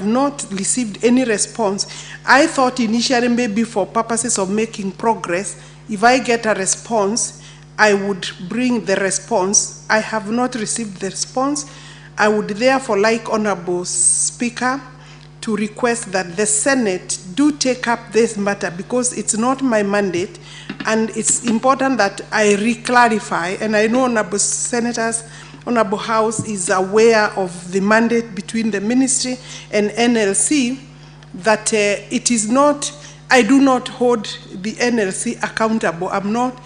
not received any response. I thought initially maybe for purposes of making progress, if I get a response, I would bring the response. I have not received the response. I would therefore like Honorable Speaker to request that the Senate do take up this matter, because it's not my mandate, and it's important that I re-clarify, and I know Honorable Senators, Honorable House is aware of the mandate between the Ministry and NLC, that it is not, I do not hold the NLC accountable. I'm not,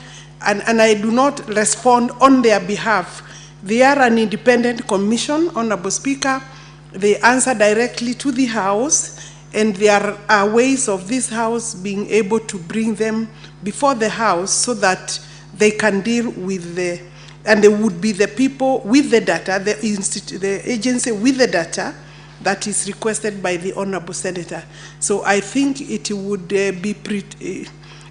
and I do not respond on their behalf. They are an independent commission, Honorable Speaker. They answer directly to the House, and there are ways of this House being able to bring them before the House so that they can deal with the, and they would be the people with the data, the agency with the data that is requested by the Honorable Senator. So I think it would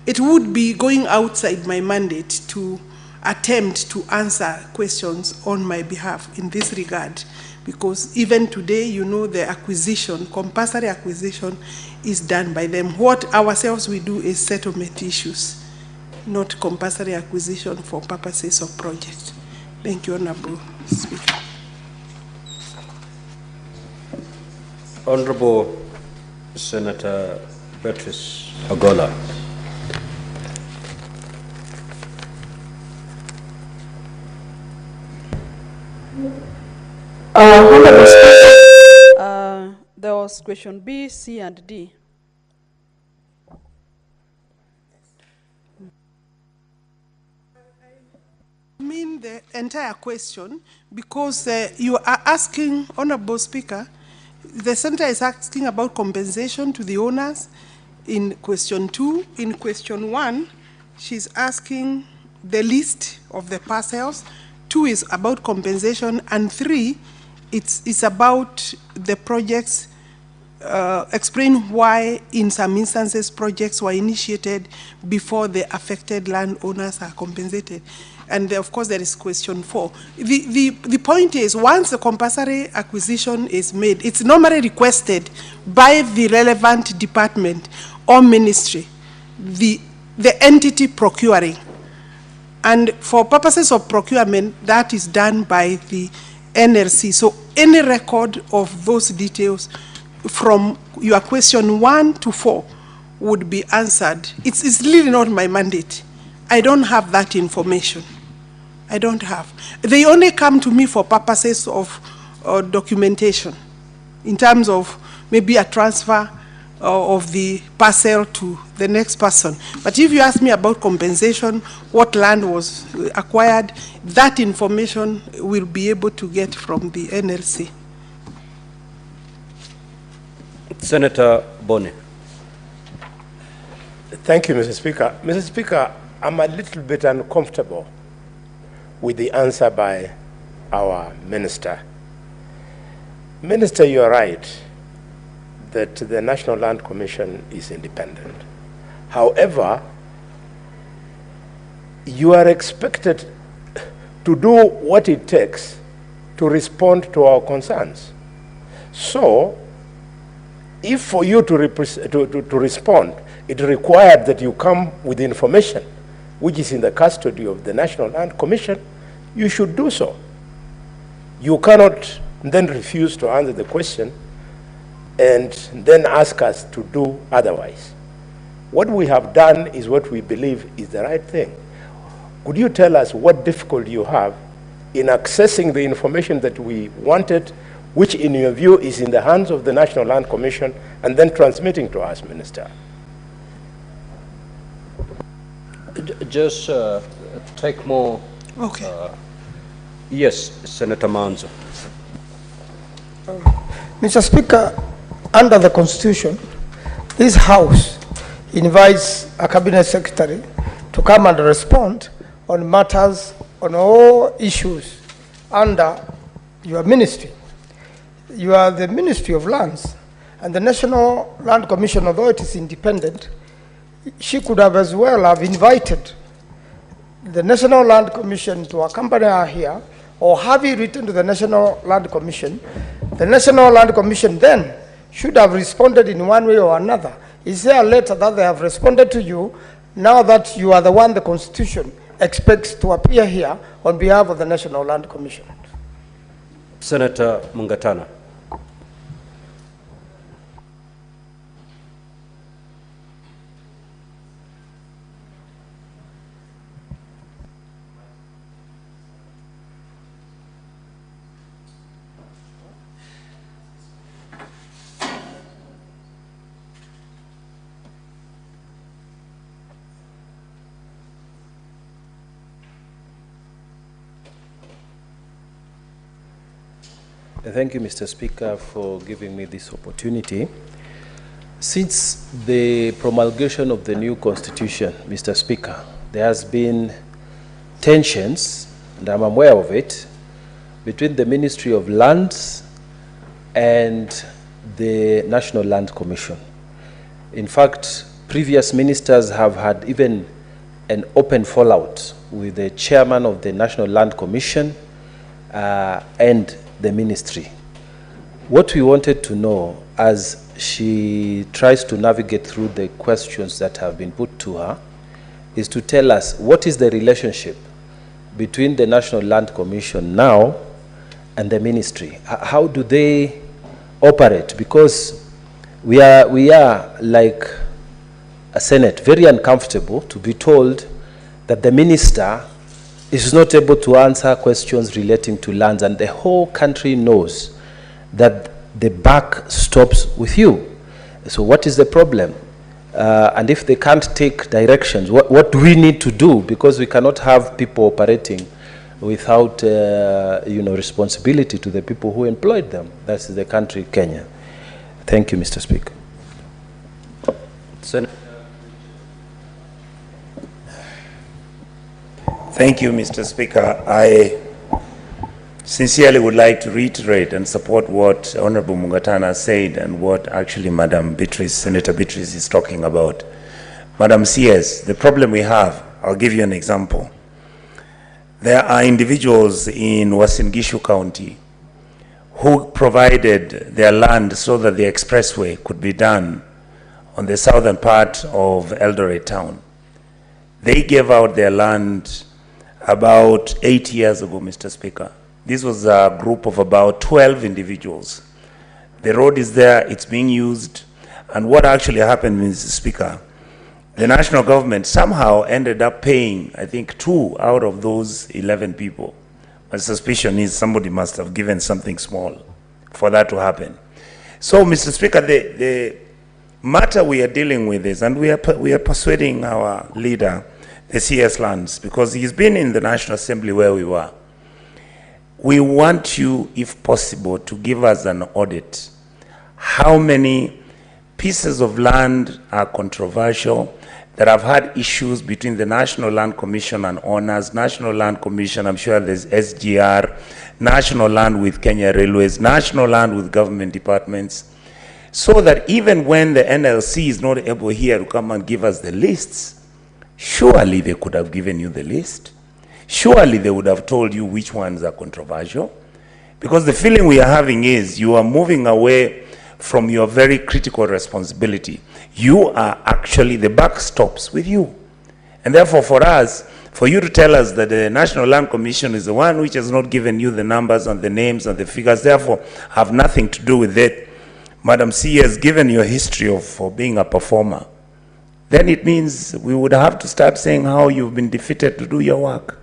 it would be going outside my mandate to attempt to answer questions on my behalf in this regard, because even today, you know, the acquisition, compulsory acquisition, is done by them. What ourselves we do is settlement issues, not compulsory acquisition for purposes of project. Thank you, Honorable Speaker. Honorable Senator Beatrice Agola. Honorable Speaker, there was question B, C, and D. I mean the entire question, because you are asking, Honorable Speaker, the Senator is asking about compensation to the owners in question 2. In question 1, she's asking the list of the parcels. 2 is about compensation, and 3, it's about the projects, explain why in some instances projects were initiated before the affected landowners are compensated. And of course there is question 4. The point is, once the compulsory acquisition is made, it's normally requested by the relevant department or ministry, the entity procuring. And for purposes of procurement, that is done by the NLC. So any record of those details from your question 1 to 4 would be answered. It's really not my mandate. I don't have that information. I don't have. They only come to me for purposes of documentation, in terms of maybe a transfer of the parcel to the next person. But if you ask me about compensation, what land was acquired, that information will be able to get from the NLC. Senator Boni. Thank you, Mr. Speaker. Mr. Speaker, I'm a little bit uncomfortable with the answer by our minister. Minister, you are right that the National Land Commission is independent. However, you are expected to do what it takes to respond to our concerns. So, if for you to respond, it required that you come with information which is in the custody of the National Land Commission, you should do so. You cannot then refuse to answer the question and then ask us to do otherwise. What we have done is what we believe is the right thing. Could you tell us what difficulty you have in accessing the information that we wanted, which in your view is in the hands of the National Land Commission, and then transmitting to us, Minister? Just take more. Okay. Yes, Senator Manzo. Mr. Speaker, under the Constitution, this House invites a Cabinet Secretary to come and respond on matters, on all issues under your ministry. You are the Ministry of Lands, and the National Land Commission, although it is independent, she could have as well have invited the National Land Commission to accompany her here, or have you written to the National Land Commission. The National Land Commission then should have responded in one way or another. Is there a letter that they have responded to you now that you are the one the Constitution expects to appear here on behalf of the National Land Commission? Senator Mungatana. Thank you, Mr. Speaker, for giving me this opportunity. Since the promulgation of the new constitution, Mr. Speaker, there has been tensions, and I'm aware of it, between the Ministry of Lands and the National Land Commission. In fact, previous ministers have had even an open fallout with the chairman of the National Land Commission and the ministry. What we wanted to know, as she tries to navigate through the questions that have been put to her, is to tell us what is the relationship between the National Land Commission now and the ministry. How do they operate? Because we are like a Senate, very uncomfortable to be told that the minister is not able to answer questions relating to lands, and the whole country knows that the buck stops with you. So what is the problem? And if they can't take directions, what do we need to do? Because we cannot have people operating without responsibility to the people who employed them. That's the country, Kenya. Thank you, Mr. Speaker. Thank you, Mr. Speaker. I sincerely would like to reiterate and support what Honorable Mungatana said and what actually Madam Beatrice, Senator Beatrice is talking about. Madam CS, the problem we have, I'll give you an example. There are individuals in Uasin Gishu County who provided their land so that the expressway could be done on the southern part of Eldoret town. They gave out their land about 8 years ago, Mr. Speaker. This was a group of about 12 individuals. The road is there, it's being used, and what actually happened, Mr. Speaker, the national government somehow ended up paying, I think, 2 out of those 11 people. My suspicion is somebody must have given something small for that to happen. So, Mr. Speaker, the matter we are dealing with is, and we are persuading our leader, the CS Lands, because he's been in the National Assembly where we were. We want you, if possible, to give us an audit. How many pieces of land are controversial, that have had issues between the National Land Commission and owners, National Land Commission, I'm sure there's SGR, National Land with Kenya Railways, National Land with government departments, so that even when the NLC is not able here to come and give us the lists, surely they could have given you the list. Surely they would have told you which ones are controversial. Because the feeling we are having is you are moving away from your very critical responsibility. You are actually, the buck stops with you. And therefore for us, for you to tell us that the National Land Commission is the one which has not given you the numbers and the names and the figures, therefore have nothing to do with it. Madam C has given you a history for being a performer. Then it means we would have to start saying how you've been defeated to do your work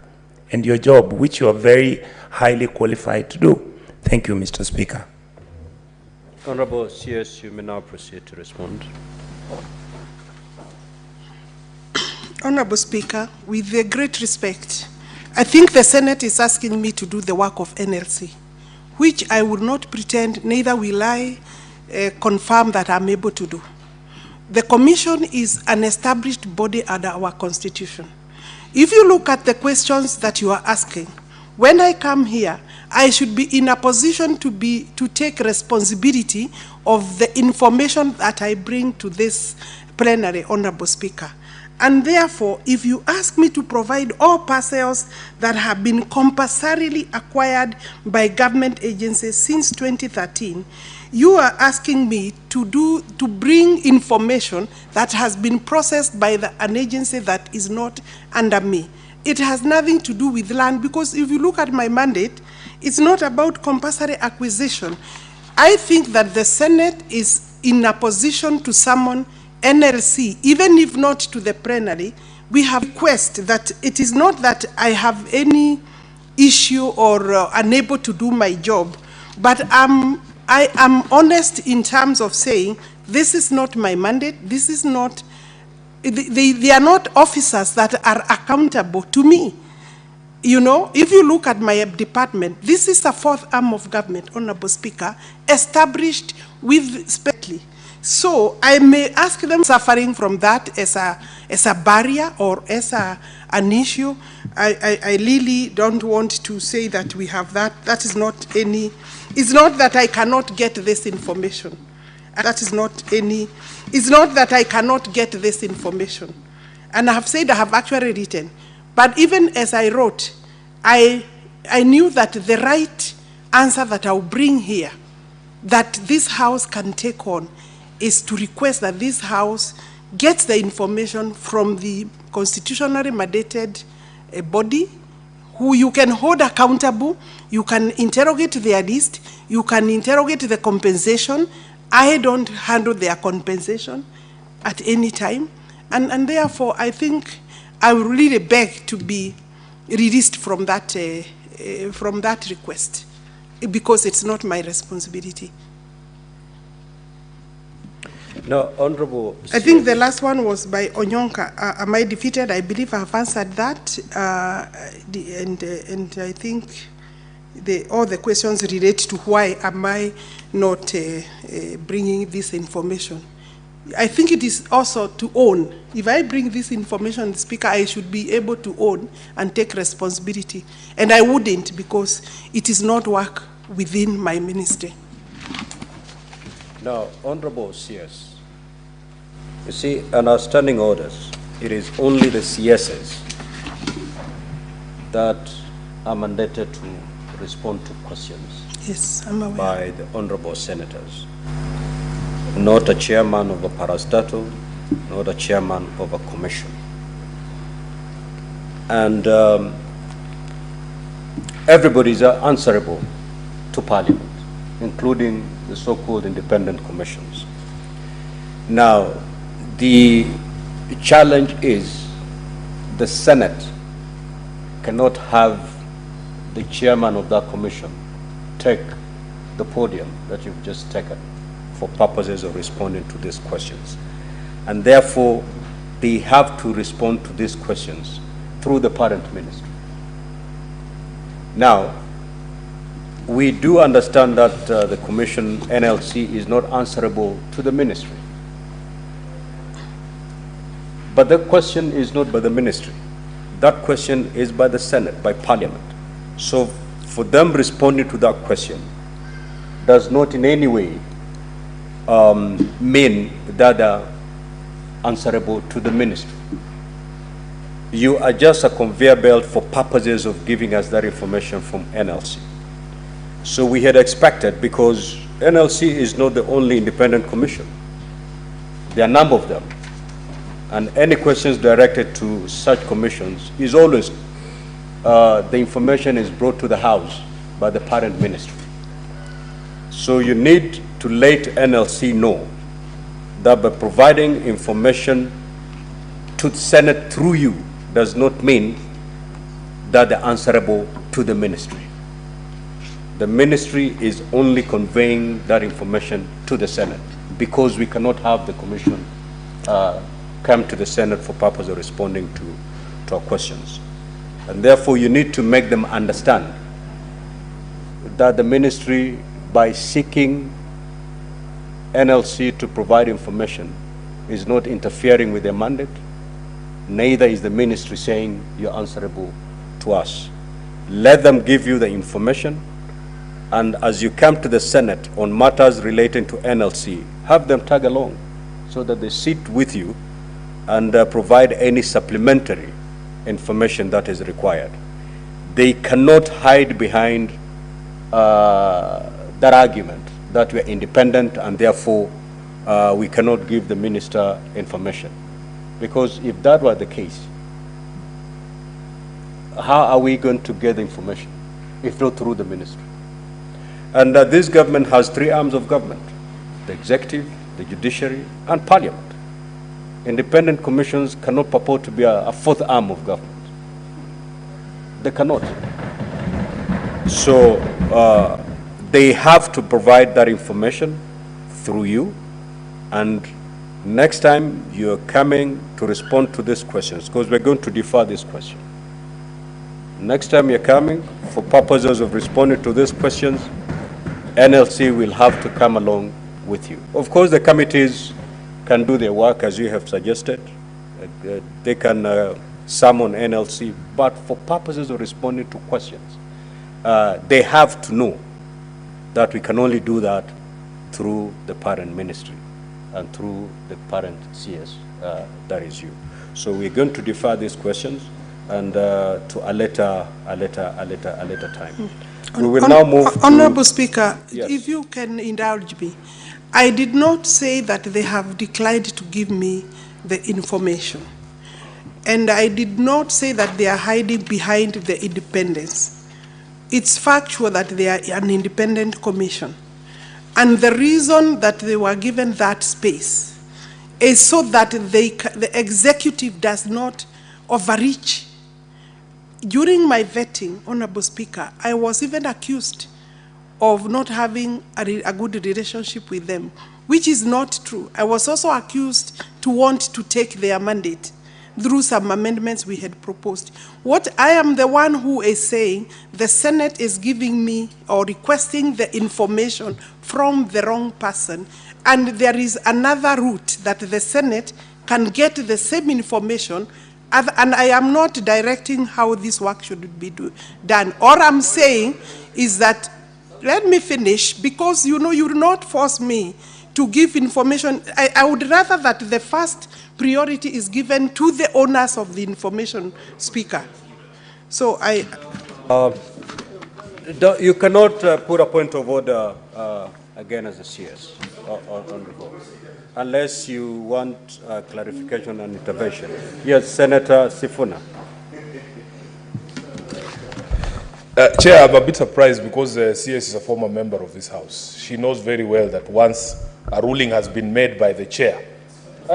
and your job, which you are very highly qualified to do. Thank you, Mr. Speaker. Honorable CS, you may now proceed to respond. Honorable Speaker, with the great respect, I think the Senate is asking me to do the work of NLC, which I will not pretend, neither will I confirm that I'm able to do. The Commission is an established body under our Constitution. If you look at the questions that you are asking, when I come here, I should be in a position to take responsibility of the information that I bring to this plenary, Honorable Speaker. And therefore, if you ask me to provide all parcels that have been compulsorily acquired by government agencies since 2013, You are asking me to bring information that has been processed by an agency that is not under me. It has nothing to do with land, because if you look at my mandate, it's not about compulsory acquisition. I think that the Senate is in a position to summon NLC, even if not to the plenary. We have request that it is not that I have any issue or unable to do my job, but I am honest in terms of saying this is not my mandate. This is not, they are not officers that are accountable to me. You know, if you look at my department, this is a fourth arm of government, Honorable Speaker, established with specially. So I may ask them suffering from that as a barrier or as an issue. I really don't want to say that we have that. That is not any, it's not that I cannot get this information. That is not any, it's not that I cannot get this information. And I have said I have actually written. But even as I wrote, I knew that the right answer that I'll bring here, that this House can take on, is to request that this House gets the information from the constitutionally mandated body, who you can hold accountable, you can interrogate their list, you can interrogate the compensation. I don't handle their compensation at any time. And therefore, I think I will really beg to be released from that request, because it's not my responsibility. No, Honorable. I think the last one was by Onyonka. Am I defeated? I believe I have answered that. And I think all the questions relate to why am I not bringing this information. I think it is also to own. If I bring this information, Speaker, I should be able to own and take responsibility. And I wouldn't, because it is not work within my ministry. Now, Honorable CS, you see, in our standing orders, it is only the CSs that are mandated to respond to questions. Yes, I'm aware. By the Honorable Senators. Not a chairman of a parastatal, not a chairman of a commission. And everybody is answerable to Parliament, including the so-called independent commissions. Now, the challenge is the Senate cannot have the chairman of that commission take the podium that you've just taken for purposes of responding to these questions. And therefore, they have to respond to these questions through the parent ministry. Now, we do understand that the Commission, NLC, is not answerable to the ministry. But the question is not by the ministry. That question is by the Senate, by Parliament. So for them responding to that question does not in any way mean that they are answerable to the ministry. You are just a conveyor belt for purposes of giving us that information from NLC. So we had expected, because NLC is not the only independent commission. There are a number of them. And any questions directed to such commissions is always, the information is brought to the House by the parent ministry. So you need to let NLC know that by providing information to the Senate through you does not mean that they're answerable to the ministry. The ministry is only conveying that information to the Senate, because we cannot have the commission come to the Senate for purpose of responding to our questions. And therefore, you need to make them understand that the ministry, by seeking NLC to provide information, is not interfering with their mandate. Neither is the ministry saying you're answerable to us. Let them give you the information, and as you come to the Senate on matters relating to NLC, have them tag along so that they sit with you and provide any supplementary information that is required. They cannot hide behind that argument that we are independent and therefore we cannot give the minister information. Because if that were the case, how are we going to get the information if not through the ministry? And this government has 3 arms of government: the executive, the judiciary, and parliament. Independent commissions cannot purport to be a 4th arm of government. They cannot. So they have to provide that information through you, and next time you're coming to respond to these questions, because we're going to defer this question. Next time you're coming, for purposes of responding to these questions, NLC will have to come along with you. Of course, the committees can do their work as you have suggested. They can summon NLC, but for purposes of responding to questions, they have to know that we can only do that through the parent ministry and through the parent CS, that is you. So we're going to defer these questions and to a later time. We will now move to... Honorable Speaker, Yes. if you can indulge me, I did not say that they have declined to give me the information. And I did not say that they are hiding behind the independence. It's factual that they are an independent commission. And the reason that they were given that space is so that the executive does not overreach. During my vetting, Honorable Speaker, I was even accused of not having a good relationship with them, which is not true. I was also accused to want to take their mandate through some amendments we had proposed. What I am the one who is saying the Senate is giving me or requesting the information from the wrong person, and there is another route that the Senate can get the same information, and I am not directing how this work should be done. All I'm saying is that, let me finish, because you know you will not force me to give information. I would rather that the first priority is given to the owners of the information, Speaker. So you cannot put a point of order again as a CS on the vote, unless you want clarification and intervention. Yes, Senator Sifuna. Chair, I'm a bit surprised because CS is a former member of this House. She knows very well that once a ruling has been made by the chair,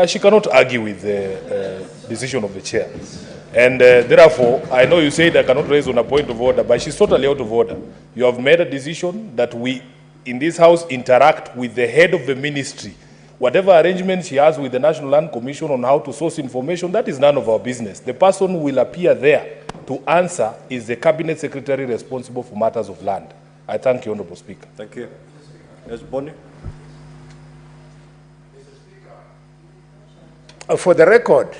she cannot argue with the decision of the chair. And therefore, I know you said I cannot raise on a point of order, but she's totally out of order. You have made a decision that we, in this House, interact with the head of the ministry. Whatever arrangements she has with the National Land Commission on how to source information, that is none of our business. The person who will appear there to answer is the Cabinet Secretary responsible for matters of land. I thank you, Honourable Speaker. Thank you. Yes, Bonnie. For the record,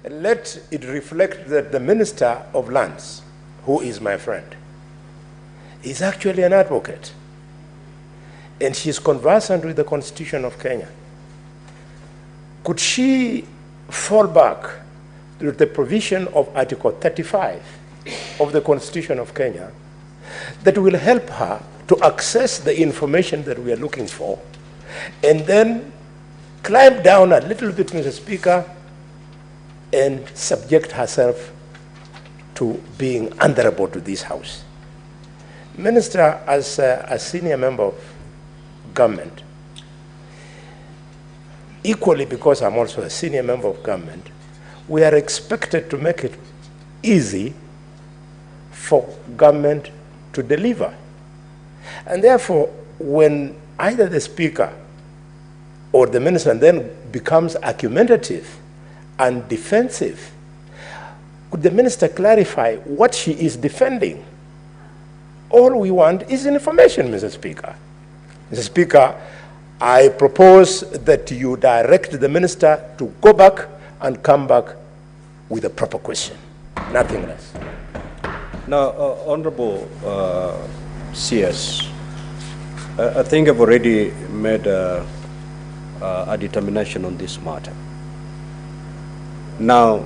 let it reflect that the Minister of Lands, who is my friend, is actually an advocate. And she's conversant with the Constitution of Kenya. Could she fall back to the provision of Article 35 of the Constitution of Kenya that will help her to access the information that we are looking for, and then climb down a little bit, Mr. Speaker, and subject herself to being answerable to this House? Minister, as a senior member of government, equally because I'm also a senior member of government, we are expected to make it easy for government to deliver. And therefore, when either the Speaker or the Minister then becomes argumentative and defensive, could the Minister clarify what she is defending? All we want is information, Mr. Speaker. Mr. Speaker, I propose that you direct the Minister to go back and come back with a proper question, nothing less. Now, Honorable CS, I think I've already made a determination on this matter. Now,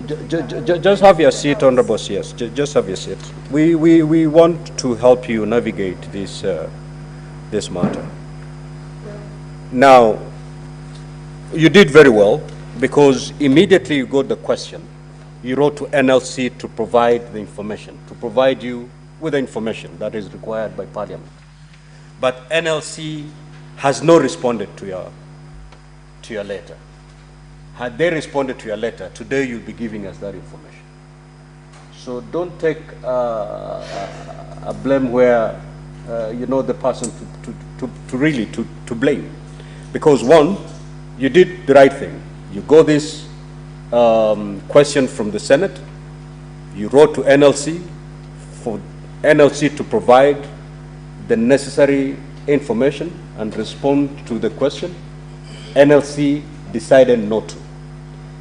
just have your seat, Honorable CS. Just have your seat. We want to help you navigate this this matter. Now, you did very well, because immediately you got the question, you wrote to NLC to provide the information, to provide you with the information that is required by Parliament. But NLC has not responded to your letter. Had they responded to your letter, today you'll be giving us that information. So don't take a blame where you know the person to really blame. Because one, you did the right thing. You got this question from the Senate, you wrote to NLC for NLC to provide the necessary information and respond to the question. NLC decided not to.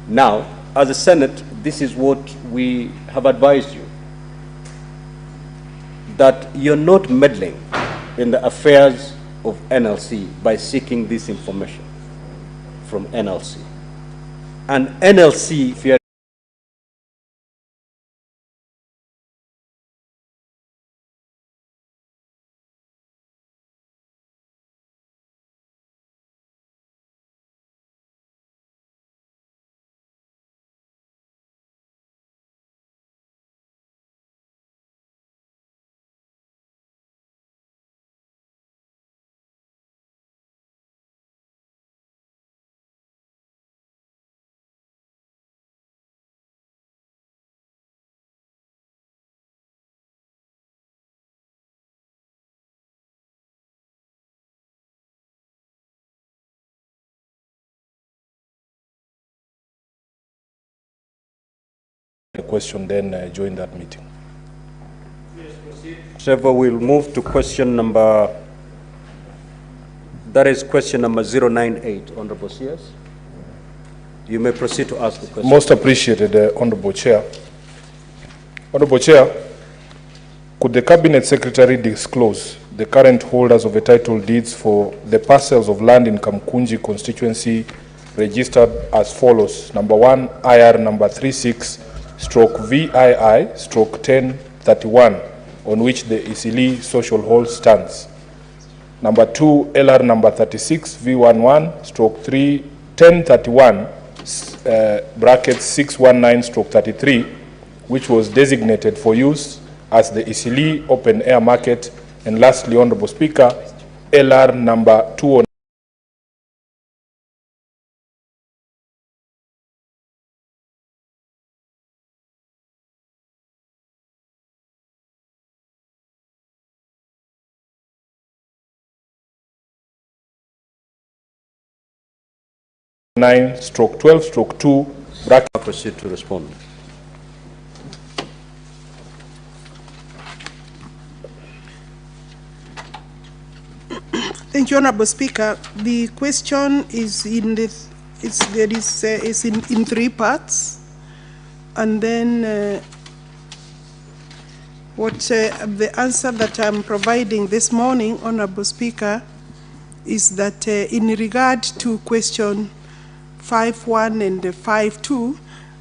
Now, as a Senate, this is what we have advised you, that you're not meddling in the affairs of NLC by seeking this information from NLC. And NLC, if you're the question, then join that meeting. Yes, proceed. Trevor, we'll move to question number, that is question number 098, Honorable CS. You may proceed to ask the question. Most appreciated, Honorable Chair. Honorable Chair, could the Cabinet Secretary disclose the current holders of the title deeds for the parcels of land in Kamkunji constituency registered as follows? Number 1, IR number 36/VII/1031, on which the Isili social hall stands. Number 2, LR number 36/V11/1031, brackets 619/33, which was designated for use as the Isili open air market. And lastly, Honorable Speaker, LR number 209. (9/12/2) bracket. Proceed to respond. Thank you, Honorable Speaker. The question is in three parts, and then the answer that I'm providing this morning, Honorable Speaker, is that in regard to question 5.1 and 5.2,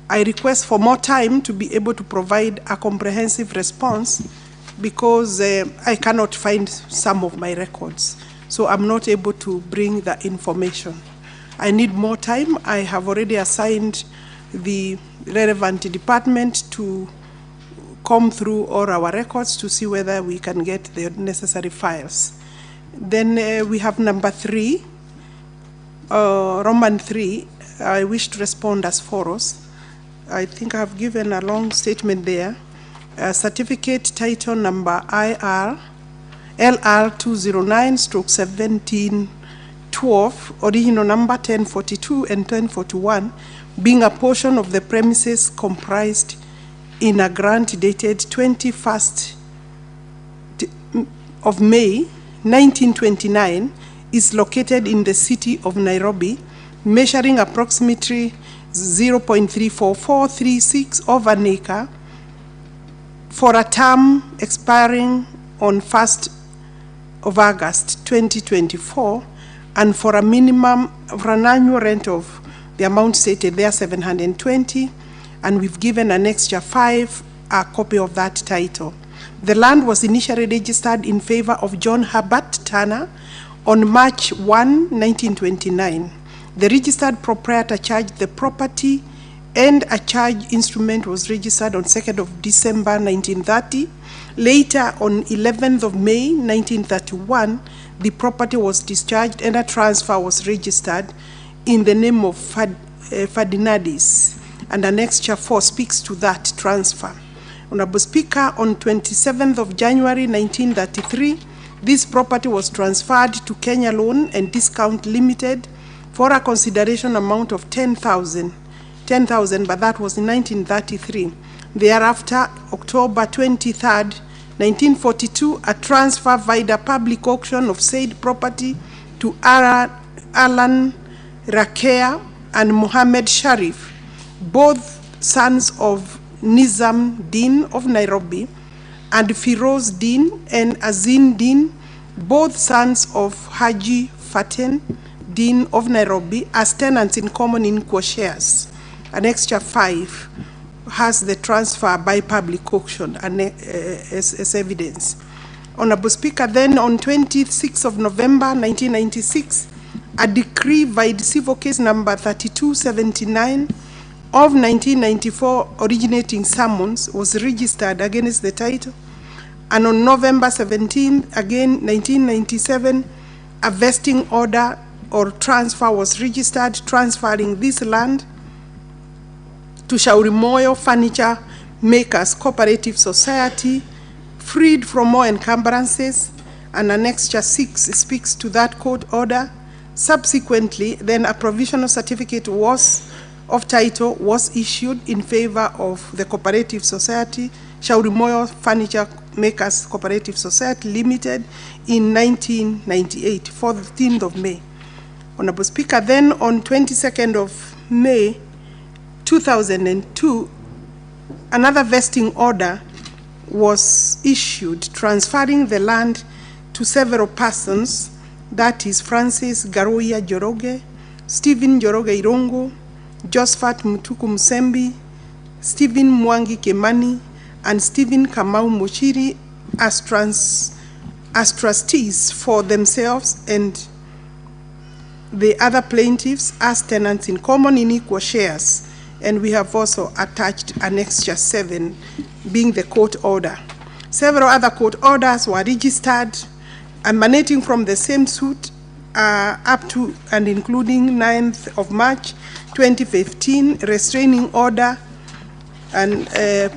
I request for more time to be able to provide a comprehensive response, because I cannot find some of my records. So I'm not able to bring the information. I need more time. I have already assigned the relevant department to comb through all our records to see whether we can get the necessary files. Then we have number 3, Roman 3. I wish to respond as follows. I think I have given a long statement there. Certificate title number IR LR 209/1712, original number 1042 and 1041, being a portion of the premises comprised in a grant dated 21st of May 1929, is located in the city of Nairobi, measuring approximately 0.34436 of an acre, for a term expiring on 1st of August 2024, and for a minimum for an annual rent of the amount stated there, 720, and we've given an extra 5 a copy of that title. The land was initially registered in favor of John Herbert Turner on March 1, 1929. The registered proprietor charged the property and a charge instrument was registered on 2nd of December 1930. Later, on 11th of May 1931, the property was discharged and a transfer was registered in the name of Ferdinandis, and Annexure 4 speaks to that transfer. Honorable Speaker, on 27th of January 1933, this property was transferred to Kenya Loan and Discount Limited for a consideration amount of 10,000, but that was in 1933. Thereafter, October 23rd, 1942, a transfer via the public auction of said property to Alan Rakea and Mohammed Sharif, both sons of Nizam Din of Nairobi, and Firoz Din and Azin Din, both sons of Haji Faten Din of Nairobi, as tenants in common in equal shares. Annexure 5 has the transfer by public auction and as evidence. Honorable Speaker, then on 26th of November 1996, a decree by civil case number 3279 of 1994 originating summons was registered against the title, and on November 17, again 1997, a vesting order or transfer was registered transferring this land to Shauri Moyo Furniture Makers Cooperative Society, freed from all encumbrances, and Annexure 6 speaks to that court order. Subsequently, then a provisional certificate of title was issued in favor of the Cooperative Society, Shauri Moyo Furniture Makers Cooperative Society Limited, in 1998, 14th of May. Honorable Speaker, then on 22nd of May 2002, another vesting order was issued transferring the land to several persons, that is Francis Garoya Joroge, Stephen Joroge Irongo, Josephat Mutuku Musembi, Stephen Mwangi Kemani, and Stephen Kamau Mochiri as trustees for themselves and the other plaintiffs as tenants in common in equal shares. And we have also attached Annexure 7, being the court order. Several other court orders were registered, emanating from the same suit up to and including 9th of March 2015, restraining order and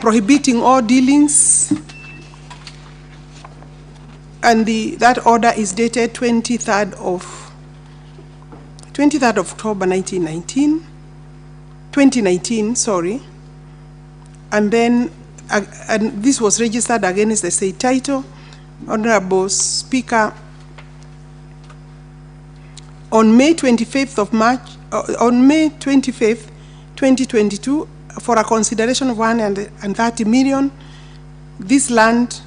prohibiting all dealings. And that order is dated 23rd of October 2019, sorry. And then and this was registered against the state title. Honorable Speaker, on May 25th of March, on May 25th, 2022, for a consideration of 130 million, this land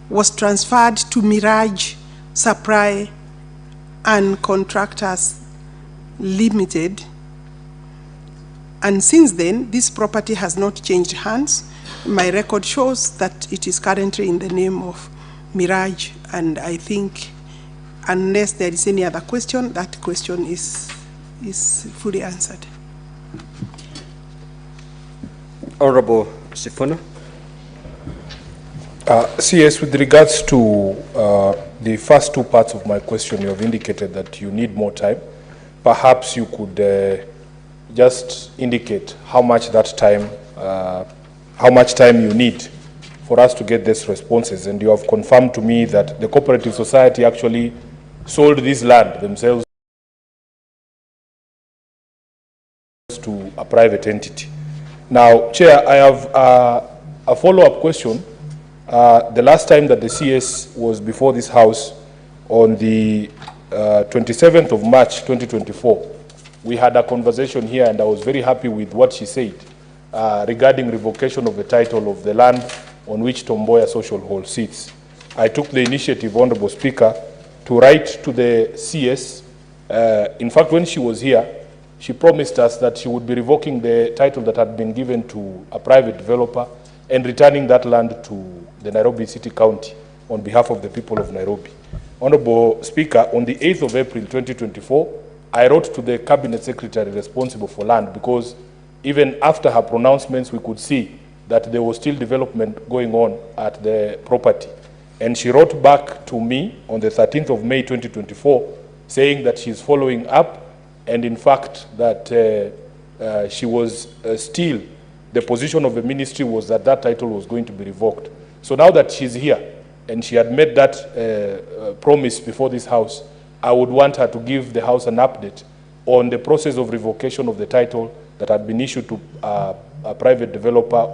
was transferred to Mirage Supply and Contractors Limited. And since then, this property has not changed hands. My record shows that it is currently in the name of Mirage, and I think unless there is any other question, that question is fully answered. Honorable Sifuna. CS, with regards to the first two parts of my question, you have indicated that you need more time. Perhaps you could just indicate how much time you need for us to get these responses. And you have confirmed to me that the cooperative society actually sold this land themselves to a private entity. Now, Chair, I have a follow-up question. The last time that the CS was before this House on the 27th of March 2024, we had a conversation here, and I was very happy with what she said regarding revocation of the title of the land on which Tomboya Social Hall sits. I took the initiative, Honorable Speaker, to write to the CS. In fact, when she was here, she promised us that she would be revoking the title that had been given to a private developer and returning that land to the Nairobi City County on behalf of the people of Nairobi. Honorable Speaker, on the 8th of April 2024, I wrote to the Cabinet Secretary responsible for land because even after her pronouncements, we could see that there was still development going on at the property. And she wrote back to me on the 13th of May 2024 saying that she's following up, and in fact that she was still, the position of the ministry was that that title was going to be revoked. So now that she's here and she had made that promise before this House, I would want her to give the House an update on the process of revocation of the title that had been issued to a private developer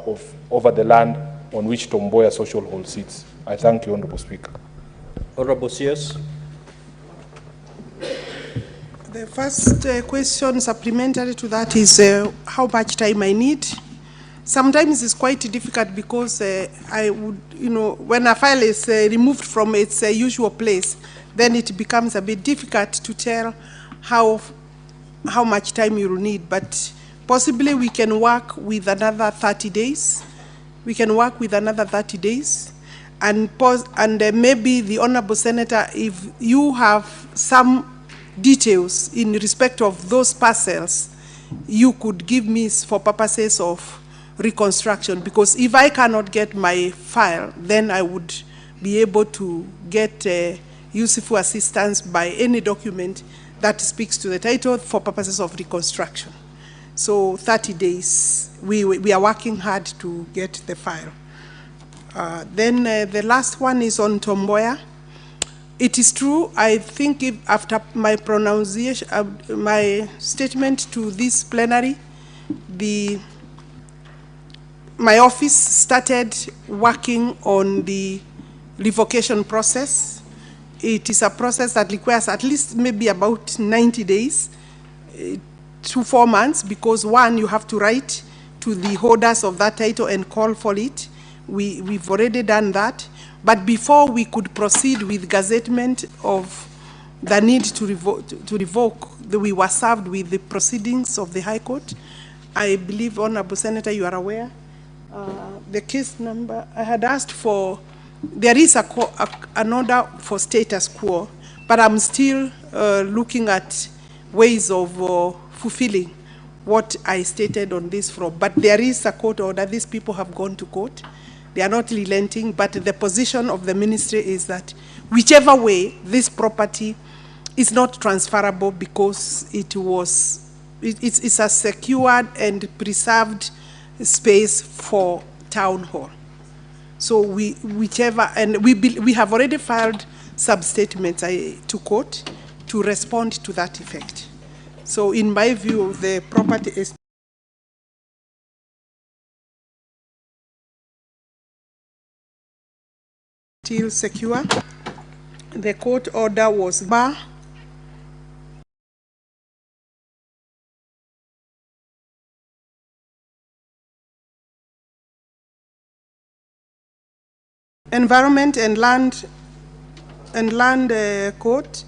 over the land on which Tom Mboya Social Hall sits. I thank you, Honorable Speaker. Honorable CS. The first question supplementary to that is how much time I need. Sometimes it's quite difficult because I would, when a file is removed from its usual place, then it becomes a bit difficult to tell how much time you will need. But possibly we can work with another 30 days. We can work with another 30 days. And maybe the Honorable Senator, if you have some details in respect of those parcels, you could give me for purposes of reconstruction, because if I cannot get my file, then I would be able to get useful assistance by any document that speaks to the title for purposes of reconstruction. So 30 days, we are working hard to get the file. Then the last one is on Tom Mboya. It is true, I think after my pronunciation, my statement to this plenary, my office started working on the revocation process. It is a process that requires at least maybe about 90 days to 4 months, because one, you have to write to the holders of that title and call for it. We've already done that. But before we could proceed with gazettement of the need to revoke, we were served with the proceedings of the High Court. I believe, Honorable Senator, you are aware. The case number, I had asked for, there is an order for status quo, but I'm still looking at ways of fulfilling what I stated on this floor. But there is a court order. These people have gone to court. They are not relenting, but the position of the ministry is that whichever way, this property is not transferable because it's a secured and preserved space for town hall. So whichever, and we have already filed sub-statements to court to respond to that effect. So in my view, the property is still secure. The court order was bar. Environment and Land Court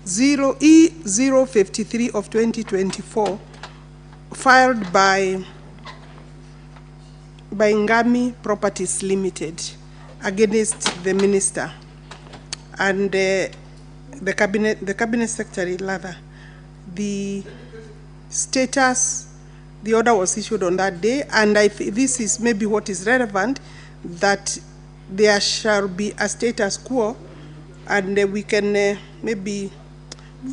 0E053 of 2024, filed by Ngami Properties Limited against the minister and the cabinet secretary. Rather, the status, the order was issued on that day, and this is maybe what is relevant, that there shall be a status quo, and we can maybe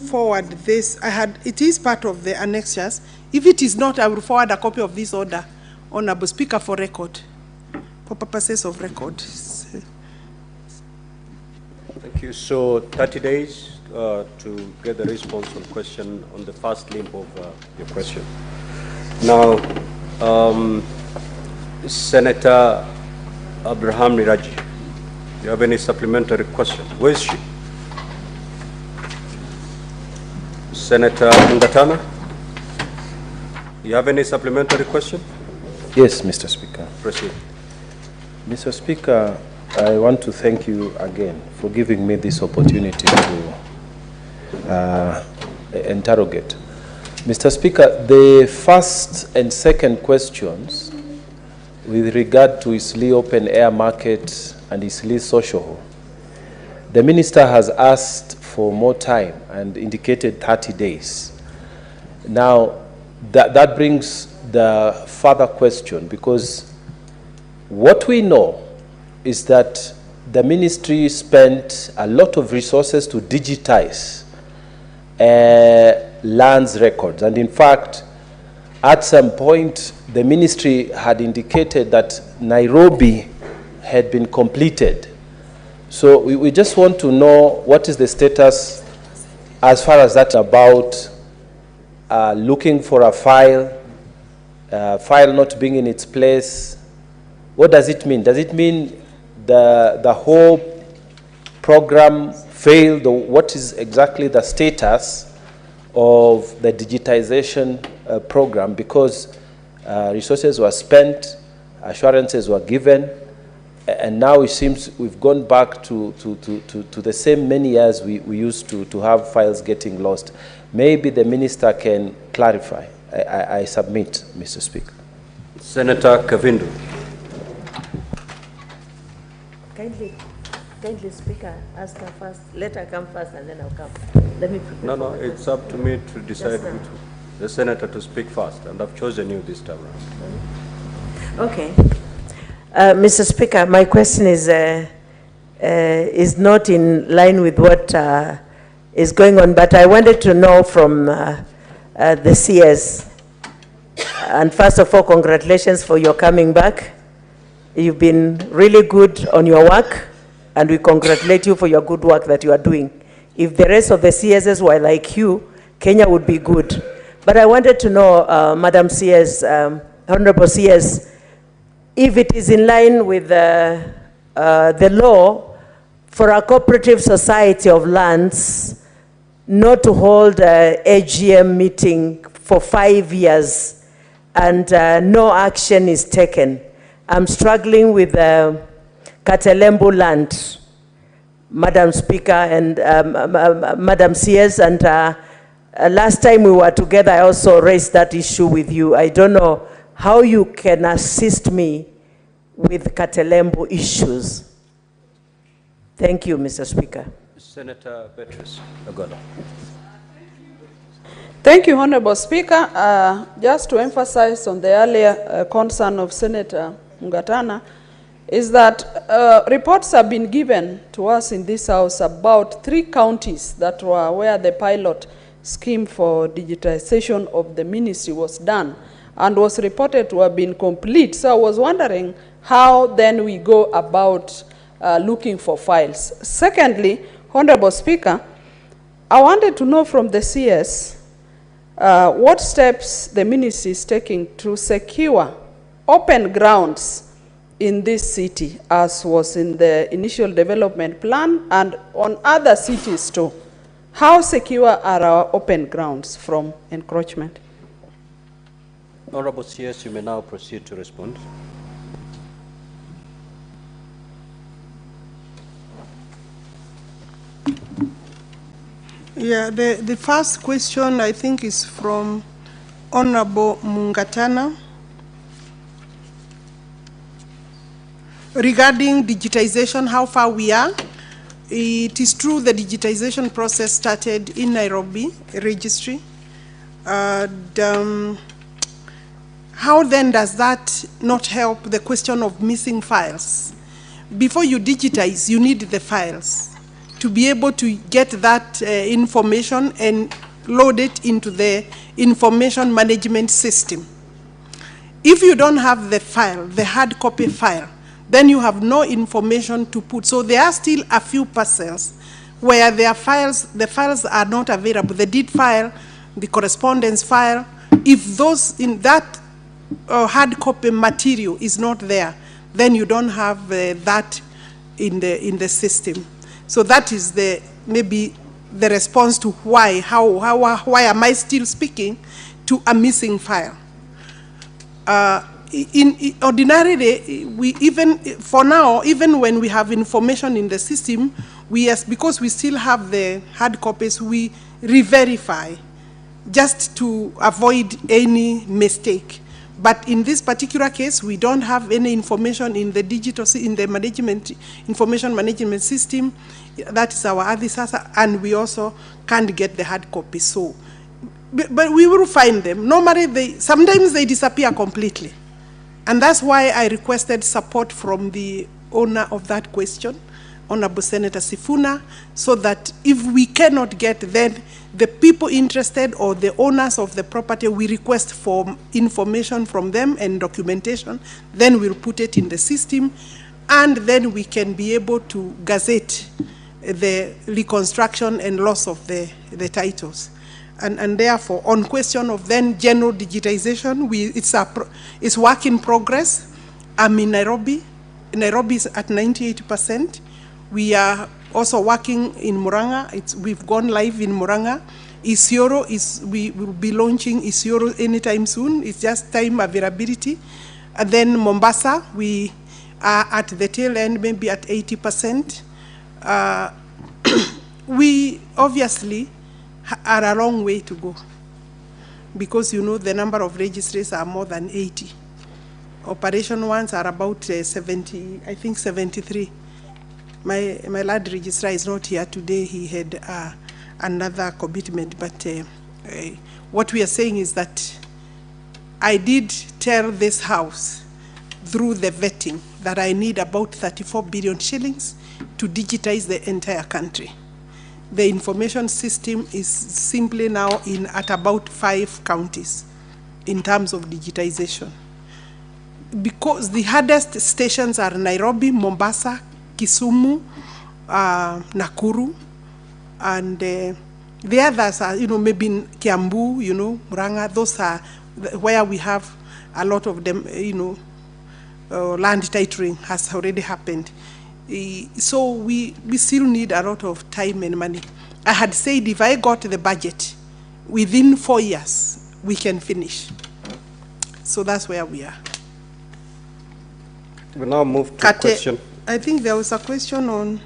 forward this. It is part of the annexures. If it is not, I will forward a copy of this order, Honorable Speaker, for record, for purposes of record. Thank you. So 30 days to get the response on question on the first limb of your question. Now, Senator Abraham Miraji, do you have any supplementary question? Where is she? Senator Mungatana, you have any supplementary question? Yes, Mr. Speaker. Proceed. Mr. Speaker, I want to thank you again for giving me this opportunity to interrogate. Mr. Speaker, the first and second questions with regard to Eastleigh Open Air Market and Eastleigh Social Hall. The minister has asked for more time and indicated 30 days. Now, that brings the further question, because what we know is that the ministry spent a lot of resources to digitize lands records. And in fact, at some point, the ministry had indicated that Nairobi had been completed. So we just want to know what is the status as far as that about looking for a file not being in its place. What does it mean? Does it mean the whole program failed, or what is exactly the status of the digitization program? Because resources were spent, assurances were given, and now it seems we've gone back to the same many years we used to have files getting lost. Maybe the minister can clarify. I submit, Mr. Speaker. Senator Kavindu. Kindly, Speaker, ask her first. Let her come first, and then I'll come. Let me prepare. No, it's up to me to decide which, the senator to speak first, and I've chosen you this time around. Okay. Mr. Speaker, my question is not in line with what is going on, but I wanted to know from the CS. And first of all, congratulations for your coming back. You've been really good on your work, and we congratulate you for your good work that you are doing. If the rest of the CSs were like you, Kenya would be good. But I wanted to know, Madam CS, Honorable CS, if it is in line with the law for a cooperative society of lands not to hold a AGM meeting for 5 years and no action is taken. I'm struggling with Katelembu land, Madam Speaker and Madam CS, and last time we were together, I also raised that issue with you. I don't know how you can assist me with Katelembu issues. Thank you, Mr. Speaker. Senator Beatrice Ogola. Thank you, Honorable Speaker. Just to emphasize on the earlier concern of Senator Mungatana, is that reports have been given to us in this House about 3 counties that were where the pilot scheme for digitization of the ministry was done and was reported to have been complete. So I was wondering how then we go about looking for files. Secondly, Honorable Speaker, I wanted to know from the CS what steps the ministry is taking to secure open grounds in this city, as was in the initial development plan and on other cities too. How secure are our open grounds from encroachment? Honorable CS, you may now proceed to respond. Yeah, the first question I think is from Honorable Mungatana regarding digitization, how far we are. It is true the digitization process started in Nairobi registry. How then does that not help the question of missing files? Before you digitize, you need the files to be able to get that information and load it into the information management system. If you don't have the file, the hard copy file, then you have no information to put. So there are still a few parcels where their files, the files are not available. The deed file, the correspondence file, if those in that hard copy material is not there, then you don't have that in the system. So that is maybe the response to why am I still speaking to a missing file? Ordinarily, we even for now, even when we have information in the system, because we still have the hard copies, we re-verify just to avoid any mistake. But in this particular case, we don't have any information in the information management system. That is our Adhisasa, and we also can't get the hard copy. So, but we will find them. Normally, sometimes they disappear completely. And that's why I requested support from the owner of that question, Honorable Senator Sifuna, so that if we cannot get, then the people interested or the owners of the property, we request for information from them and documentation, then we'll put it in the system, and then we can be able to gazette the reconstruction and loss of the titles. And therefore, on question of then general digitization, it's work in progress. I'm in Nairobi. Nairobi is at 98%. We are also working in Murang'a. We've gone live in Murang'a. Isiolo we will be launching Isiolo anytime soon. It's just time availability. And then Mombasa, we are at the tail end, maybe at 80%. We obviously are a long way to go, because you know the number of registries are more than 80. Operation ones are about 70, I think 73. My lad registrar is not here today. He had another commitment, but what we are saying is that I did tell this house through the vetting that I need about 34 billion shillings to digitize the entire country. The information system is simply now at about 5 counties in terms of digitization. Because the hardest stations are Nairobi, Mombasa, Kisumu, Nakuru, and the others are, maybe in Kiambu, Murang'a. Those are where we have a lot of them, land titling has already happened. So we still need a lot of time and money. I had said if I got the budget, within 4 years, we can finish. So that's where we are. We now move to question. I think there was a question on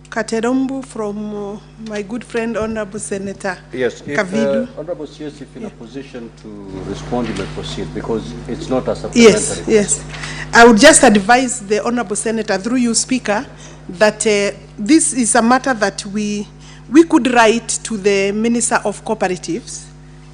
Katerombu from my good friend, Honorable Senator Kavidu. Honorable CS, if in a position to respond, you may proceed, because it's not a supplementary. Yes. I would just advise the Honorable Senator, through you, Speaker, that this is a matter that we could write to the Minister of Cooperatives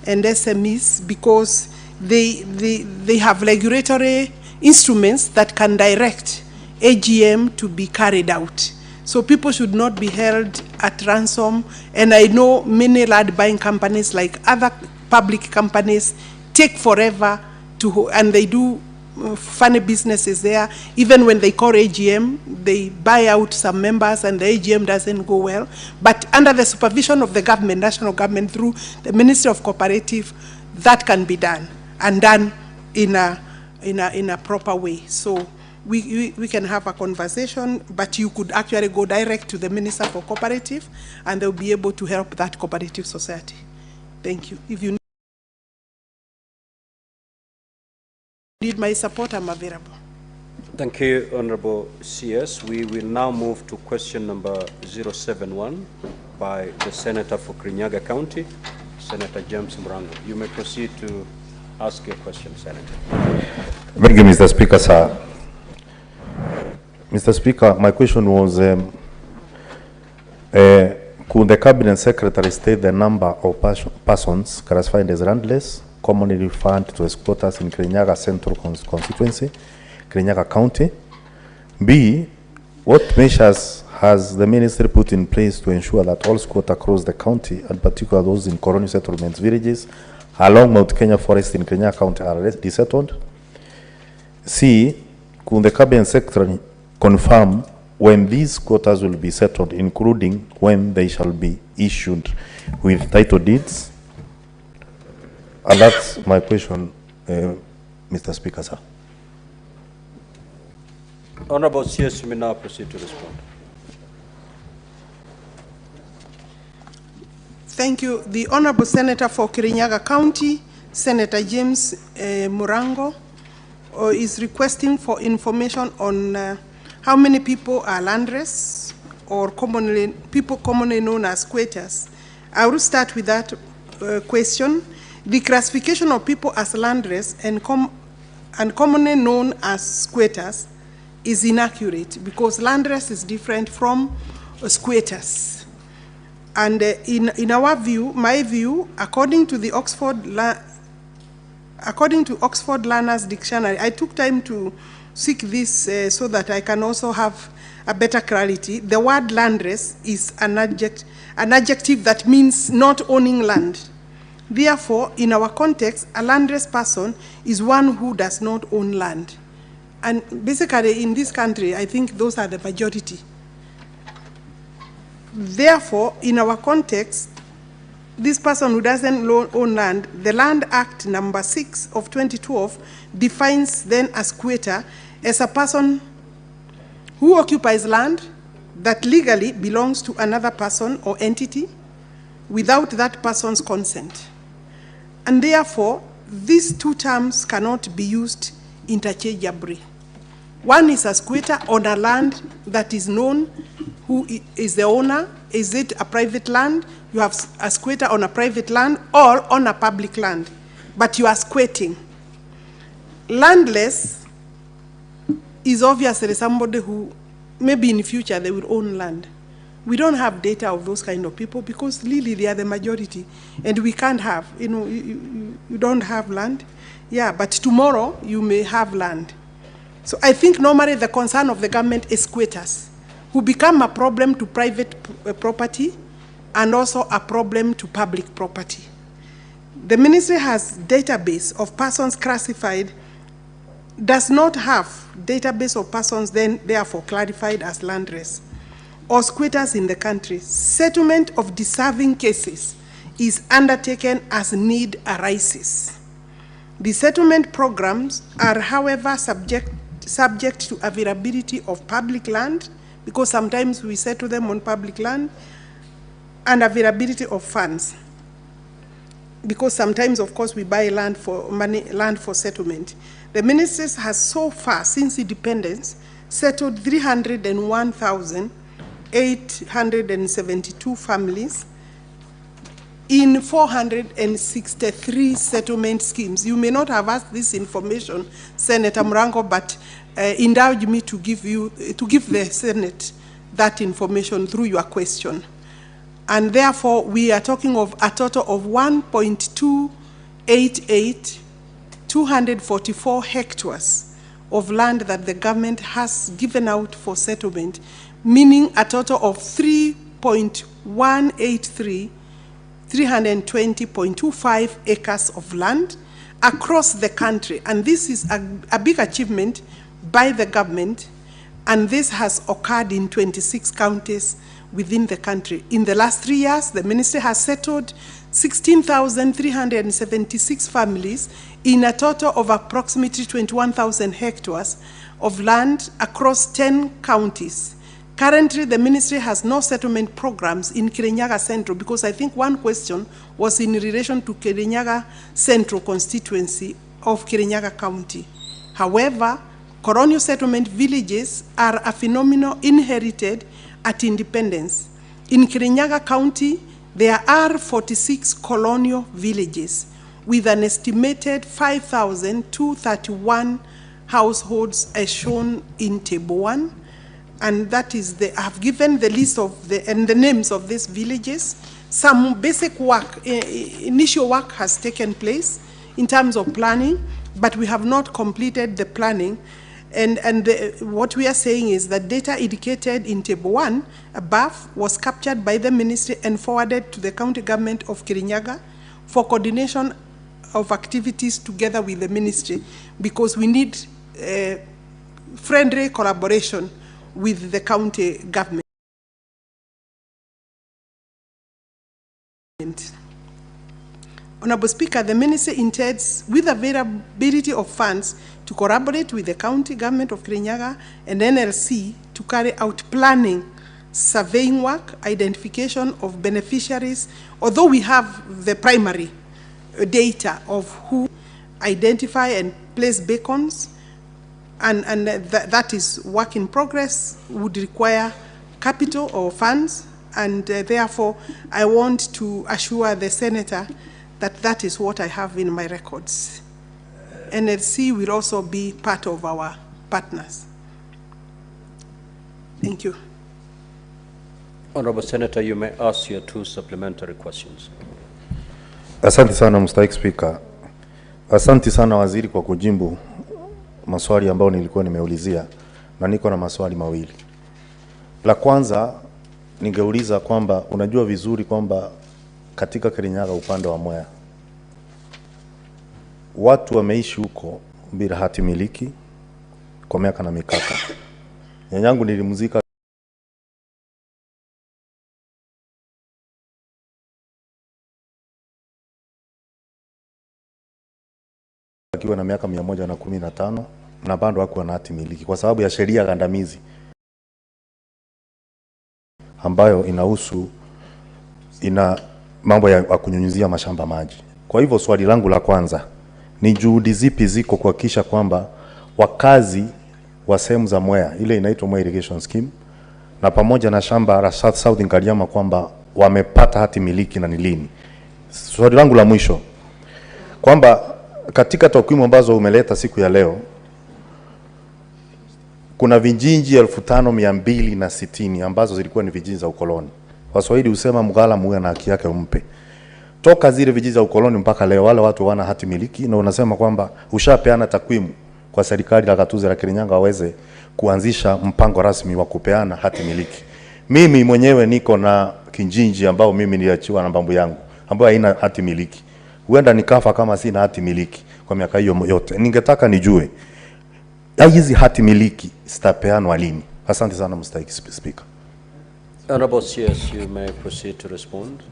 and SMEs, because they have regulatory instruments that can direct AGM to be carried out. So people should not be held at ransom. And I know many land buying companies, like other public companies, take forever and they do funny businesses there. Even when they call AGM, they buy out some members and the AGM doesn't go well. But under the supervision of the government, national government, through the Ministry of Cooperative, that can be done, and done in a proper way. So we can have a conversation, but you could actually go direct to the Minister for Cooperative, and they'll be able to help that cooperative society. Thank you. If you need my support, I'm available. Thank you, Honorable CS. We will now move to question number 071 by the Senator for Kirinyaga County, Senator James Mrango. You may proceed to ask your question, Senator. Thank you, Mr. Speaker, sir. Mr. Speaker, my question was, could the Cabinet Secretary state the number of persons classified as landless, commonly referred to as squatters in Kirinyaga Central Constituency, Kirinyaga County? B, what measures has the Ministry put in place to ensure that all squatters across the county, and particularly those in colonial settlements, villages, along Mount Kenya Forest in Kirinyaga County, are desettled? C, could the Cabinet Secretary confirm when these quotas will be settled, including when they shall be issued with title deeds? And that's my question, Mr. Speaker, sir. Honorable CS, you may now proceed to respond. Thank you. The Honorable Senator for Kirinyaga County, Senator James Murango, is requesting for information on how many people are landless, or people commonly known as squatters. I will start with that question. The classification of people as landless and and commonly known as squatters, is inaccurate because landrest is different from squatters. And in our view, my view, according to Oxford Learner's Dictionary, I took time to seek this so that I can also have a better clarity. The word landrest is an adjective that means not owning land. Therefore, in our context, a landless person is one who does not own land. And basically, in this country, I think those are the majority. Therefore, in our context, this person who doesn't own land, the Land Act number 6 of 2012 defines then a squatter as a person who occupies land that legally belongs to another person or entity without that person's consent. And therefore, these two terms cannot be used interchangeably. One is a squatter on a land that is known who is the owner. Is it a private land? You have a squatter on a private land or on a public land, but you are squatting. Landless is obviously somebody who maybe in the future they will own land. We don't have data of those kind of people because really they are the majority, and we can't have, you don't have land. Yeah, but tomorrow you may have land. So I think normally the concern of the government is squatters who become a problem to private property and also a problem to public property. The ministry has database of persons classified, does not have database of persons then therefore clarified as landless or squatters in the country. Settlement of deserving cases is undertaken as need arises. The settlement programs are, however, subject to availability of public land, because sometimes we settle them on public land, and availability of funds, because sometimes, of course, we buy land for settlement. The ministry has so far, since independence, settled 301,872 families in 463 settlement schemes. You may not have asked this information, Senator Murango, but indulge me to give the Senate that information through your question. And therefore, we are talking of a total of 1.288,244 hectares of land that the government has given out for settlement, meaning a total of 320.25 acres of land across the country. And this is a big achievement by the government, and this has occurred in 26 counties within the country. In the last 3 years, the ministry has settled 16,376 families in a total of approximately 21,000 hectares of land across 10 counties. Currently, the ministry has no settlement programs in Kirinyaga Central, because I think one question was in relation to Kirinyaga Central constituency of Kirinyaga County. However, colonial settlement villages are a phenomenon inherited at independence. In Kirinyaga County, there are 46 colonial villages with an estimated 5,231 households as shown in Table 1. And that is I have given the list of the names of these villages. Some basic work, initial work has taken place in terms of planning, but we have not completed the planning. What we are saying is that data indicated in Table 1 above was captured by the ministry and forwarded to the county government of Kirinyaga for coordination of activities together with the ministry, because we need friendly collaboration with the county government. Honorable Speaker, the ministry intends, with availability of funds, to collaborate with the county government of Kirinyaga and NLC to carry out planning, surveying work, identification of beneficiaries, although we have the primary data of who identify and place beacons, and that is work in progress, would require capital or funds, and therefore I want to assure the senator that that is what I have in my records. NLC will also be part of our partners. Thank you. Honorable Senator, you may ask your 2 supplementary questions. Asante sana Mstahiki Speaker. Asante sana waziri kwa kujibu maswali ambayo nilikuwa nimeulizia, na niko na maswali mawili. La kwanza ningeuliza kwamba unajua vizuri kwamba katika Kirinyaga upande wa Mwea watu wameishi huko bila hati miliki kwa miaka na mikaka. Nyanyangu nilimzika akiwa na miaka 115 na bado hakuwa na hati miliki kwa sababu ya sheria gandamizi ambayo inahusu mambo ya kunyunyizia mashamba maji. Kwa hivyo swali langu la kwanza ni juhudi zipi ziko kuhakikisha kwamba wakazi wa sehemu za Mwea, ile inaitwa Mwea Irrigation Scheme, na pamoja na shamba la Southern Kariama kwamba wamepata hati miliki na ni lini? Swali langu la mwisho kwamba katika takwimu ambazo umeleta siku ya leo kuna vijiji 5260 ambazo zilikuwa ni vijiji za ukoloni. Waswahili husema mgala muwe na haki yake umpe. Toka zile vijiji za ukoloni mpaka leo wale watu wana hati miliki, na unasema kwamba ushapeana takwimu kwa serikali la gatuzi la Kirinyaga waweze kuanzisha mpango rasmi wa kupeana hati miliki. Mimi mwenyewe niko na kijiji ambao mimi niliachiwa na babu yangu ambao haina hati miliki. Huenda nikafa kama sina hati miliki kwa miaka hiyo yote. Ningetaka nijue hizi hati miliki zitapeanwa lini? Asante sana Mstahiki Speaker. Honorable CS, you may proceed to respond.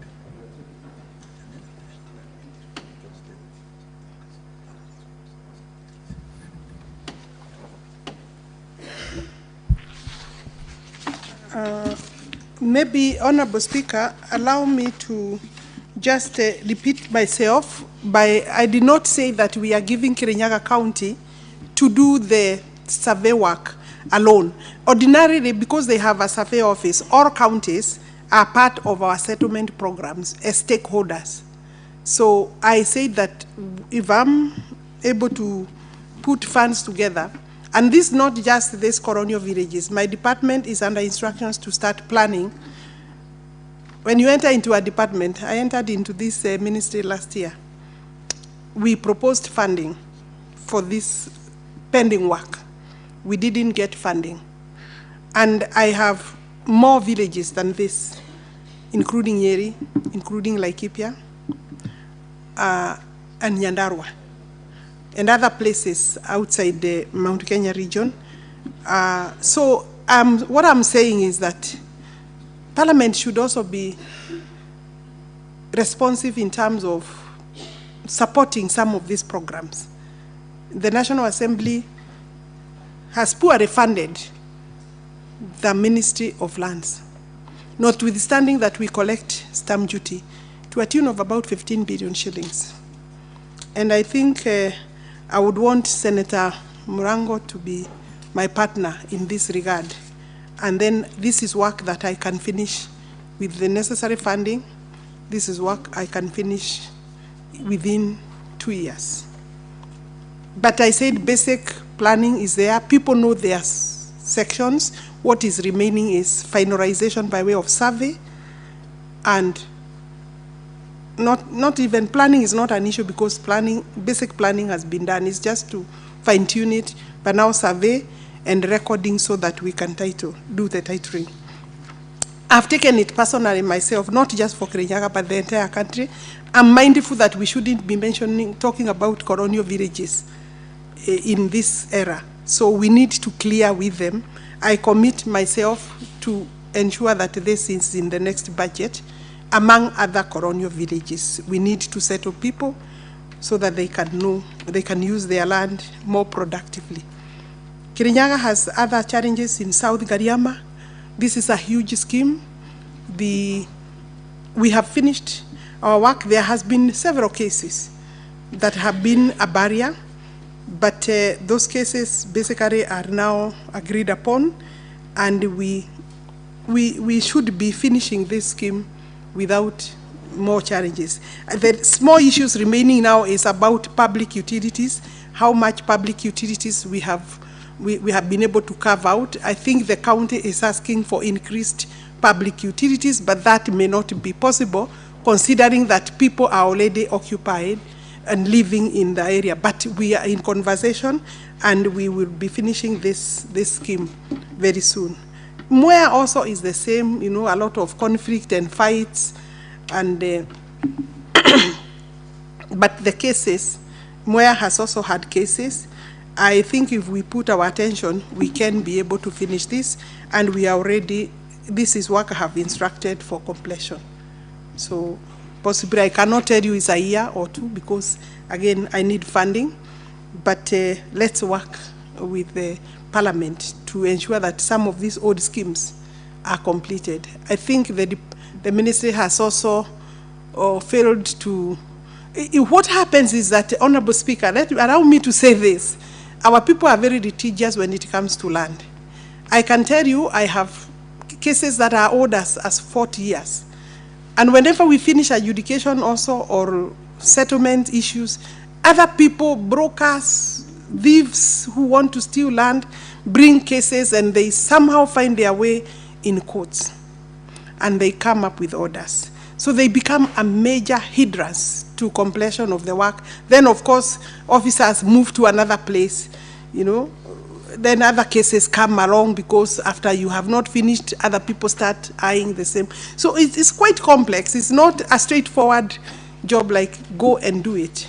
Maybe, Honorable Speaker, allow me to just repeat myself. I did not say that we are giving Kirinyaga County to do the survey work alone. Ordinarily, because they have a survey office, all counties are part of our settlement programs as stakeholders. So I said that if I'm able to put funds together, and this is not just this colonial villages, my department is under instructions to start planning. When you enter into a department, I entered into this ministry last year. We proposed funding for this pending work. We didn't get funding. And I have more villages than this, including Nyeri, including Laikipia, and Nyandarua, and other places outside the Mount Kenya region. So what I'm saying is that Parliament should also be responsive in terms of supporting some of these programs. The National Assembly has poorly funded the Ministry of Lands, notwithstanding that we collect stamp duty to a tune of about 15 billion shillings. And I think I would want Senator Murango to be my partner in this regard. And then this is work that I can finish with the necessary funding. This is work I can finish within 2 years. But I said basic planning is there. People know their sections. What is remaining is finalization by way of survey, and not even planning is not an issue because basic planning has been done. It's just to fine tune it, but now survey and recording so that we can do the titling. I've taken it personally myself, not just for Kirinyaga, but the entire country. I'm mindful that we shouldn't be talking about colonial villages in this era. So we need to clear with them. I commit myself to ensure that this is in the next budget. Among other colonial villages, we need to settle people so that they can use their land more productively. Kirinyaga has other challenges in South Kariama. This is a huge scheme. We have finished our work. There has been several cases that have been a barrier, but those cases basically are now agreed upon, and we should be finishing this scheme without more challenges. The small issues remaining now is about public utilities, how much public utilities we have been able to carve out. I think the county is asking for increased public utilities, but that may not be possible considering that people are already occupied and living in the area. But we are in conversation and we will be finishing this scheme very soon. Mwea also is the same, you know, a lot of conflict and fights, and but the cases, Mwea has also had cases. I think if we put our attention, we can be able to finish this, and we are already, this is work I have instructed for completion. So possibly I cannot tell you it's a year or two because again I need funding, but let's work with the Parliament to ensure that some of these old schemes are completed. I think the ministry has also failed to, what happens is that, Honorable Speaker, allow me to say this, our people are very litigious when it comes to land. I can tell you I have cases that are old as 40 years. And whenever we finish adjudication also or settlement issues, other people, brokers, thieves who want to steal land, bring cases and they somehow find their way in courts. And they come up with orders. So they become a major hindrance to completion of the work. Then, of course, officers move to another place, you know. Then other cases come along because after you have not finished, other people start eyeing the same. So it's quite complex. It's not a straightforward job like go and do it.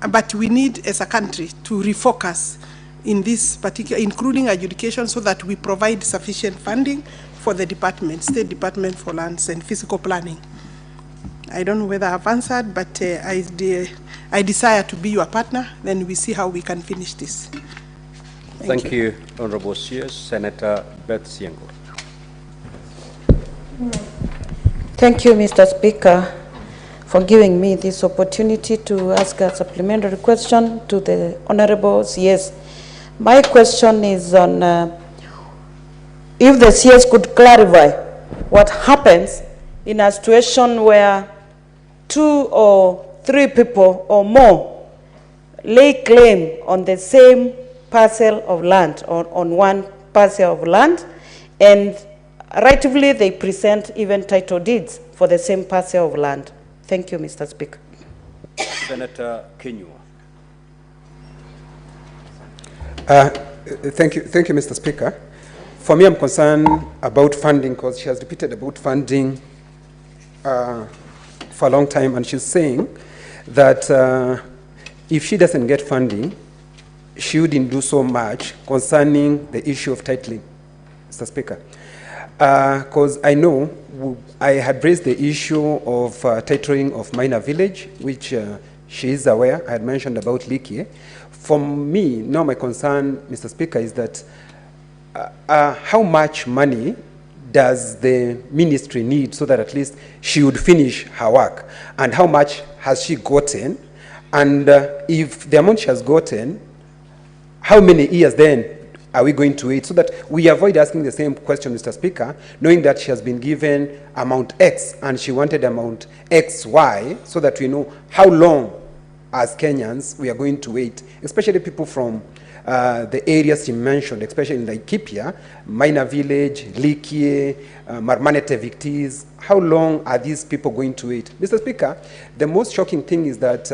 But we need, as a country, to refocus in this particular, including adjudication, so that we provide sufficient funding for the department, State Department for Lands and Physical Planning. I don't know whether I've answered, but I desire to be your partner. Then we see how we can finish this. Thank you, Honorable CS. Senator Beth Siengo. Thank you, Mr. Speaker, for giving me this opportunity to ask a supplementary question to the Honorable CS. My question is on if the CS could clarify what happens in a situation where 2 or 3 people or more lay claim on the same parcel of land, or on one parcel of land, and rightfully they present even title deeds for the same parcel of land. Thank you, Mr. Speaker. Senator Kenywa. Thank you, Mr. Speaker. For me, I'm concerned about funding because she has repeated about funding for a long time, and she's saying that if she doesn't get funding, she wouldn't do so much concerning the issue of titling, Mr. Speaker. Because I know I had raised the issue of titling of minor village, which she is aware. I had mentioned about Likie. For me, now my concern, Mr. Speaker, is that how much money does the ministry need so that at least she would finish her work? And how much has she gotten? And if the amount she has gotten, how many years then are we going to wait? So that we avoid asking the same question, Mr. Speaker, knowing that she has been given amount X and she wanted amount XY, so that we know how long as Kenyans we are going to wait, especially people from the areas she mentioned, especially in Laikipia, Minor Village, Likie, Marmanete Victis. How long are these people going to wait? Mr. Speaker, the most shocking thing is that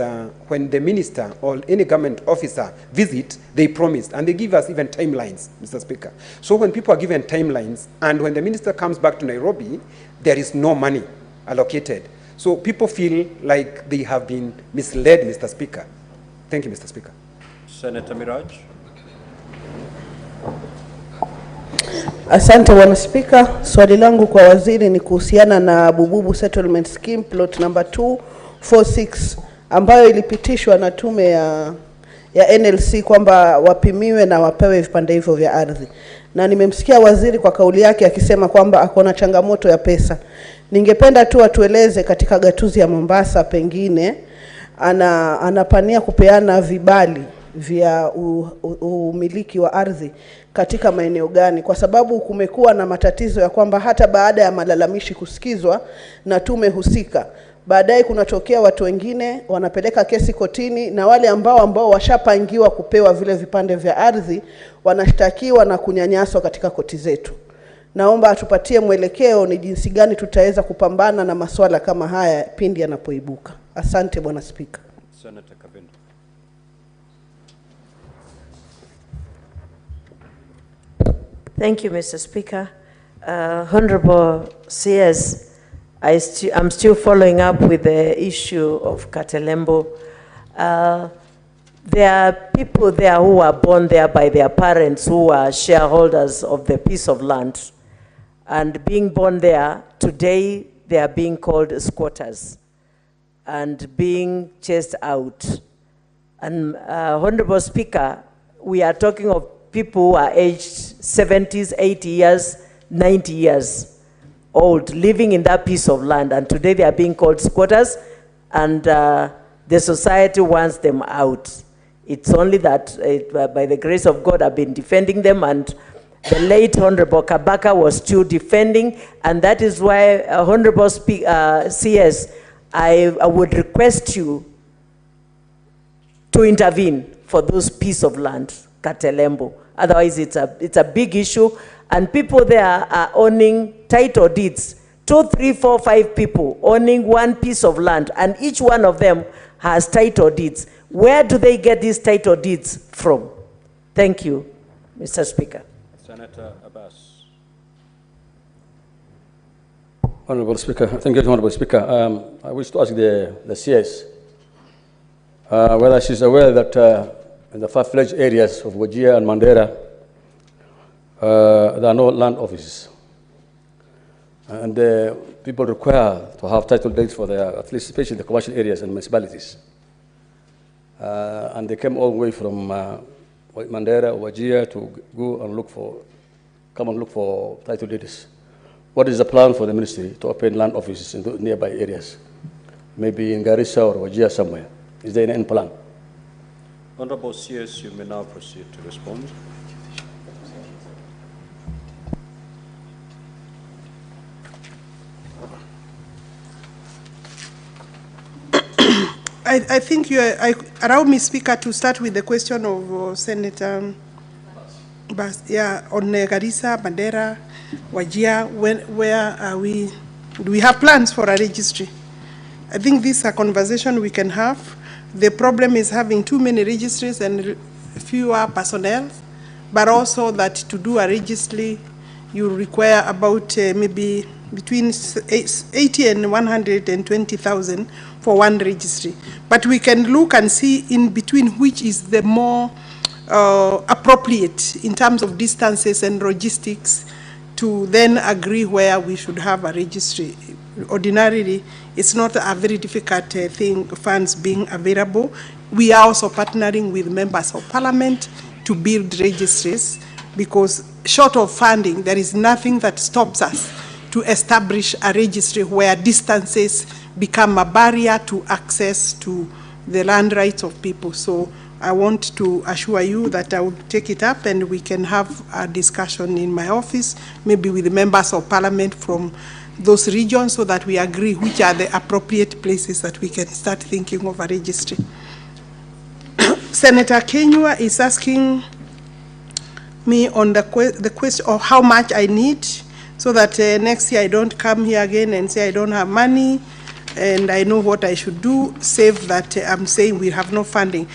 when the minister or any government officer visit, they promised, and they give us even timelines, Mr. Speaker. So when people are given timelines, and when the minister comes back to Nairobi, there is no money allocated. So people feel like they have been misled, Mr. Speaker. Thank you, Mr. Speaker. Senator Miraj. Asante Bwana Spika. Swali langu kwa waziri ni kuhusiana na Bububu Settlement Scheme plot number 246 ambayo ilipitishwa na tume ya NLC kwamba wapimiwe na wapewe vipande hivyo vya ardhi. Na nimemsikia waziri kwa kauli yake akisema kwamba akona changamoto ya pesa. Ningependa tu atueleze katika gatuzi ya Mombasa pengine anapania kupeana vibali vya umiliki wa ardhi katika maeneo gani, kwa sababu kumekuwa na matatizo ya kwamba hata baada ya malalamishi kusikizwa na tume husika, baadaye kunatokea watu wengine wanapeleka kesi kotini, na wale ambao washapangiwa kupewa vile vipande vya ardhi wanashtakiwa na kunyanyaswa katika koti zetu. Naomba atupatie mwelekeo ni jinsi gani tutaweza kupambana na masuala kama haya pindi yanapoibuka. Asante Bwana Spika. Senator Kavinda. Thank you, Mr. Speaker. Honorable CS, I'm still following up with the issue of Katelembo. There are people there who were born there by their parents who are shareholders of the piece of land. And being born there, today they are being called squatters and being chased out. And Honorable Speaker, we are talking of people who are aged 70s, 80 years, 90 years old, living in that piece of land, and today they are being called squatters, and the society wants them out. It's only that by the grace of God I've been defending them, and the late Honorable Kabaka was still defending, and that is why Honorable CS, I would request you to intervene for those piece of land, Katelembo. Otherwise it's a big issue, and people there are owning title deeds. 2, 3, 4, 5 people owning one piece of land, and each one of them has title deeds. Where do they get these title deeds from? Thank you, Mr. Speaker. Senator Abbas. Honorable Speaker, thank you, Honorable Speaker. I wish to ask the CS whether she's aware that in the far-fetched areas of Wajir and Mandera, there are no land offices. And people require to have title deeds for their, at least especially the commercial areas and municipalities. And they came all the way from Mandera, Wajir to go and come and look for title deeds. What is the plan for the ministry to open land offices in the nearby areas? Maybe in Garissa or Wajir somewhere. Is there any plan? Honorable CS, you may now proceed to respond. I think allow me, Speaker, to start with the question of Senator Bas, on Garissa, Mandera, Wajir. Where are we? Do we have plans for a registry? I think this is a conversation we can have. The problem is having too many registries and fewer personnel, but also that to do a registry, you require about maybe between 80 and 120,000 for one registry. But we can look and see in between which is the more appropriate in terms of distances and logistics to then agree where we should have a registry. Ordinarily, it's not a very difficult thing, funds being available. We are also partnering with members of parliament to build registries, because short of funding, there is nothing that stops us to establish a registry where distances become a barrier to access to the land rights of people. So I want to assure you that I will take it up and we can have a discussion in my office, maybe with the members of parliament from those regions, so that we agree which are the appropriate places that we can start thinking of a registry. Senator Kenywa is asking me on the question of how much I need, so that next year I don't come here again and say I don't have money and I know what I should do, save that I'm saying we have no funding.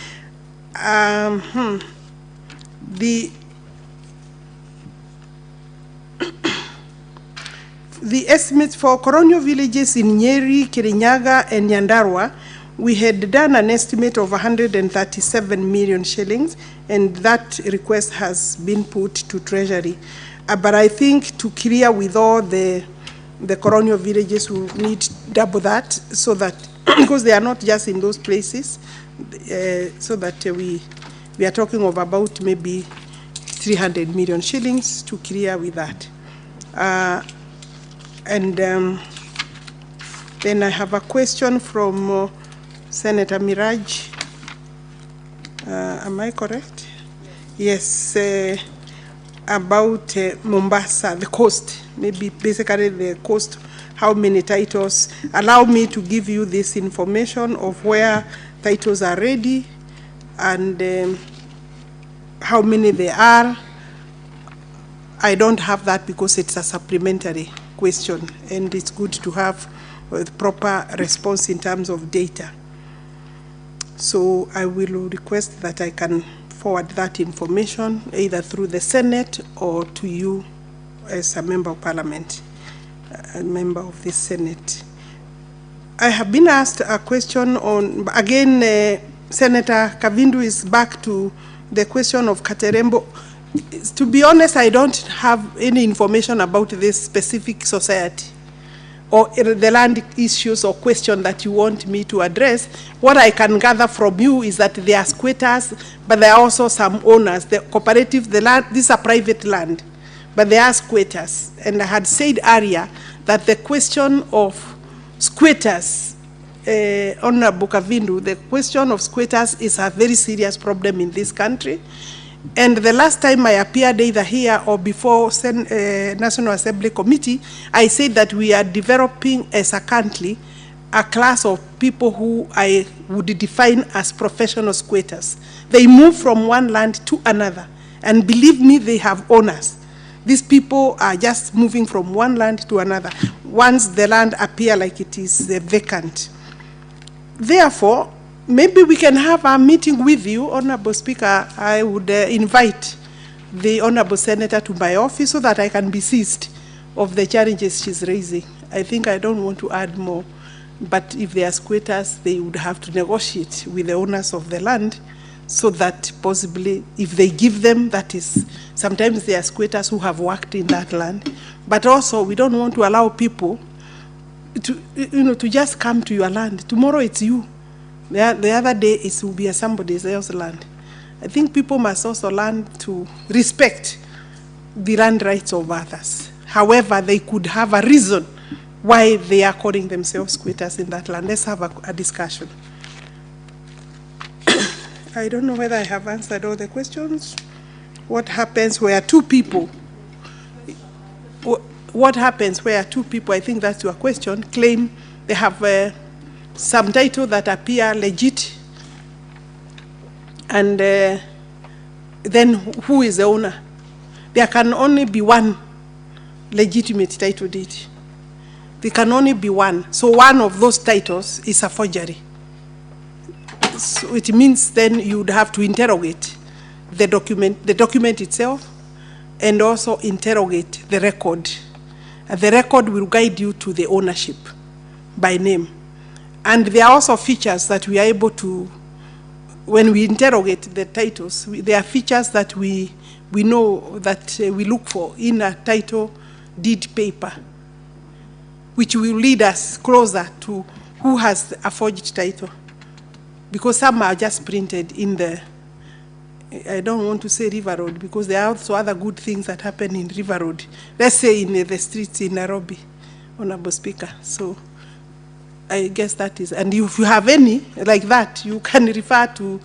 The estimates for colonial villages in Nyeri, Kirinyaga, and Nyandarua, we had done an estimate of 137 million shillings, and that request has been put to Treasury. But I think to clear with all the colonial villages, we need double that, so that, because they are not just in those places, so that we are talking of about maybe 300 million shillings to clear with that. And then I have a question from Senator Miraj. Am I correct? Yes, about Mombasa, the coast. Maybe basically the coast how many titles. Allow me to give you this information of where titles are ready and how many there are. I don't have that because it's a supplementary question, and it's good to have a proper response in terms of data. So I will request that I can forward that information either through the Senate or to you as a member of Parliament, a member of the Senate. I have been asked a question on, again, Senator Kavindu is back to the question of Katerembo. To be honest, I don't have any information about this specific society or the land issues or question that you want me to address. What I can gather from you is that there are squatters, but there are also some owners. The cooperative, the land, this is a private land, but there are squatters. And I had said earlier that the question of squatters, Honorable Kavindu, the question of squatters is a very serious problem in this country. And the last time I appeared either here or before National Assembly Committee, I said that we are developing as a country a class of people who I would define as professional squatters. They move from one land to another, and believe me, they have owners. These people are just moving from one land to another once the land appears like it is vacant. Therefore, maybe we can have a meeting with you, Honorable Speaker. I would invite the Honorable Senator to my office so that I can be seized of the challenges she's raising. I think I don't want to add more, but if they are squatters, they would have to negotiate with the owners of the land so that possibly if they give them, that is, sometimes they are squatters who have worked in that land, but also we don't want to allow people to, to just come to your land. Tomorrow it's you. The other day it will be somebody else's land. I think people must also learn to respect the land rights of others. However, they could have a reason why they are calling themselves squatters in that land. Let's have a discussion. I don't know whether I have answered all the questions. What happens where two people, what happens where two people, I think that's your question, claim they have some title that appear legit, and then who is the owner? There can only be one legitimate title deed. There can only be one. So one of those titles is a forgery. So it means then you would have to interrogate the document itself, and also interrogate the record. And the record will guide you to the ownership by name. And there are also features that we are able to, when we interrogate the titles, there are features that we know that we look for in a title deed paper, which will lead us closer to who has a forged title. Because some are just printed in the, I don't want to say River Road, because there are also other good things that happen in River Road. Let's say in the streets in Nairobi, Honorable Speaker. So I guess that is, and if you have any like that, you can refer to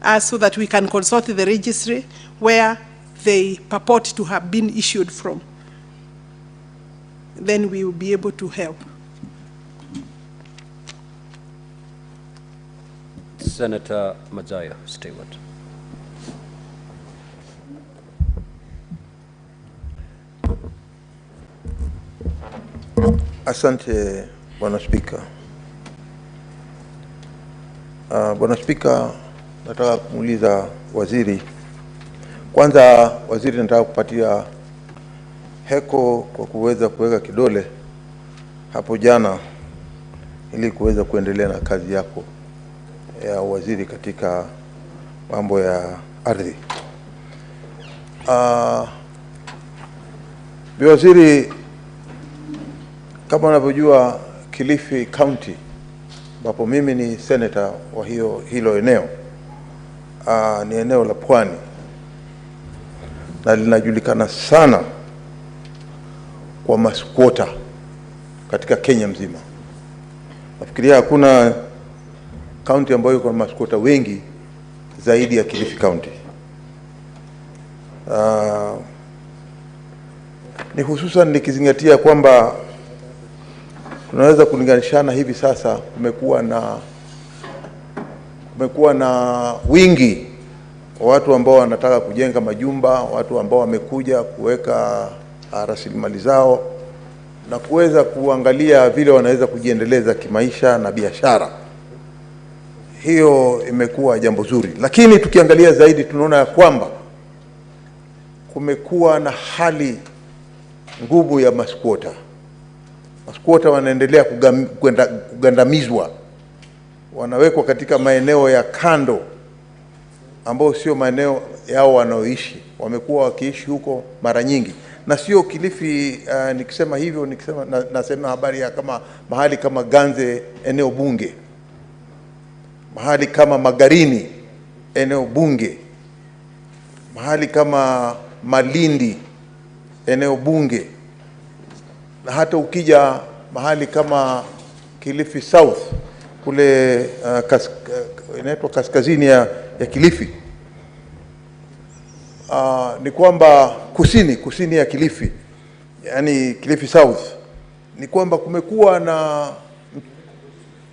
us so that we can consult the registry where they purport to have been issued from. Then we will be able to help. Senator Majaya Stewart. Asante, Bwana Spika. Bwana Spika, nataka kumuuliza waziri. Kwanza, waziri, nataka kupatia heko kwa kuweza kuweka kidole hapo jana ili kuweza kuendelea na kazi yako ya waziri katika mambo ya ardhi. Waziri, kama unavyojua Kilifi County, ambapo mimi ni senator wa hilo eneo, ni eneo la pwani na linajulikana sana kwa maskwota katika Kenya mzima. Nafikiria hakuna county ambayo iko na maskwota wengi zaidi ya Kilifi County. Ni hususan nikizingatia kwamba tunaweza kulinganishana hivi sasa, kumekuwa na wingi wa watu ambao wanataka kujenga majumba, watu ambao wamekuja kuweka rasilimali zao na kuweza kuangalia vile wanaweza kujiendeleza kimaisha na biashara. Hiyo imekuwa jambo zuri, lakini tukiangalia zaidi tunaona ya kwamba kumekuwa na hali ngumu ya maskwota. Maskwota wanaendelea kugandamizwa, wanawekwa katika maeneo ya kando ambao sio maeneo yao wanaoishi. Wamekuwa wakiishi huko mara nyingi, na sio Kilifi. Nikisema hivyo nasema habari ya kama mahali kama Ganze, eneo bunge, mahali kama Magarini, eneo bunge, mahali kama Malindi, eneo bunge, na hata ukija mahali kama Kilifi South kule inaitwa kaskazini ya Kilifi, ni kwamba kusini ya Kilifi, yani Kilifi South, ni kwamba kumekuwa na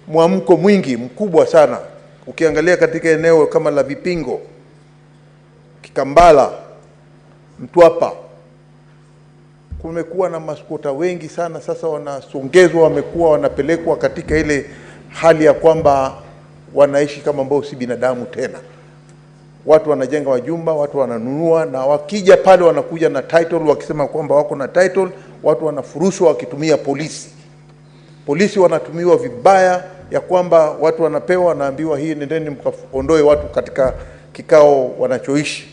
mwamko mwingi mkubwa sana. Ukiangalia katika eneo kama la Vipingo, Kikambala, Mtwapa, kumekuwa na maskwota wengi sana. Sasa wanasongezwa, wamekuwa wanapelekwa katika ile hali ya kwamba wanaishi kama ambao si binadamu tena. Watu wanajenga majumba, watu wananunua, na wakija pale wanakuja na title wakisema kwamba wako na title. Watu wanafurushwa wakitumia polisi. Polisi wanatumiwa vibaya, ya kwamba watu wanapewa, wanaambiwa hii nendeni mkaondoe watu katika kikao wanachoishi.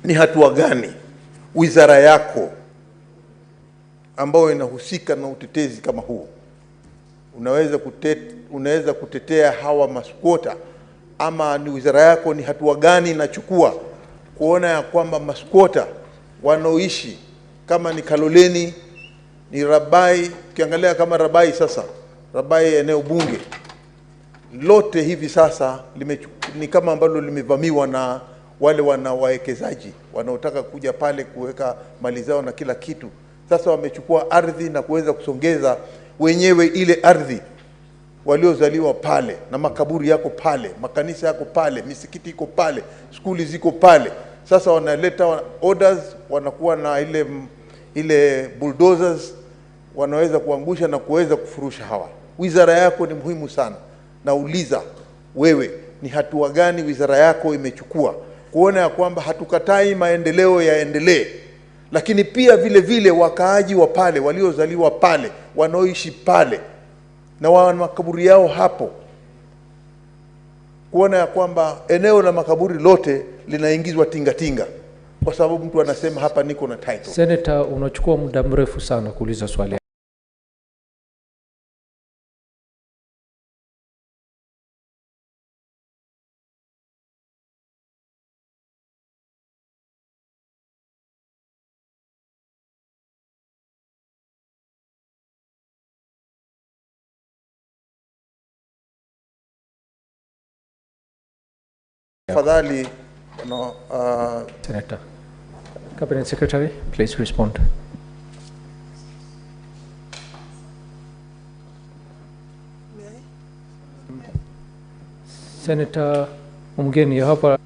Ni hatua gani wizara yako ambayo inahusika na utetezi kama huu unaweza kutetea hawa maskwota? Ama ni wizara yako, ni hatua gani inachukua kuona ya kwamba maskwota wanaoishi kama ni Kaloleni, ni Rabai? Ukiangalia kama Rabai, sasa Rabai eneo bunge lote hivi sasa ni kama ambalo limevamiwa na wale wawekezaji wanaotaka kuja pale kuweka mali zao na kila kitu. Sasa wamechukua ardhi na kuweza kusongeza wenyewe ile ardhi, waliozaliwa pale, na makaburi yako pale, makanisa yako pale, misikiti iko pale, skuli ziko pale. Sasa wanaleta orders, wanakuwa na ile bulldozers, wanaweza kuangusha na kuweza kufurusha hawa. Wizara yako ni muhimu sana. Nauliza wewe, ni hatua gani wizara yako imechukua kuona ya kwamba hatukatai maendeleo yaendelee, lakini pia vile vile wakaaji wa pale, waliozaliwa pale, wanaoishi pale na wana makaburi yao hapo, kuona ya kwamba eneo la makaburi lote linaingizwa tinga, kwa sababu mtu anasema hapa niko na title. Senator, unachukua muda mrefu sana kuuliza swali. Fadhali, Senator. Cabinet Secretary, please respond. Senator Umgeni, you have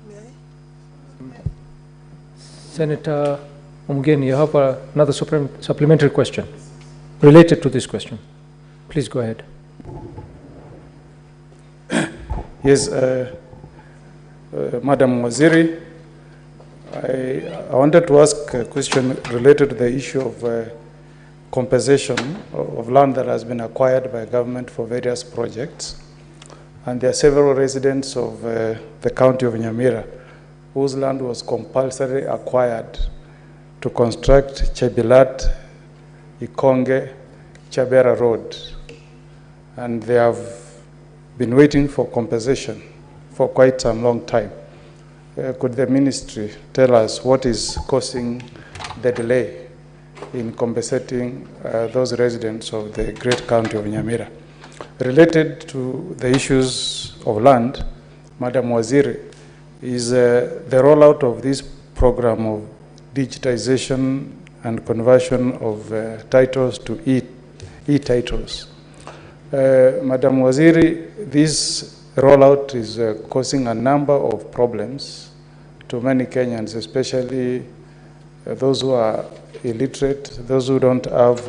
Senator Umgeni, you have another supplementary question related to this question. Please go ahead. Yes, Madam Waziri, I wanted to ask a question related to the issue of compensation of land that has been acquired by government for various projects. And there are several residents of the county of Nyamira whose land was compulsorily acquired to construct Chebilat, Ikonge, Chabera Road. And they have been waiting for compensation for quite some long time. Could the ministry tell us what is causing the delay in compensating those residents of the great county of Nyamira? Related to the issues of land, Madam Waziri, is the rollout of this program of digitization and conversion of titles to e-titles. Madam Waziri, this rollout is causing a number of problems to many Kenyans, especially those who are illiterate, those who don't have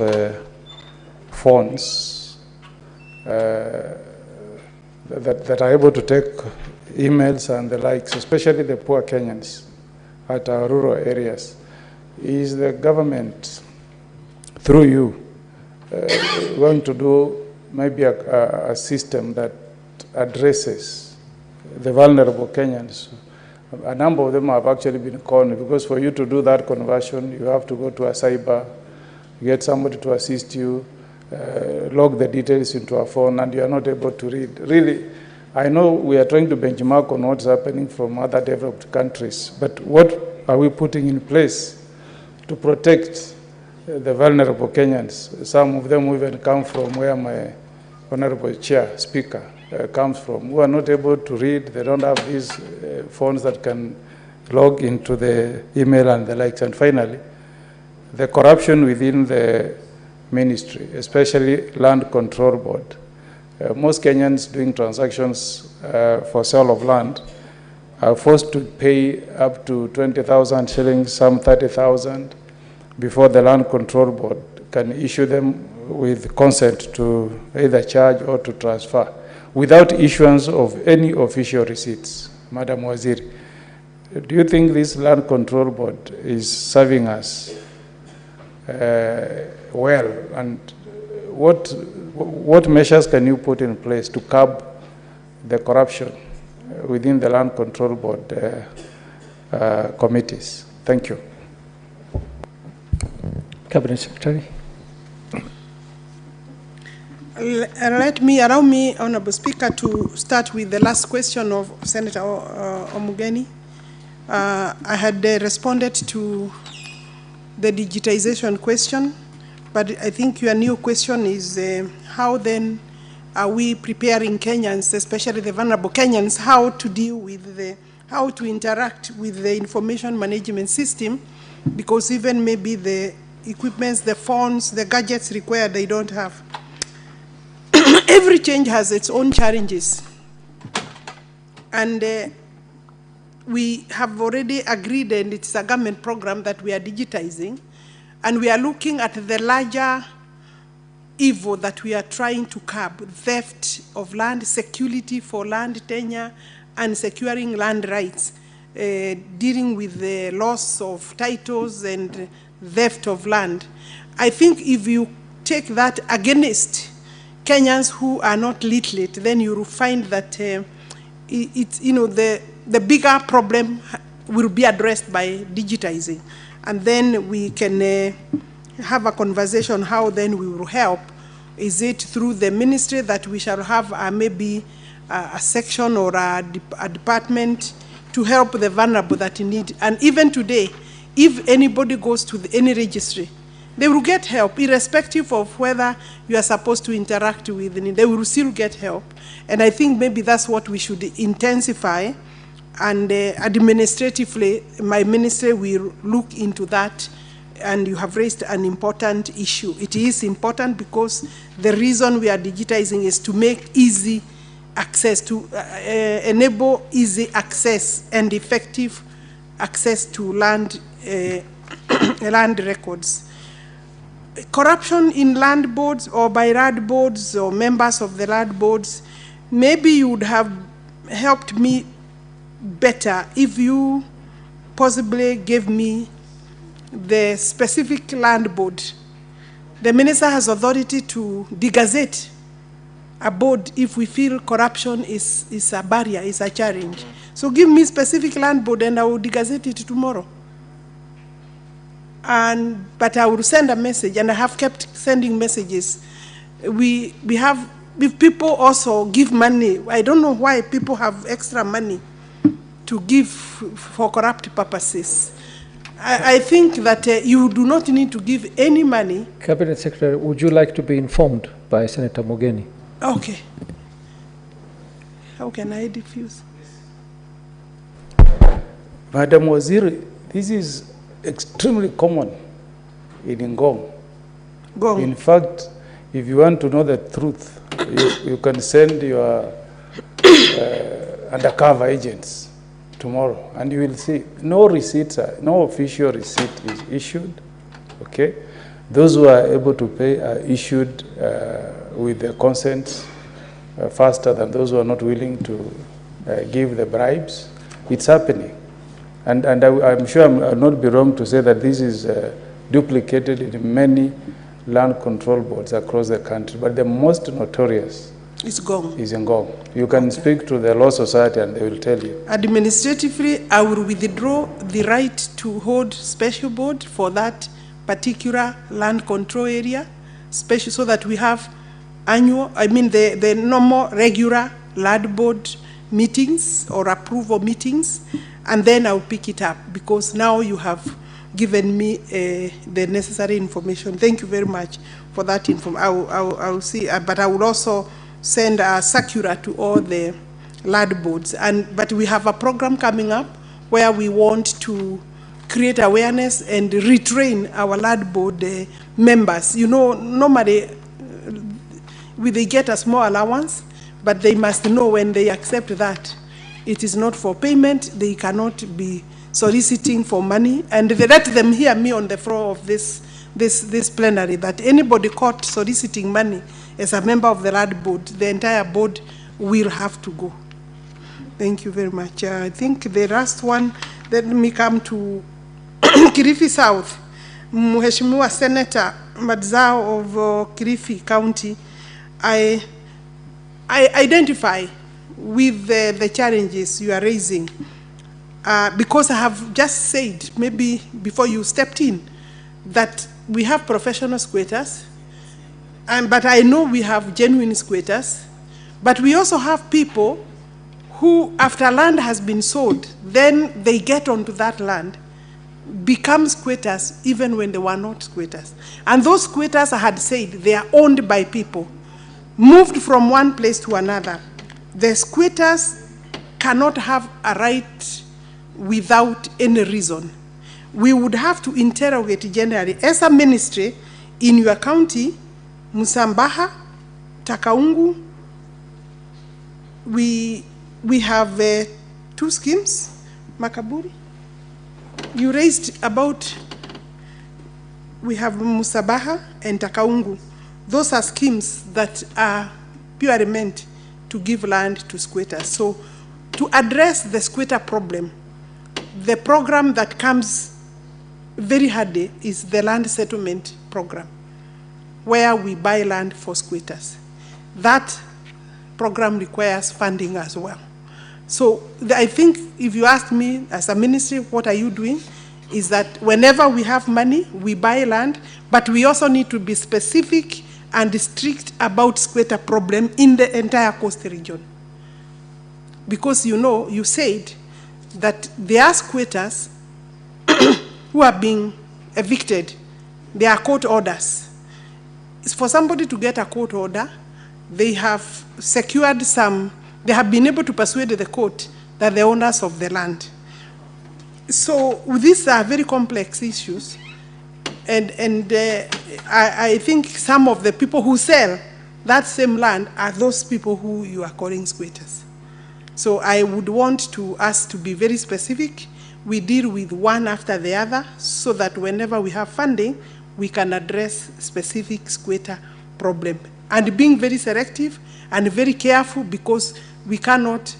phones that are able to take emails and the likes, especially the poor Kenyans at our rural areas. Is the government, through you, going to do maybe a system that addresses the vulnerable Kenyans? A number of them have actually been conned, because for you to do that conversion, you have to go to a cyber, get somebody to assist you, log the details into a phone, and you are not able to read. Really, I know we are trying to benchmark on what's happening from other developed countries, but what are we putting in place to protect the vulnerable Kenyans? Some of them even come from where my Honorable Chair, Speaker, comes from, who are not able to read. They don't have these phones that can log into the email and the likes. And finally, the corruption within the ministry, especially Land Control Board. Most Kenyans doing transactions for sale of land are forced to pay up to 20,000 shillings, some 30,000, before the Land Control Board can issue them with consent to either charge or to transfer, without issuance of any official receipts. Madam Waziri, do you think this Land Control Board is serving us well? And what measures can you put in place to curb the corruption within the Land Control Board committees? Thank you. Cabinet Secretary. Allow me, Honorable Speaker, to start with the last question of Senator Omugeni. I had responded to the digitization question, but I think your new question is how then are we preparing Kenyans, especially the vulnerable Kenyans, how to deal with how to interact with the information management system, because even maybe the equipments, the phones, the gadgets required, they don't have. Every change has its own challenges. And we have already agreed, and it's a government program that we are digitizing, and we are looking at the larger evil that we are trying to curb: theft of land, security for land tenure, and securing land rights, dealing with the loss of titles and theft of land. I think if you take that against Kenyans who are not literate, then you will find that it's, you know, the bigger problem will be addressed by digitizing. And then we can have a conversation how then we will help. Is it through the ministry that we shall have maybe a section or a department to help the vulnerable that need? And even today, if anybody goes to any registry, they will get help, irrespective of whether you are supposed to interact with them. They will still get help. And I think maybe that's what we should intensify. And administratively, my ministry will look into that. And you have raised an important issue. It is important because the reason we are digitizing is to make easy access, to enable easy access and effective access to land, land records. Corruption in land boards or by land boards or members of the land boards, maybe you would have helped me better if you possibly gave me the specific land board. The minister has authority to degazette a board if we feel corruption is a barrier, is a challenge. So give me specific land board and I will degazette it tomorrow. But I will send a message, and I have kept sending messages. We have, if people also give money, I don't know why people have extra money to give for corrupt purposes. I think that you do not need to give any money. Cabinet Secretary, would you like to be informed by Senator Mogeni? Okay. How can I diffuse? Madam Waziri, this is extremely common in Ngong. Ngong. In fact, If you want to know the truth, you can send your undercover agents tomorrow, and you will see no receipts, no official receipt is issued. Okay, those who are able to pay are issued with their consents faster than those who are not willing to give the bribes. It's happening, and I'm sure I'll not be wrong to say that this is duplicated in many land control boards across the country, but the most notorious is Ngong. Is in Ngong. You can speak to the Law Society and they will tell you. Administratively, I will withdraw the right to hold special board for that particular land control area, special, so that we have annual, the normal regular land board meetings or approval meetings, and then I'll pick it up, because now you have given me the necessary information. Thank you very much for that information. I'll see, but I will also send a circular to all the land boards. But we have a program coming up where we want to create awareness and retrain our land board members. You know, normally they get a small allowance, but they must know when they accept that it is not for payment. They cannot be soliciting for money, and they let them hear me on the floor of this plenary that anybody caught soliciting money as a member of the land board, the entire board will have to go. Thank you very much. I think the last one, let me come to Kilifi South. Mheshimiwa Senator Madzao of Kilifi County, I identify with the challenges you are raising, because I have just said, maybe before you stepped in, that we have professional squatters, but I know we have genuine squatters, but we also have people who, after land has been sold, then they get onto that land, become squatters even when they were not squatters. And those squatters, I had said, they are owned by people, moved from one place to another. The squatters cannot have a right without any reason. We would have to interrogate generally. As a ministry in your county, Musambaha, Takaungu, we have 2 schemes. Makaburi, you raised about, we have Musabaha and Takaungu. Those are schemes that are purely meant to give land to squatters. So to address the squatter problem, the program that comes very handy is the land settlement program, where we buy land for squatters. That program requires funding as well. So I think if you ask me as a ministry, what are you doing? Is that whenever we have money, we buy land, but we also need to be specific and strict about squatter problem in the entire coastal region. Because you know, you said that there are squatters who are being evicted. There are court orders. For somebody to get a court order, they have secured they have been able to persuade the court that the owners of the land. So these are very complex issues. And I think some of the people who sell that same land are those people who you are calling squatters. So I would want us to be very specific. We deal with one after the other, so that whenever we have funding, we can address specific squatter problem. And being very selective and very careful, because we cannot,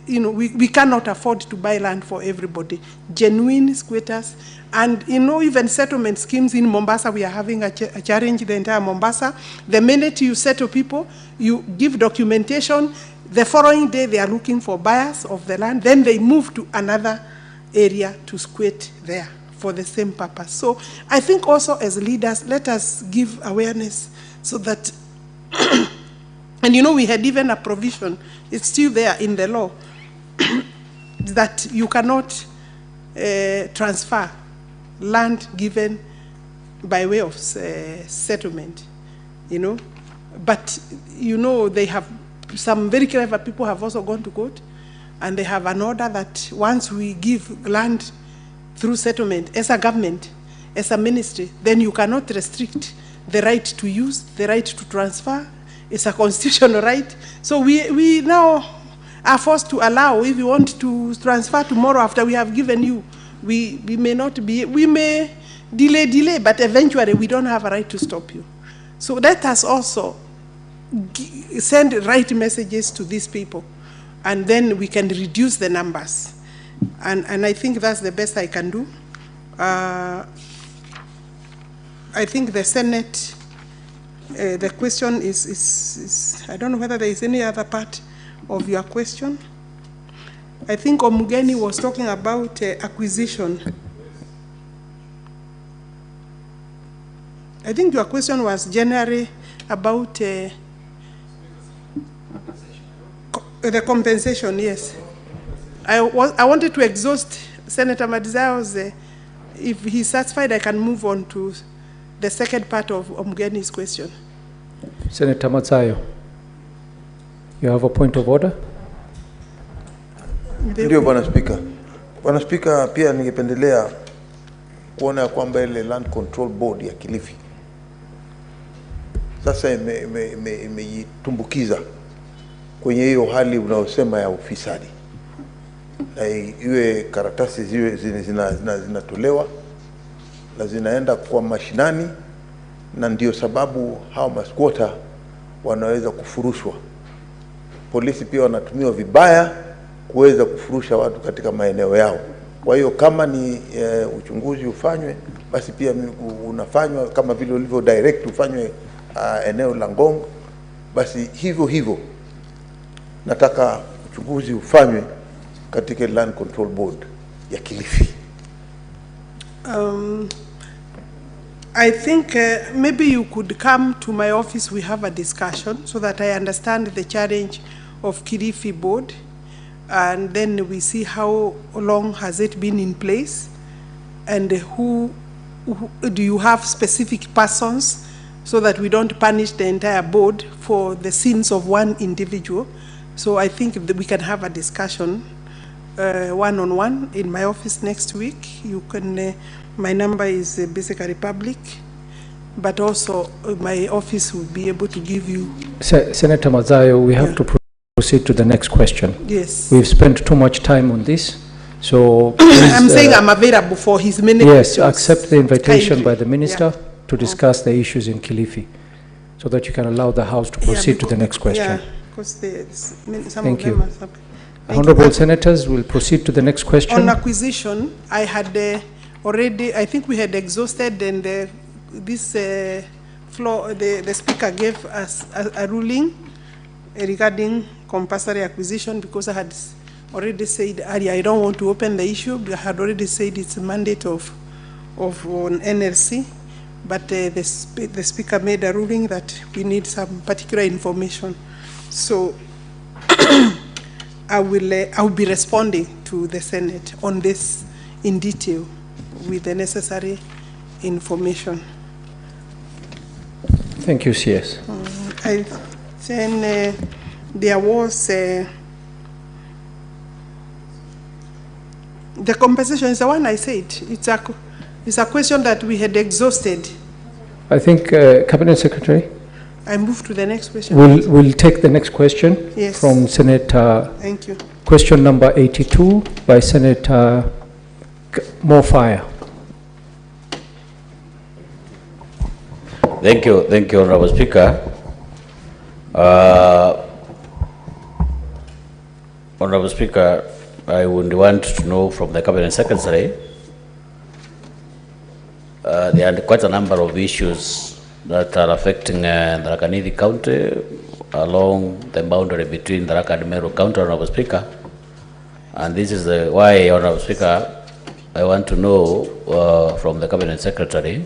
we cannot afford to buy land for everybody. Genuine squatters, and even settlement schemes in Mombasa, we are having a challenge, the entire Mombasa. The minute you settle people, you give documentation, the following day they are looking for buyers of the land, then they move to another area to squat there for the same purpose. So I think also as leaders, let us give awareness so that, and we had even a provision, it's still there in the law, that you cannot transfer land given by way of settlement, But, they have, some very clever people have also gone to court, and they have an order that once we give land through settlement, as a government, as a ministry, then you cannot restrict the right to use, the right to transfer. It's a constitutional right. So we now are forced to allow, if you want to transfer tomorrow after we have given you, we may not be, we may delay, but eventually we don't have a right to stop you. So let us also send right messages to these people, and then we can reduce the numbers. And I think that's the best I can do. I think the Senate, the question is, I don't know whether there is any other part of your question. I think Omugeni was talking about acquisition. I think your question was generally about the compensation, yes. I wanted to exhaust Senator Madizayo's, if he's satisfied, I can move on to the second part of Omugeni's question. Senator Matsayo, you have a point of order? Ndio Bwana Spika. Bwana Spika, pia ningependelea kuona kwamba ile Land Control Board ya Kilifi sasa imejitumbukiza kwenye hiyo hali unaosema ya ufisadi. Na iwe karatasi ziwe zinatolewa na zinaenda kwa mashinani, na ndio sababu hao maskwota wanaweza kufurushwa. Polisi pia wanatumiwa vibaya kuweza kufurusha watu katika maeneo yao. Kwa hiyo kama ni uchunguzi ufanywe, basi pia unafanywa kama vile ulivyo direct ufanywe eneo la Ngong, basi hivyo nataka uchunguzi ufanywe katika Land Control Board ya Kilifi. I think maybe you could come to my office, we have a discussion so that I understand the challenge of Kilifi Board, and then we see how long has it been in place, and who do you have specific persons, so that we don't punish the entire board for the sins of one individual. So I think that we can have a discussion one-on-one in my office next week. You can, my number is basically public, but also my office will be able to give you. Senator Mazayo, we have to proceed to the next question. Yes. We've spent too much time on this, so please, I'm saying I'm available for his many yes, questions. accept the invitation Kindly. by the minister to discuss the issues in Kilifi, so that you can allow the House to proceed to the next question. Yeah, because some Thank of them you. are separate. Honorable senators, will proceed to the next question. On acquisition, I had already, I think we had exhausted, and this floor, the speaker gave us a ruling regarding compulsory acquisition, because I had already said earlier, I don't want to open the issue, but I had already said it's a mandate of NLC, but the speaker made a ruling that we need some particular information. So I will be responding to the Senate on this in detail with the necessary information. Thank you, CS. Then there was the compensation is the one I said. It's a question that we had exhausted. I think Cabinet Secretary. I move to the next question. We'll take the next question Yes. from Senator. Thank you. Question number 82 by Senator Morfire. Thank you, Honorable Speaker. Honorable Speaker, I would want to know from the Cabinet Secretary, there are quite a number of issues that are affecting Tharaka Nithi County along the boundary between Tharaka and Meru County, Honorable Speaker. And this is why, Honorable Speaker, I want to know from the Cabinet Secretary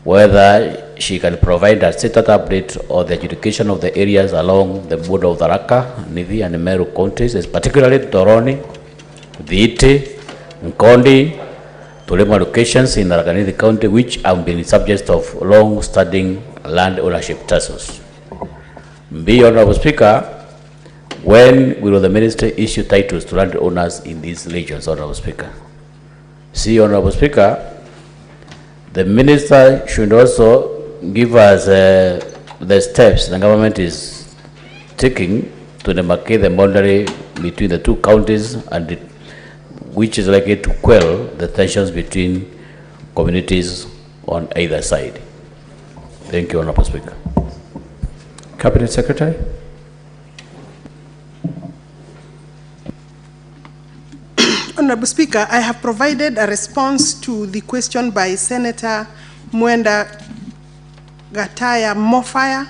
whether she can provide a status update on the adjudication of the areas along the border of Tharaka, Nithi and Meru counties, particularly Toroni, Dhiiti, Nkondi, Tulema locations in Tharaka Nithi County, which have been subject of long-standing land ownership tussles. B, Honorable Speaker, when will the Ministry issue titles to land owners in these regions, Honorable Speaker? C, Honorable Speaker, the Minister should also give us the steps the government is taking to demarcate the boundary between the two counties, and which is likely to quell the tensions between communities on either side. Thank you, Honorable Speaker. Cabinet Secretary. Honorable Speaker, I have provided a response to the question by Senator Mwenda Gataya Mofaya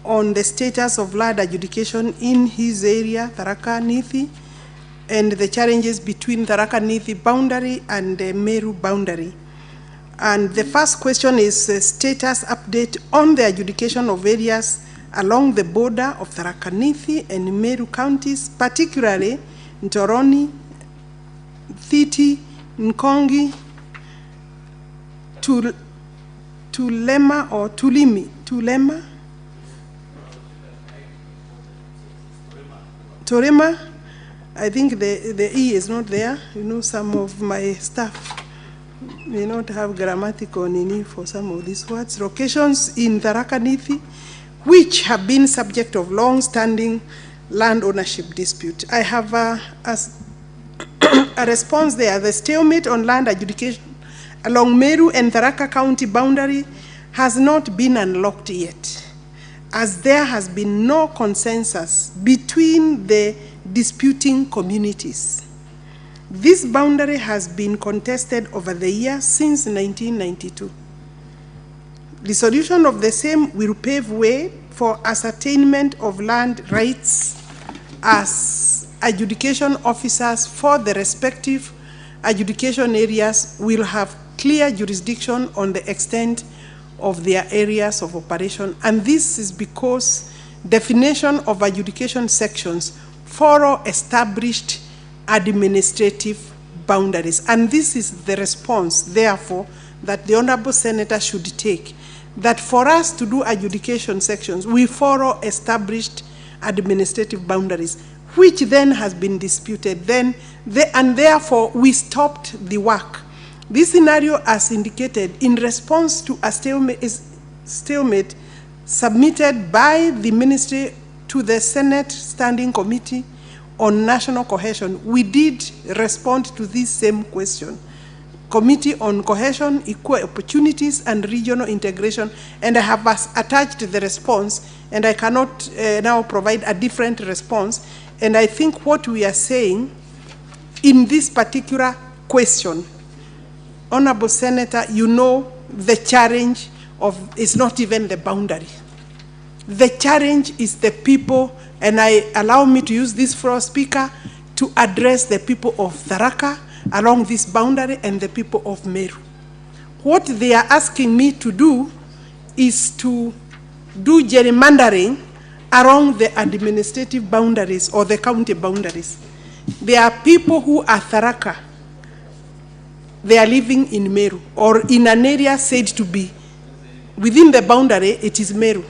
on the status of land adjudication in his area, Tharaka Nithi, and the challenges between Tharaka Nithi boundary and the Meru boundary. And the first question is a status update on the adjudication of areas along the border of Tharaka Nithi and Meru counties, particularly Ntoroni, Thiti, Nkongi, Tulema or Tulimi, Tulema, Torema. I think the E is not there. You know, some of my staff may not have grammatical meaning for some of these words. Locations in Tharaka Nithi, which have been subject of long-standing land ownership dispute. I have a response there. The stalemate on land adjudication along Meru and Tharaka County boundary has not been unlocked yet, as there has been no consensus between the disputing communities. This boundary has been contested over the years since 1992. The solution of the same will pave way for ascertainment of land rights as adjudication officers for the respective adjudication areas will have clear jurisdiction on the extent of their areas of operation. And this is because definition of adjudication sections follow established administrative boundaries. And this is the response, therefore, that the Honorable Senator should take, that for us to do adjudication sections, we follow established administrative boundaries, which then has been disputed, and therefore we stopped the work. This scenario, as indicated, in response to a stalemate submitted by the Ministry to the Senate Standing Committee on National Cohesion, we did respond to this same question. Committee on Cohesion, Equal Opportunities and Regional Integration, and I have attached the response, and I cannot now provide a different response. And I think what we are saying in this particular question, Honorable Senator, you know the challenge is not even the boundary. The challenge is the people, and allow me to use this floor, Speaker, to address the people of Tharaka along this boundary and the people of Meru. What they are asking me to do is to do gerrymandering along the administrative boundaries or the county boundaries. There are people who are Tharaka. They are living in Meru or in an area said to be within the boundary, it is Meru.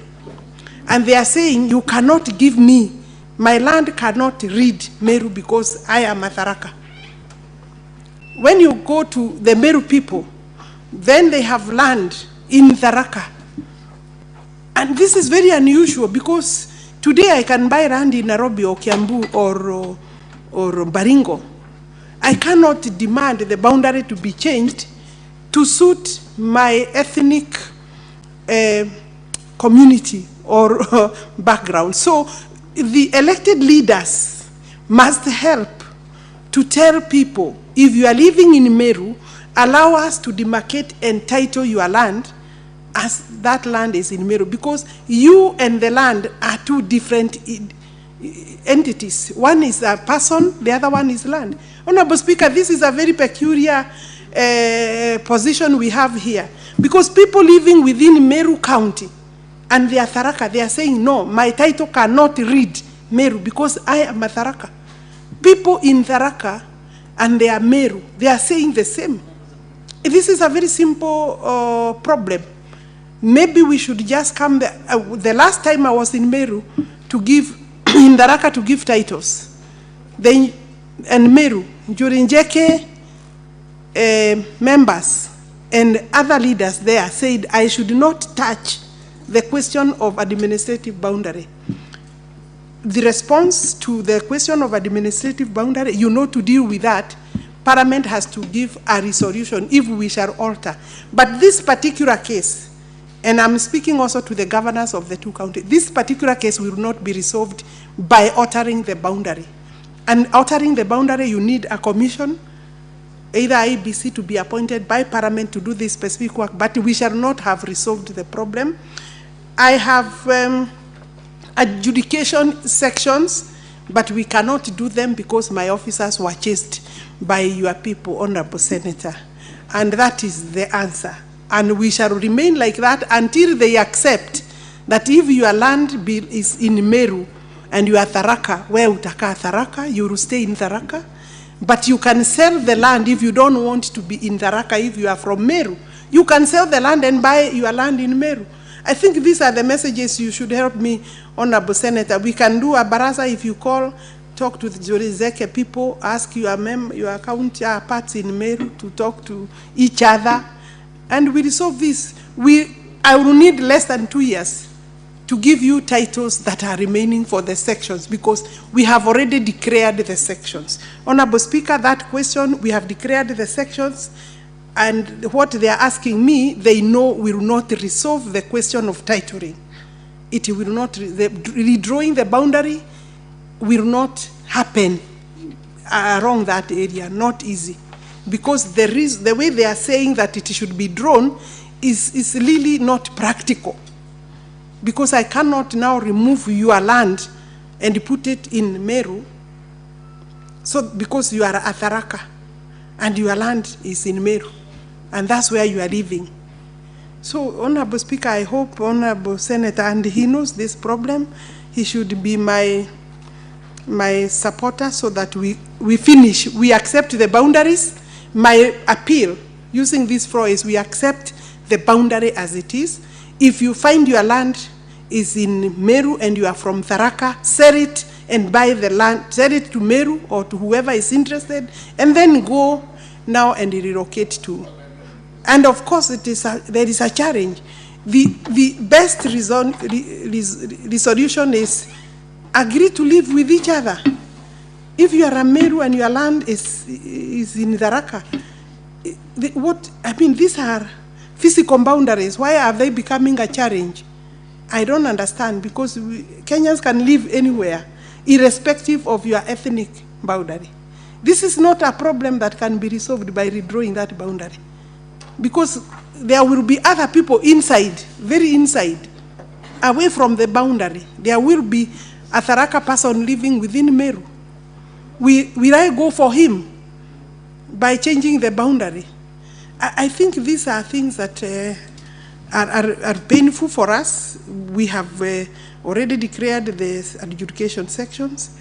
And they are saying, you cannot give me, my land cannot read Meru because I am a Tharaka. When you go to the Meru people, then they have land in Tharaka. And this is very unusual because today I can buy land in Nairobi or Kiambu or Baringo. I cannot demand the boundary to be changed to suit my ethnic community or background. So the elected leaders must help to tell people, if you are living in Meru, allow us to demarcate and title your land as that land is in Meru, because you and the land are two different entities. One is a person, the other one is land. Honorable Speaker, this is a very peculiar position we have here, because people living within Meru County and they are Tharaka, they are saying, no, my title cannot read Meru because I am a Tharaka. People in Tharaka and they are Meru, they are saying the same. This is a very simple problem. Maybe we should just come there. The last time I was in Meru to give, in Tharaka to give titles, and Meru, during JK members and other leaders there said I should not touch the question of administrative boundary. The response to the question of administrative boundary, to deal with that, Parliament has to give a resolution if we shall alter. But this particular case, and I'm speaking also to the governors of the two counties, this particular case will not be resolved by altering the boundary. And altering the boundary, you need a commission, either IBC to be appointed by Parliament to do this specific work, but we shall not have resolved the problem. I have adjudication sections, but we cannot do them because my officers were chased by your people, Honorable Senator. And that is the answer. And we shall remain like that until they accept that if your land bill is in Meru and you are Tharaka, where utaka Tharaka, you will stay in Tharaka. But you can sell the land if you don't want to be in Tharaka, if you are from Meru. You can sell the land and buy your land in Meru. I think these are the messages you should help me, Honorable Senator. We can do a baraza if you call, talk to the Jorizeke people, ask your counterparts in Meru to talk to each other, and we resolve this. I will need less than 2 years to give you titles that are remaining for the sections because we have already declared the sections. Honorable Speaker, that question, we have declared the sections, and what they are asking me, they know will not resolve the question of titling. It will not, redrawing the boundary will not happen around that area, not easy. Because the way they are saying that it should be drawn is really not practical. Because I cannot now remove your land and put it in Meru, so because you are a Tharaka and your land is in Meru, and that's where you are living. So, Honorable Speaker, I hope Honorable Senator, and he knows this problem, he should be my supporter so that we finish. We accept the boundaries. My appeal, using this floor, is we accept the boundary as it is. If you find your land is in Meru and you are from Tharaka, sell it and buy the land, sell it to Meru or to whoever is interested, and then go now and relocate to. And of course, there is a challenge. The best resolution is agree to live with each other. If you are a Meru and your land is in Tharaka, these are physical boundaries. Why are they becoming a challenge? I don't understand, because Kenyans can live anywhere, irrespective of your ethnic boundary. This is not a problem that can be resolved by redrawing that boundary, because there will be other people inside, very inside, away from the boundary. There will be a Tharaka person living within Meru. Will I go for him by changing the boundary? I think these are things that are painful for us. We have already declared the adjudication sections,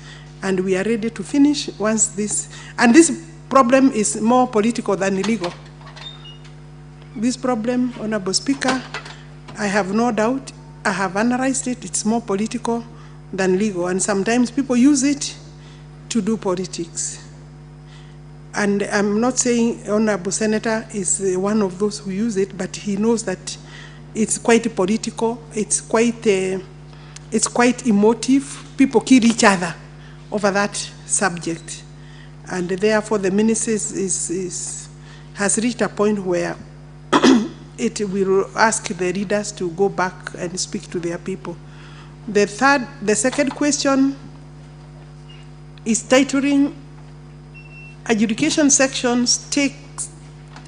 and we are ready to finish once this. And this problem is more political than legal. This problem, Honorable Speaker, I have no doubt, I have analyzed it, it's more political than legal, and sometimes people use it to do politics. And I'm not saying Honorable Senator is one of those who use it, but he knows that it's quite political, it's quite emotive. People kill each other over that subject. And therefore the ministry has reached a point where it will ask the leaders to go back and speak to their people. The second question is titling. Adjudication sections take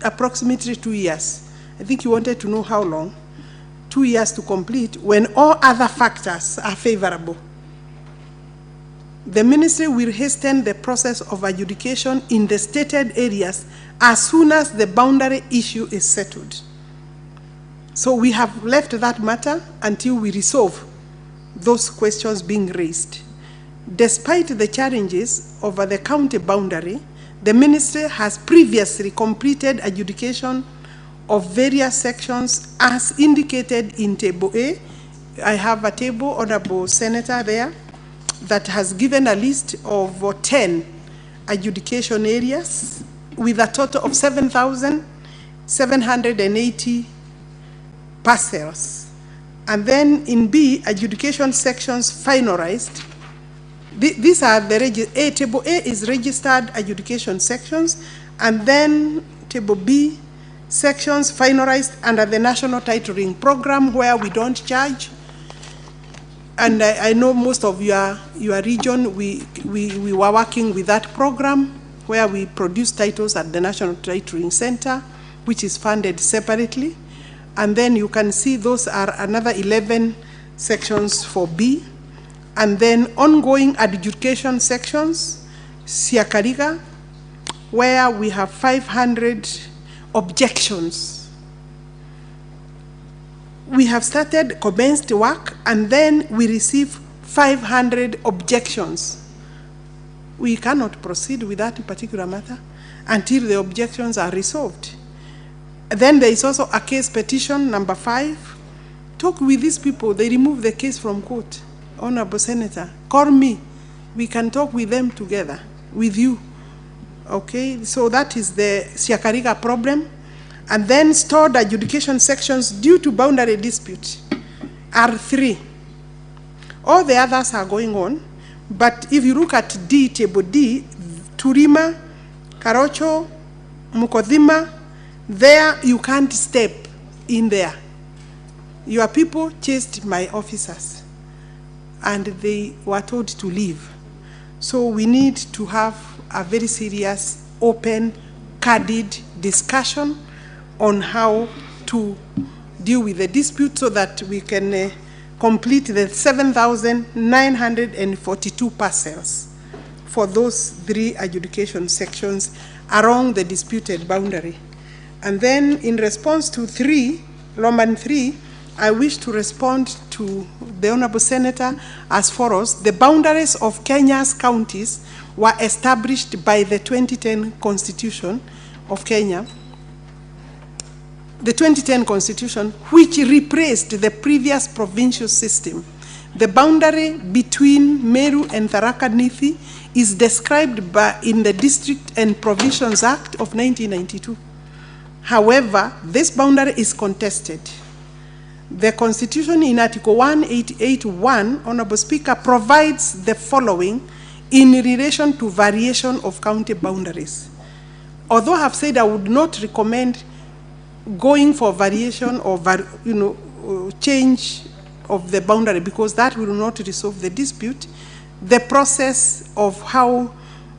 approximately 2 years. I think you wanted to know how long. 2 years to complete when all other factors are favorable. The ministry will hasten the process of adjudication in the stated areas as soon as the boundary issue is settled. So we have left that matter until we resolve those questions being raised. Despite the challenges over the county boundary, the ministry has previously completed adjudication of various sections as indicated in Table A. I have a table, Honorable Senator, there that has given a list of 10 adjudication areas with a total of 7,000 780 parcels. And then in B, adjudication sections finalized. These are the table A is registered adjudication sections, and then table B, sections finalized under the national titling program where we don't charge. And I know most of your region, we were working with that program where we produce titles at the National Titling Center, which is funded separately. And then you can see those are another 11 sections for B. And then ongoing adjudication sections, Siakariga, where we have 500 objections. We have commenced work, and then we receive 500 objections. We cannot proceed with that particular matter until the objections are resolved. Then there is also a case petition, number 5. Talk with these people, they remove the case from court. Honorable Senator, call me. We can talk with them together, with you. Okay, so that is the Siakariga problem. And then stored adjudication sections due to boundary dispute are 3. All the others are going on, but if you look at D, table D, Turima, Karocho, Mukodhima, there you can't step in there. Your people chased my officers and they were told to leave. So we need to have a very serious, open, candid discussion on how to deal with the dispute so that we can complete the 7,942 parcels for those 3 adjudication sections along the disputed boundary. And then in response to 3, Roman 3, I wish to respond to the Honorable Senator as follows. The boundaries of Kenya's counties were established by the 2010 Constitution of Kenya. The 2010 Constitution, which replaced the previous provincial system. The boundary between Meru and Tharaka Nithi is described in the District and Provisions Act of 1992. However, this boundary is contested. The Constitution in Article 188(1), Honorable Speaker, provides the following in relation to variation of county boundaries. Although I have said I would not recommend going for variation or change of the boundary because that will not resolve the dispute, the process of how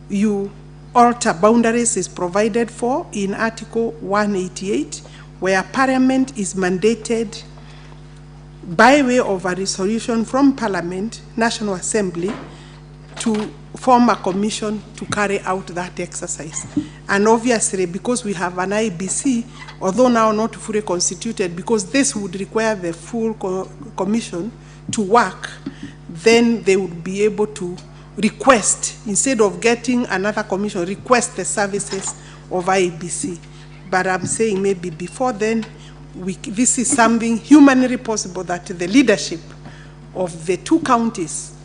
you alter boundaries is provided for in Article 188, where Parliament is mandated by way of a resolution from Parliament, National Assembly, to form a commission to carry out that exercise. And obviously, because we have an IBC, although now not fully constituted, because this would require the full commission to work, then they would be able to request, instead of getting another commission, request the services of IBC. But I'm saying maybe before then, this is something humanly possible that the leadership of the 2 counties,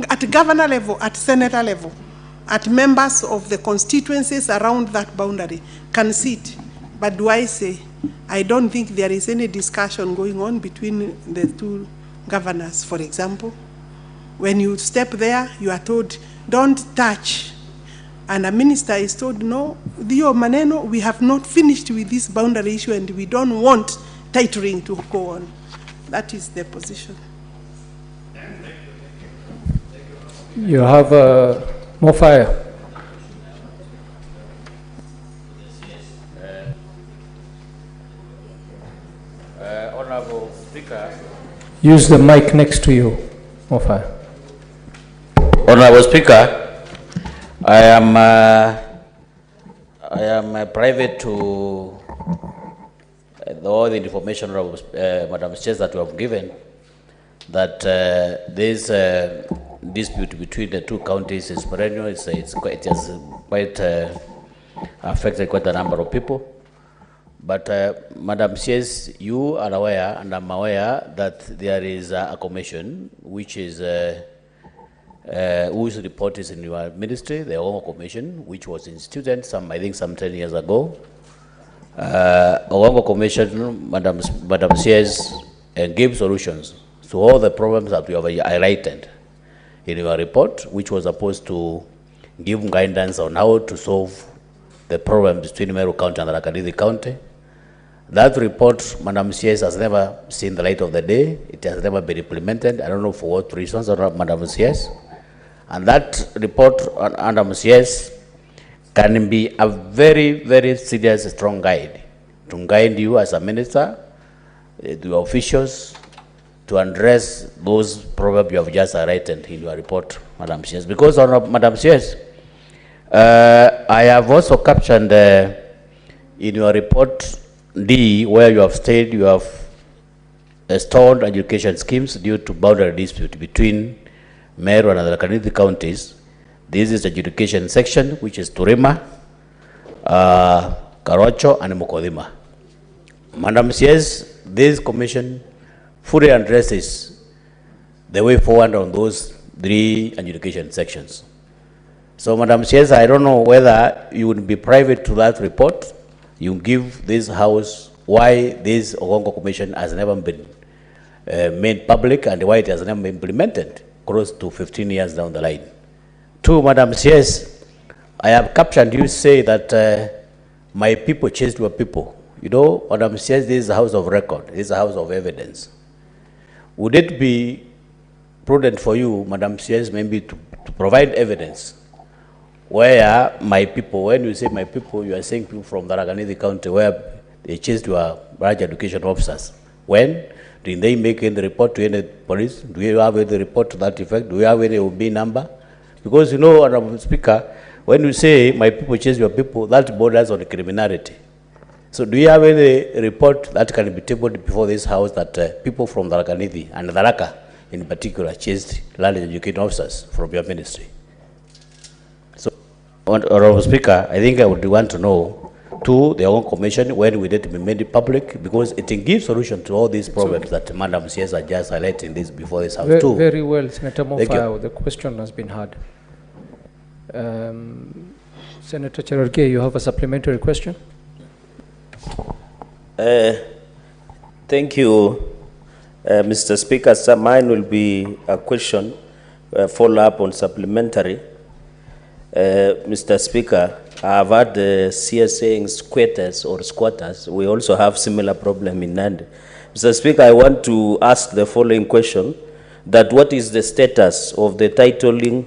at governor level, at senator level, at members of the constituencies around that boundary can sit. But do I say, I don't think there is any discussion going on between the 2 governors, for example. When you step there, you are told, don't touch. And a minister is told, no, Dio Maneno, we have not finished with this boundary issue and we don't want titling to go on. That is the position. You have more fire. Honorable Speaker. Use the mic next to you, more fire. Honorable Speaker, I am private to all the information of Madam Chair that you have given, that this dispute between the 2 counties is perennial. It has quite affected quite a number of people. But Madam Chair, you are aware, and I'm aware, that there is a commission which is whose report is in your ministry, the Home Commission, which was instituted I think some 10 years ago. Ogongo Commission, Madam says, and give solutions to all the problems that we have highlighted in your report, which was supposed to give guidance on how to solve the problem between Meru County and Tharaka County. That report, Madam CS, has never seen the light of the day. It has never been implemented. I don't know for what reasons, Madam CS. And that report, Madam CS, can be a very, very serious, strong guide to guide you as a minister, to your officials, to address those problems you have just highlighted in your report, Madam CS. Because, Madam CS, I have also captioned in your report D, where you have stated you have stalled education schemes due to boundary dispute between Meru and Tharaka counties. This is the education section, which is Turima, Karocho, and Mukodima. Madam says this commission fully addresses the way forward on those 3 education sections. So, Madam says, I don't know whether you would be private to that report. You give this House why this Ogongo Commission has never been made public and why it has never been implemented close to 15 years down the line. 2, Madam CS, I have captioned you say that my people chased your people. You know, Madam CS, this is a house of record. This is a house of evidence. Would it be prudent for you, Madam CS, maybe to provide evidence where my people, when you say my people, you are saying people from Tharaka County where they chased your branch education officers. When? Did they make any report to any police? Do you have any report to that effect? Do you have any OB number? Because, you know, Honorable Speaker, when you say my people chase your people, that borders on criminality. So do you have any report that can be tabled before this House that people from Tharaka and Tharaka in particular chased land education officers from your ministry? Honorable Speaker, I think I would want to know, 2, the own commission, when will it be made public? Because it can give solution to all these problems that Madam CS are just highlighting this before this House too. Very well, Senator Mofao, the question has been heard. Senator Cherargei, you have a supplementary question? Thank you, Mr. Speaker. So mine will be a question, follow up on supplementary. Mr. Speaker, I've heard the CS saying squatters or squatters. We also have similar problem in Nandi. Mr. Speaker, I want to ask the following question, that what is the status of the titling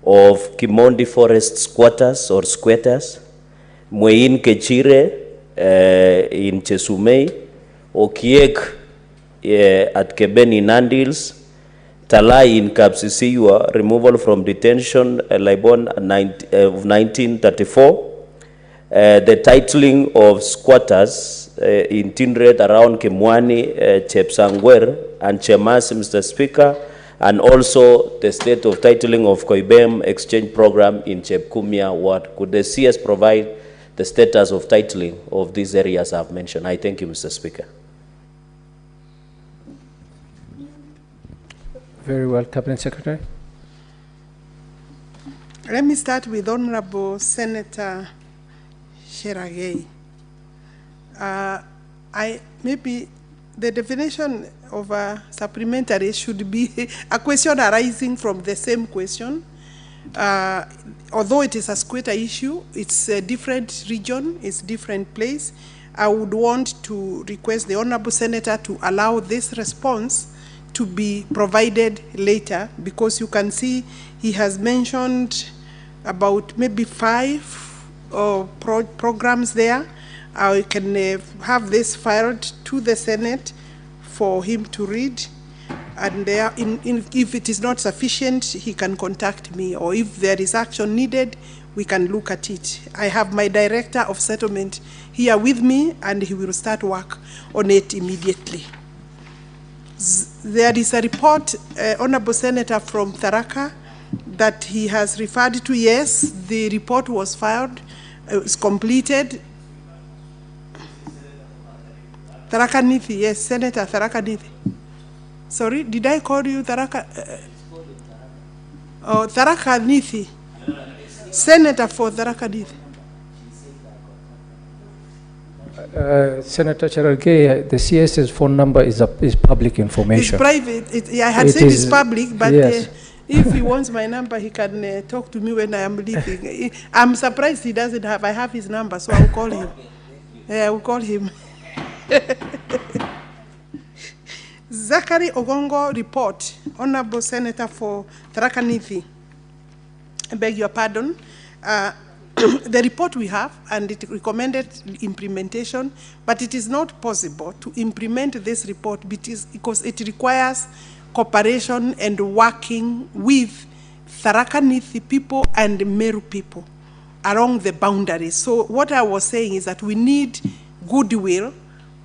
of Kimondi Forest squatters or squatters, Mwein Kechire in Chesumei, Okiek at Kebeni Nandils, Talai in Kapsisiwa, removal from detention, Libon of 1934, the titling of squatters in Tindred around Kimwani, Chepsangwer, and Chemas, Mr. Speaker, and also the state of titling of Koibem exchange program in Chepkumia ward. Could the CS provide the status of titling of these areas I've mentioned? I thank you, Mr. Speaker. Very well, Cabinet Secretary. Let me start with Honorable Senator Cherargei. Maybe the definition of a supplementary should be a question arising from the same question. Although it is a squatter issue, it's a different region, it's a different place. I would want to request the Honorable Senator to allow this response to be provided later, because you can see he has mentioned about maybe 5 programs there. I can have this filed to the Senate for him to read, and there, if it is not sufficient, he can contact me, or if there is action needed, we can look at it. I have my Director of Settlement here with me, and he will start work on it immediately. There is a report, Honorable Senator, from Tharaka that he has referred to. Yes, the report was filed, it was completed. Tharaka Nithi, yes, Senator Tharaka Nithi. Sorry, did I call you Tharaka? Tharaka Nithi. Senator for Tharaka Nithi. Senator Cherargei, the CS's phone number is public information. It's private. I had said it's public, but yes. If he wants my number, he can talk to me when I am leaving. I'm surprised he doesn't have. I have his number, so I'll call him. I will call him. Zachary Ogongo report, Honorable Senator for Tharaka Nithi. I beg your pardon. The report we have, and it recommended implementation, but it is not possible to implement this report because it requires cooperation and working with Tharaka Nithi people and Meru people along the boundaries. So what I was saying is that we need goodwill,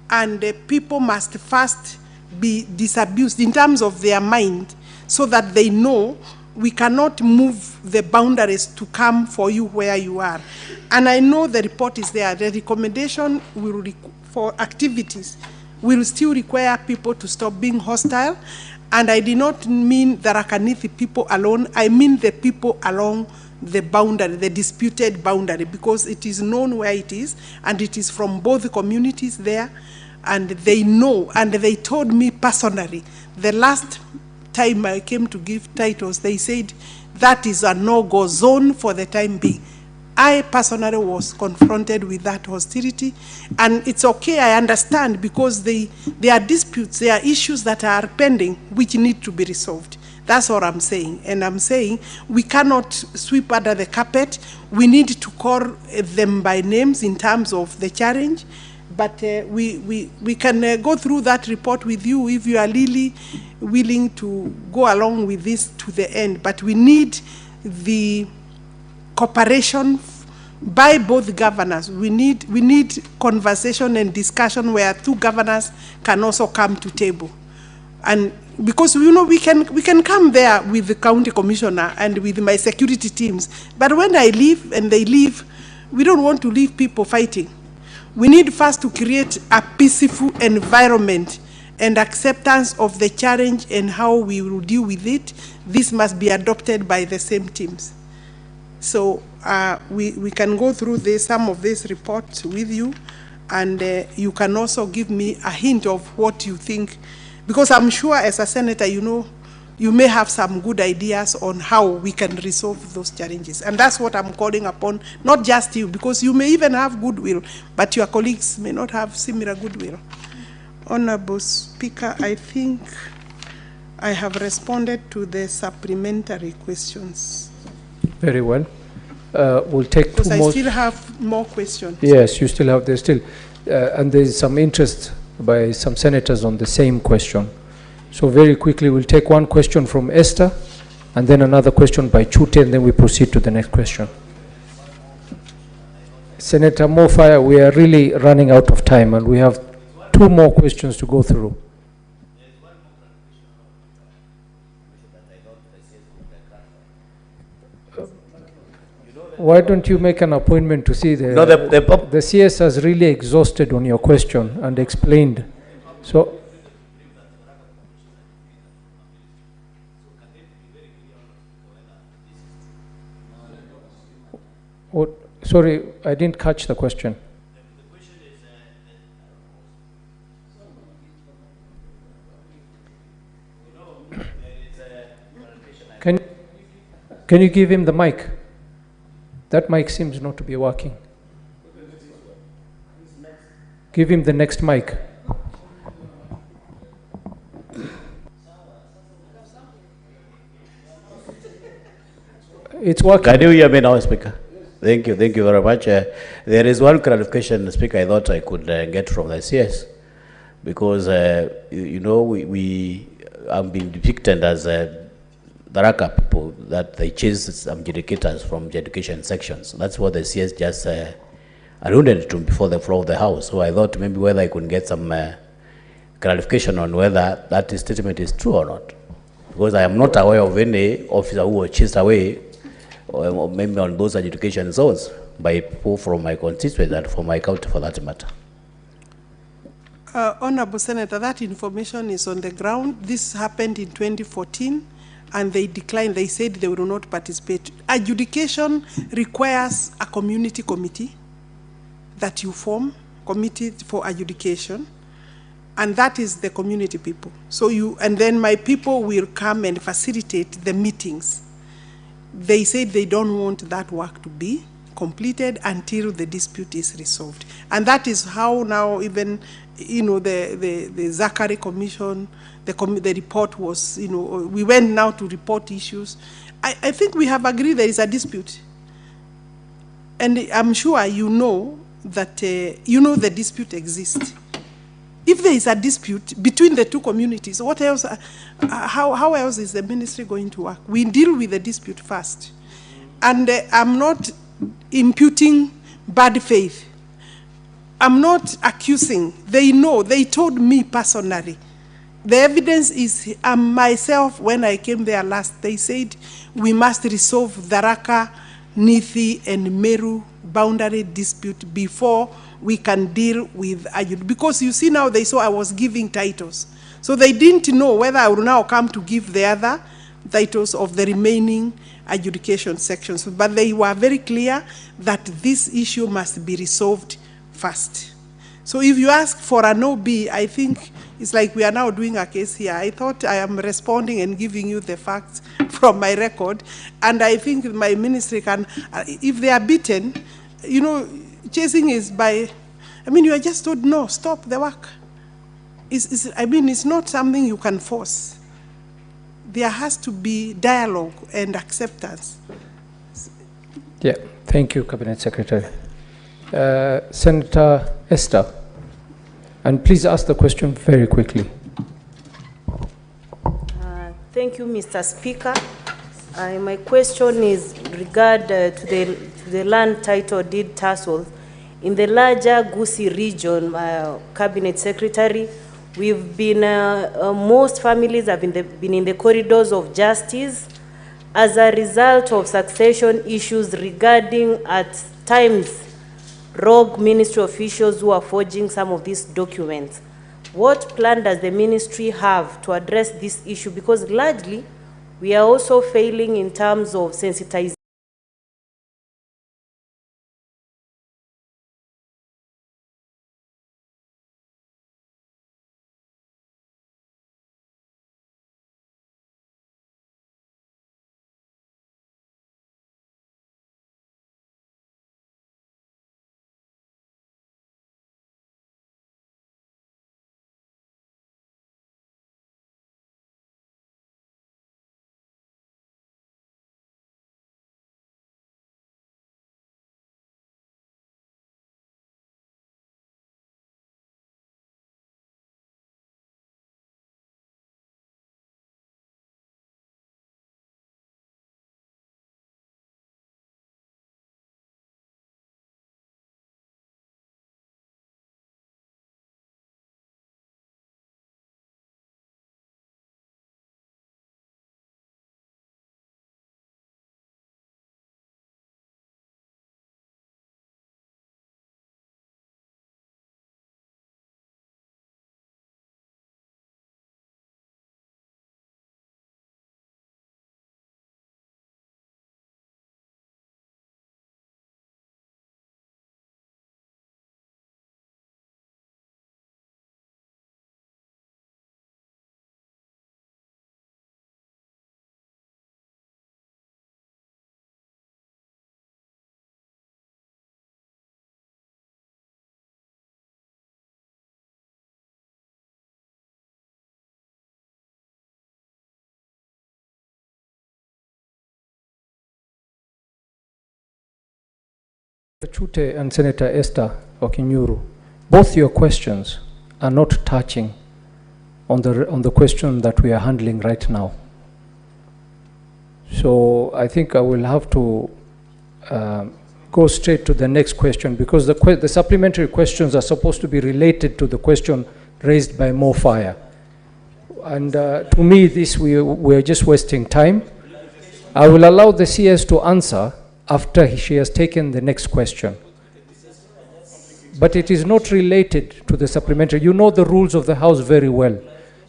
and people must first be disabused in terms of their mind so that they know we cannot move the boundaries to come for you where you are. And I know the report is there. The recommendation for activities will still require people to stop being hostile. And I did not mean the Tharaka Nithi people alone. I mean the people along the boundary, the disputed boundary, because it is known where it is, and it is from both communities there, and they know, and they told me personally, the last time I came to give titles, they said that is a no-go zone for the time being. I personally was confronted with that hostility, and it's okay, I understand, because there are disputes, there are issues that are pending which need to be resolved. That's what I'm saying. And I'm saying we cannot sweep under the carpet. We need to call them by names in terms of the challenge. But we can go through that report with you if you are really willing to go along with this to the end. But we need the cooperation by both governors. We need conversation and discussion where two governors can also come to table. And because we can come there with the county commissioner and with my security teams. But when I leave and they leave, we don't want to leave people fighting. We need first to create a peaceful environment and acceptance of the challenge and how we will deal with it. This must be adopted by the same teams. So we can go through some of these reports with you, and you can also give me a hint of what you think, because I'm sure as a senator, you may have some good ideas on how we can resolve those challenges. And that's what I'm calling upon, not just you, because you may even have goodwill, but your colleagues may not have similar goodwill. Honorable Speaker, I think I have responded to the supplementary questions. Very well. We'll take two more. Because I still have more questions. Yes, you still have, and there's some interest by some senators on the same question. So very quickly, we'll take one question from Esther, and then another question by Chute, and then we proceed to the next question. Senator Mofire, we are really running out of time, and we have two more questions to go through. Why don't you make an appointment to see the CS has really exhausted on your question and explained. So, sorry, I didn't catch the question. Can you give him the mic? That mic seems not to be working. Give him the next mic. It's working. Can you hear me now, Speaker? Thank you very much. There is one clarification, Speaker, I thought I could get from the CS, because we have been depicted as Tharaka people, that they chased some educators from the education sections. That's what the CS just alluded to before the floor of the House. So I thought maybe whether I could get some clarification on whether that statement is true or not, because I am not aware of any officer who was chased away, or maybe on those education zones, by people from my constituency and from my county for that matter. Honorable Senator, that information is on the ground. This happened in 2014, and they declined. They said they will not participate. Adjudication requires a community committee that you form, committee for adjudication, and that is the community people. So and then my people will come and facilitate the meetings. They said they don't want that work to be completed until the dispute is resolved. And that is how now even, the Zachary Commission, the report was, we went now to report issues. I think we have agreed there is a dispute. And I'm sure you know that, the dispute exists. If there is a dispute between the two communities, what else, how else is the ministry going to work? We deal with the dispute first. And I'm not imputing bad faith. I'm not accusing. They know, they told me personally. The evidence is myself, when I came there last, they said we must resolve Tharaka, Nithi, and Meru boundary dispute before we can deal with Ayud. Because you see now, they saw I was giving titles. So they didn't know whether I would now come to give the other titles of the remaining adjudication sections. But they were very clear that this issue must be resolved first. So if you ask for an OB, I think it's like we are now doing a case here. I thought I am responding and giving you the facts from my record. And I think my ministry can, if they are beaten, chasing is by, you are just told, no, stop the work. It's not something you can force. There has to be dialogue and acceptance. Yeah, thank you, Cabinet Secretary. Senator Esther, and please ask the question very quickly. Thank you, Mr. Speaker. My question is regard to the land title deed tussle. In the larger Gusii region, Cabinet Secretary, we've been, most families have been in the corridors of justice as a result of succession issues regarding, at times, rogue ministry officials who are forging some of these documents. What plan does the ministry have to address this issue? Because largely, we are also failing in terms of sensitization. Chute and Senator Esther Okinyuru, both your questions are not touching on the question that we are handling right now. So I think I will have to go straight to the next question, because the supplementary questions are supposed to be related to the question raised by Mo Fire. And to me, we're just wasting time. I will allow the CS to answer after she has taken the next question. But it is not related to the supplementary. You know the rules of the House very well.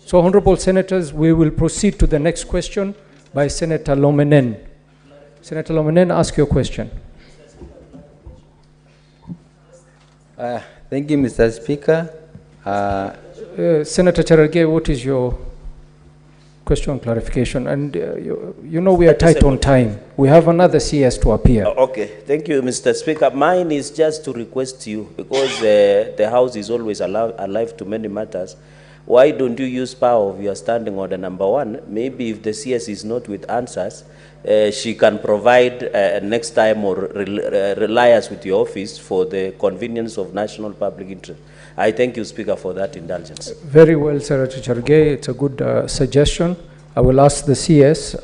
So, Honorable Senators, we will proceed to the next question by Senator Lomenen. Senator Lomenen, ask your question. Thank you, Mr. Speaker. Senator Cherargei, what is your question clarification? And you know we are tight on time. We have another CS to appear. Okay, thank you, Mr. Speaker. Mine is just to request you, because the House is always alive to many matters. Why don't you use power of your standing order number 1? Maybe if the CS is not with answers, she can provide next time, or rely us with your office for the convenience of national public interest. I thank you, Speaker, for that indulgence. Very well, Senator Cherargei. It's a good suggestion. I will ask the CS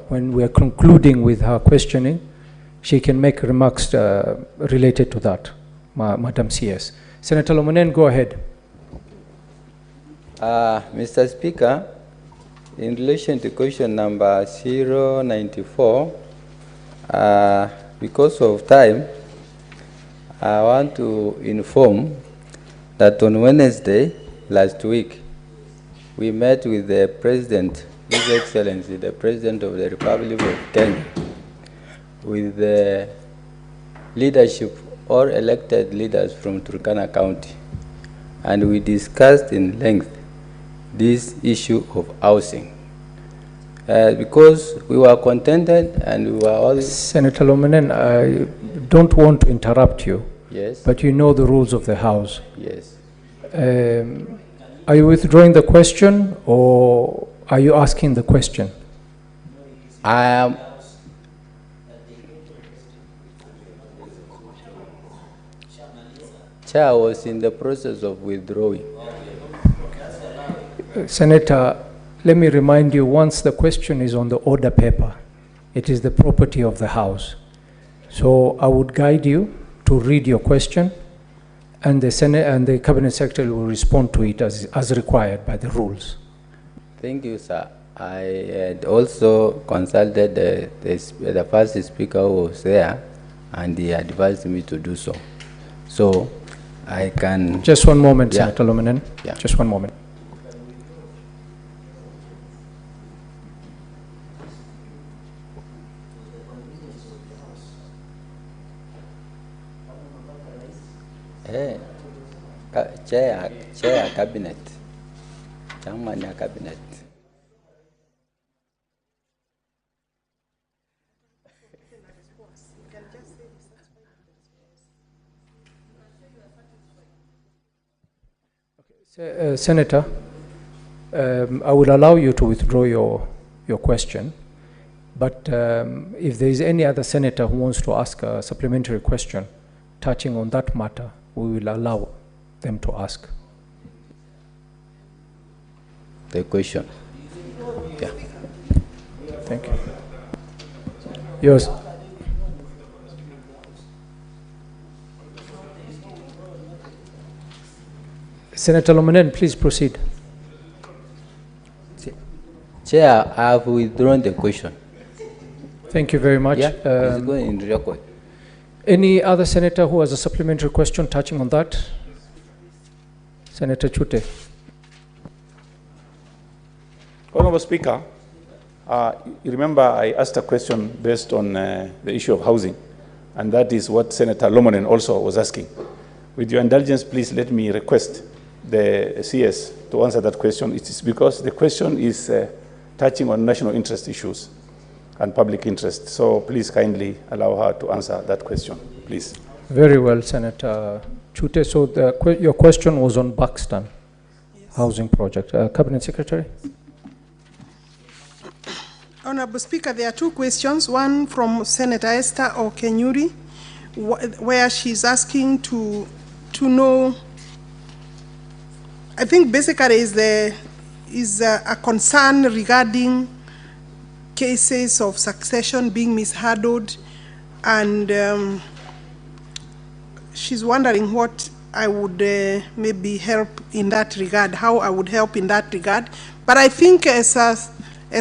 when we are concluding with her questioning, she can make remarks related to that, Madam CS. Senator Lomonen, go ahead. Mr. Speaker, in relation to question number 094, because of time, I want to inform that on Wednesday last week, we met with the President, His Excellency, the President of the Republic of Kenya, with the leadership or elected leaders from Turkana County, and we discussed in length this issue of housing. Because we were contented and we were all... Senator Lomonen, I don't want to interrupt you. Yes. But you know the rules of the House. Yes. Are you withdrawing the question, or are you asking the question? I am... Chair was in the process of withdrawing. Senator, let me remind you, once the question is on the order paper, it is the property of the House. So I would guide you to read your question, and the Senate and the Cabinet Secretary will respond to it as required by the rules. Thank you, sir. I had also consulted the first speaker who was there, and he advised me to do so. So I can... Just one moment, Senator Lomonen. Yeah. Just one moment. Chair Cabinet, Chairman Cabinet. Senator, I will allow you to withdraw your question, but if there is any other senator who wants to ask a supplementary question touching on that matter, we will allow them to ask. The question. Yeah. Thank you. Yours. Senator Lomonen, please proceed. Chair, I have withdrawn the question. Thank you very much. Yeah, it's going in record. Any other senator who has a supplementary question touching on that? Senator Chute. Honorable Speaker, you remember I asked a question based on the issue of housing, and that is what Senator Lomonen also was asking. With your indulgence, please let me request the CS to answer that question. It is because the question is touching on national interest issues and public interest. So please kindly allow her to answer that question, please. Very well, Senator Chute. So your question was on Buxton housing project. Cabinet Secretary. Honorable Speaker, there are two questions. One from Senator Esther Okenyuri, where she's asking to know, I think basically is a concern regarding cases of succession being mishandled, and she's wondering what I would maybe help in that regard, how I would help in that regard. But I think as a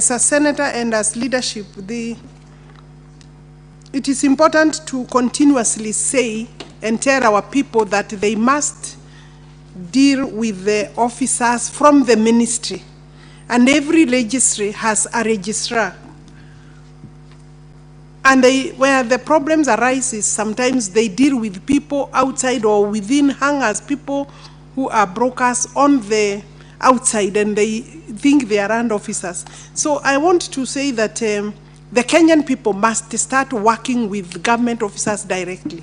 senator and as leadership, it is important to continuously say and tell our people that they must deal with the officers from the ministry. And every registry has a registrar. And where the problems arise is sometimes they deal with people outside or within hangars, people who are brokers on the outside, and they think they are land officers. So I want to say that the Kenyan people must start working with government officers directly,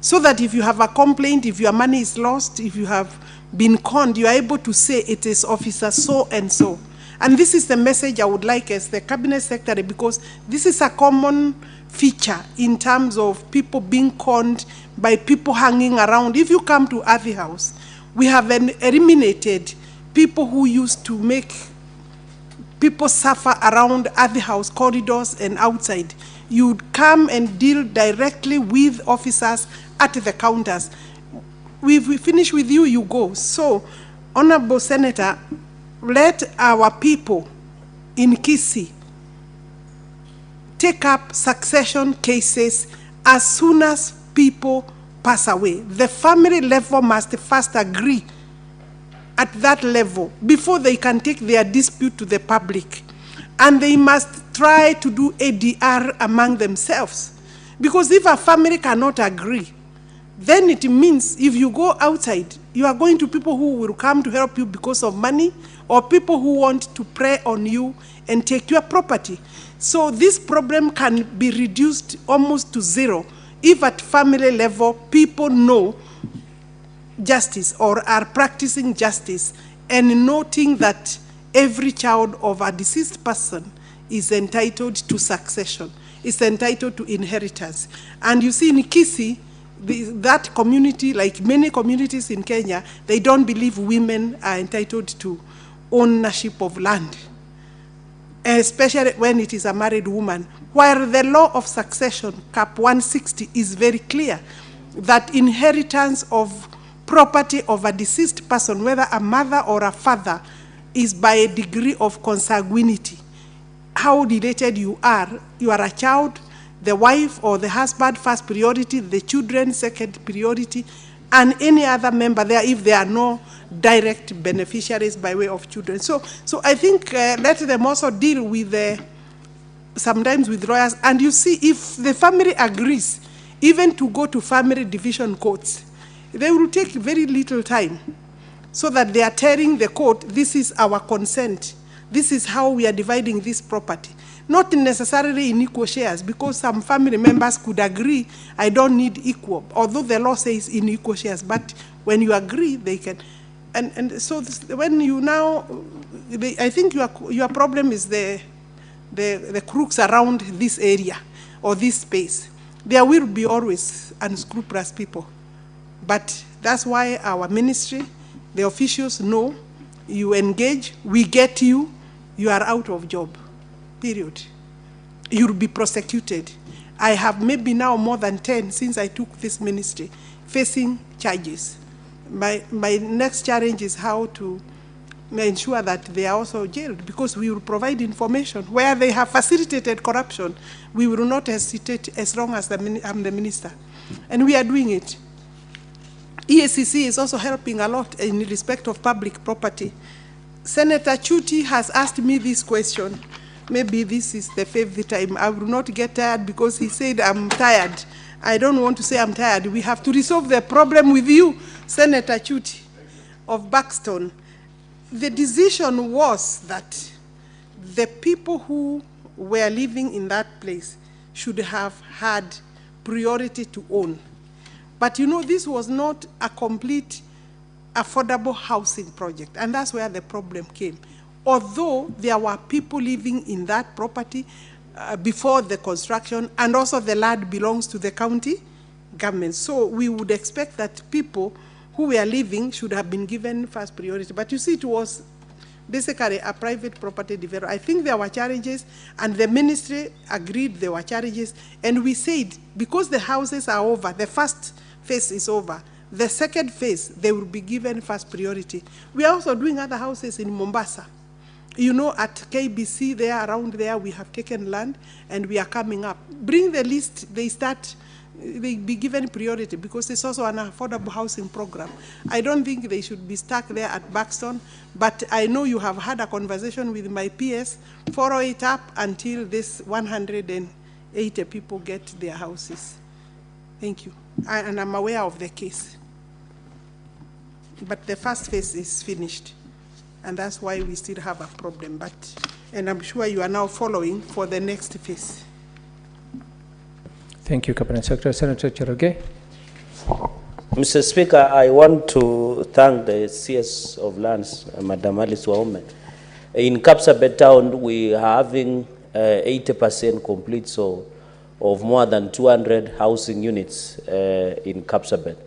so that if you have a complaint, if your money is lost, if you have been conned, you are able to say it is officer so and so. And this is the message I would like as the cabinet secretary, because this is a common feature in terms of people being conned by people hanging around. If you come to Athi House, we have eliminated people who used to make people suffer around Athi House corridors and outside. You would come and deal directly with officers at the counters. We finish with you, you go. So, Honorable Senator, let our people in Kisii take up succession cases as soon as people pass away. The family level must first agree at that level before they can take their dispute to the public. And they must try to do ADR among themselves. Because if a family cannot agree, then it means if you go outside, you are going to people who will come to help you because of money, or people who want to prey on you and take your property. So this problem can be reduced almost to zero if at family level people know justice or are practicing justice and noting that every child of a deceased person is entitled to succession, is entitled to inheritance. And you see in Kisii, that community, like many communities in Kenya, they don't believe women are entitled to ownership of land, especially when it is a married woman. While the law of succession, Cap 160, is very clear that inheritance of property of a deceased person, whether a mother or a father, is by a degree of consanguinity. How related you are a child, the wife or the husband first priority, the children second priority, and any other member there if there are no direct beneficiaries by way of children. So I think let them also deal with sometimes with lawyers. And you see, if the family agrees, even to go to family division courts, they will take very little time, so that they are telling the court, this is our consent, this is how we are dividing this property. Not necessarily in equal shares, because some family members could agree, I don't need equal, although the law says in equal shares, but when you agree, they can. And so when you now, I think your problem is the crooks around this area or this space. There will be always unscrupulous people. But that's why our ministry, the officials know, you engage, we get you, you are out of job. Period. You'll be prosecuted. I have maybe now more than 10 since I took this ministry facing charges. My next challenge is how to ensure that they are also jailed, because we will provide information. Where they have facilitated corruption, we will not hesitate as long as I'm the minister. And we are doing it. EACC is also helping a lot in respect of public property. Senator Chuti has asked me this question. Maybe this is the fifth time. I will not get tired because he said I'm tired. I don't want to say I'm tired. We have to resolve the problem with you, Senator Chuti of Buxton. The decision was that the people who were living in that place should have had priority to own. But you know, this was not a complete affordable housing project, and that's where the problem came. Although there were people living in that property before the construction, and also the land belongs to the county government. So we would expect that people who were living should have been given first priority. But you see, it was basically a private property developer. I think there were challenges, and the ministry agreed there were challenges, and we said, because the houses are over, the first phase is over, the second phase, they will be given first priority. We are also doing other houses in Mombasa. You know, at KBC, there, around there, we have taken land, and we are coming up. Bring the list, they be given priority, because it's also an affordable housing program. I don't think they should be stuck there at Buxton, but I know you have had a conversation with my PS, follow it up until this 180 80 people get their houses. Thank you. And I'm aware of the case. But the first phase is finished. And that's why we still have a problem. And I'm sure you are now following for the next phase. Thank you, Cabinet Secretary. Senator Cherogey. Mr. Speaker, I want to thank the CS of Lands, Madam Alice Waume. In Kapsabet town, we are having 80% complete of more than 200 housing units in Kapsabet.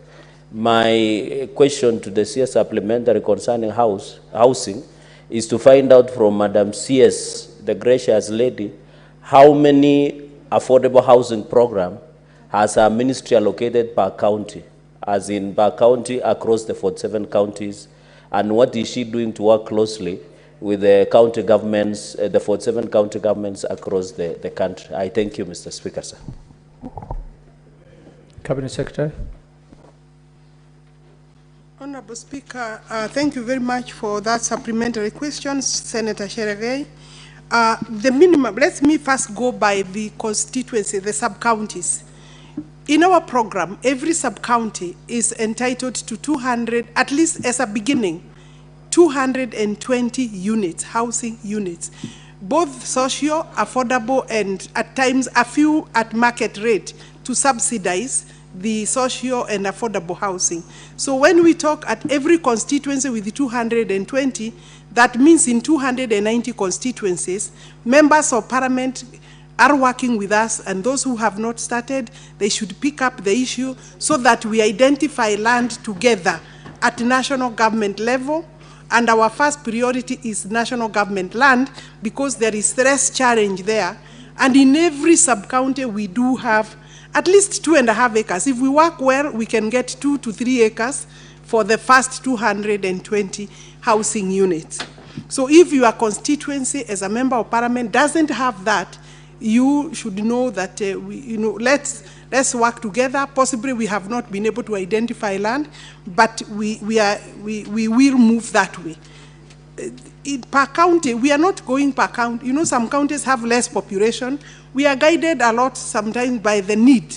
My question to the CS supplementary concerning housing is to find out from Madam CS, the gracious lady, how many affordable housing program has our ministry allocated per county, as in per county across the 47 counties, and what is she doing to work closely with the county governments, the 47 county governments across the country. I thank you, Mr. Speaker, sir. Cabinet Secretary. Honorable Speaker, thank you very much for that supplementary question, Senator Cherogey. The minimum, let me first go by the constituency, the sub-counties. In our program, every sub-county is entitled to 200, at least as a beginning, 220 units, housing units, both socio, affordable, and at times a few at market rate to subsidize the socio and affordable housing. So when we talk at every constituency with the 220, that means in 290 constituencies, members of parliament are working with us, and those who have not started, they should pick up the issue so that we identify land together at national government level. And our first priority is national government land because there is stress challenge there. And in every sub-county, we do have at least 2.5 acres. If we work well, we can get 2 to 3 acres for the first 220 housing units. So if your constituency as a member of parliament doesn't have that, you should know that let's work together. Possibly we have not been able to identify land, but we will move that way. Per county, we are not going per county. You know, some counties have less population. We are guided a lot sometimes by the need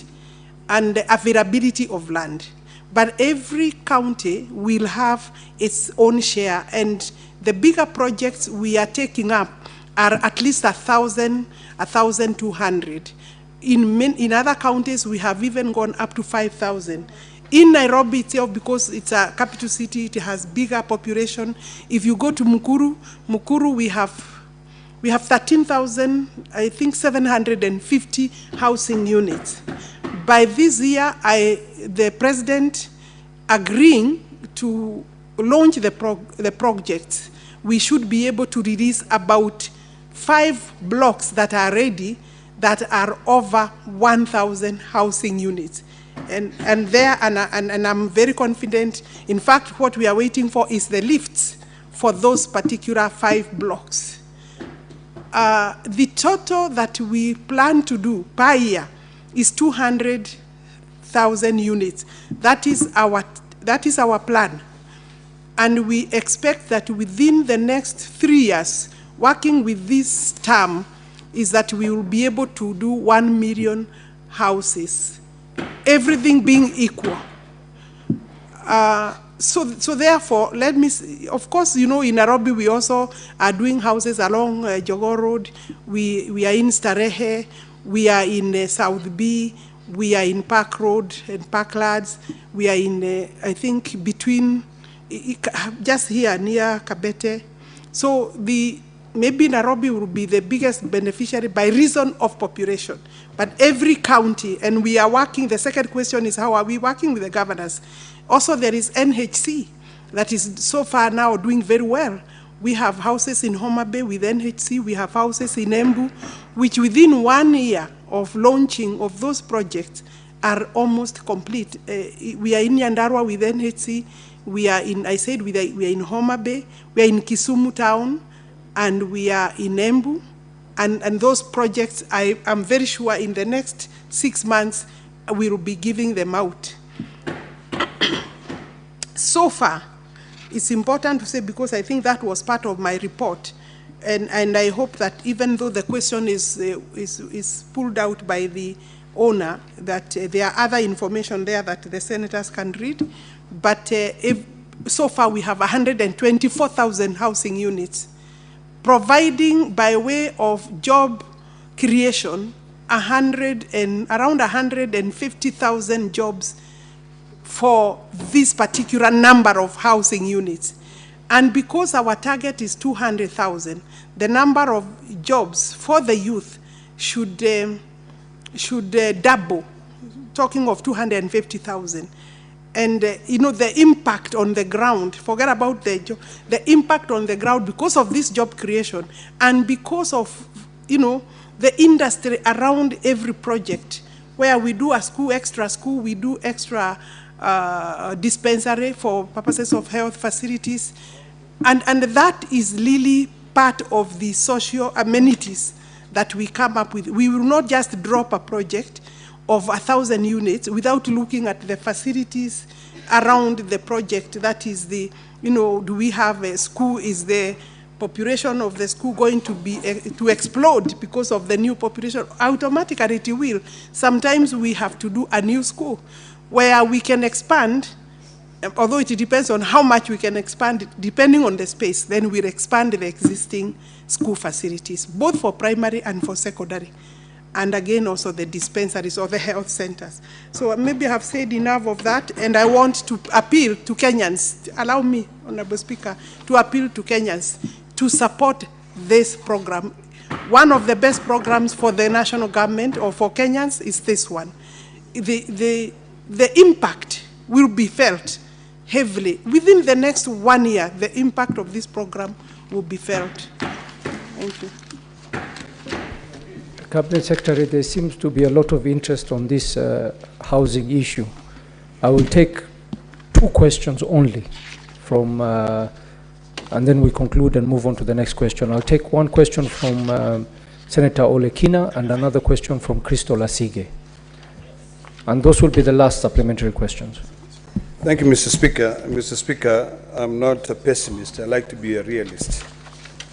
and the availability of land. But every county will have its own share, and the bigger projects we are taking up are at least 1,000, 1,200. In other counties, we have even gone up to 5,000. In Nairobi itself, because it's a capital city, it has bigger population. If you go to Mukuru, we have 13,000, I think 750 housing units. By this year, the president agreeing to launch the project, we should be able to release about 5 blocks that are ready, that are over 1,000 housing units. And I'm very confident. In fact, what we are waiting for is the lifts for those particular 5 blocks. The total that we plan to do per year is 200,000 units. That is our plan. And we expect that within the next 3 years, working with this term, is that we will be able to do 1 million houses, everything being equal. So therefore, let me see. Of course, you know, in Nairobi, we also are doing houses along Jogoo Road. We are in Starehe. We are in South B. We are in Park Road and Parklands. We are in, I think, between, just here near Kabete. So maybe Nairobi will be the biggest beneficiary by reason of population. But every county, and we are working, the second question is how are we working with the governors? Also, there is NHC that is so far now doing very well. We have houses in Homa Bay with NHC. We have houses in Embu, which within 1 year of launching of those projects are almost complete. We are in Nyandarua with NHC. We are in, I said, we are in Homa Bay. We are in Kisumu town, and we are in Embu. And those projects, I am very sure in the next 6 months, we will be giving them out. So far, it's important to say, because I think that was part of my report, and I hope that even though the question is pulled out by the owner, that there are other information there that the senators can read. But if so far we have 124,000 housing units, providing by way of job creation around 150,000 jobs for this particular number of housing units. And because our target is 200,000, the number of jobs for the youth should double, talking of 250,000. And you know, the impact on the ground, forget about the impact on the ground because of this job creation and because of, you know, the industry around every project, where we do a school, extra school, we do extra dispensary for purposes of health facilities. And that is really part of the social amenities that we come up with. We will not just drop a project of 1,000 units without looking at the facilities around the project. That is the, you know, do we have a school? Is the population of the school going to be to explode because of the new population? Automatically it will. Sometimes we have to do a new school where we can expand, although it depends on how much we can expand, depending on the space, then we'll expand the existing school facilities, both for primary and for secondary. And again, also the dispensaries or the health centers. So maybe I have said enough of that, and I want to appeal to Kenyans. Allow me, Honorable Speaker, to appeal to Kenyans to support this program. One of the best programs for the national government or for Kenyans is this one. The impact will be felt heavily. Within the next 1 year, the impact of this program will be felt. Thank you. Cabinet Secretary, there seems to be a lot of interest on this housing issue. I will take 2 questions only from, and then we conclude and move on to the next question. I'll take one question from Senator Olekina and another question from Crystal Asige. And those will be the last supplementary questions. Thank you, Mr. Speaker. Mr. Speaker, I'm not a pessimist. I like to be a realist.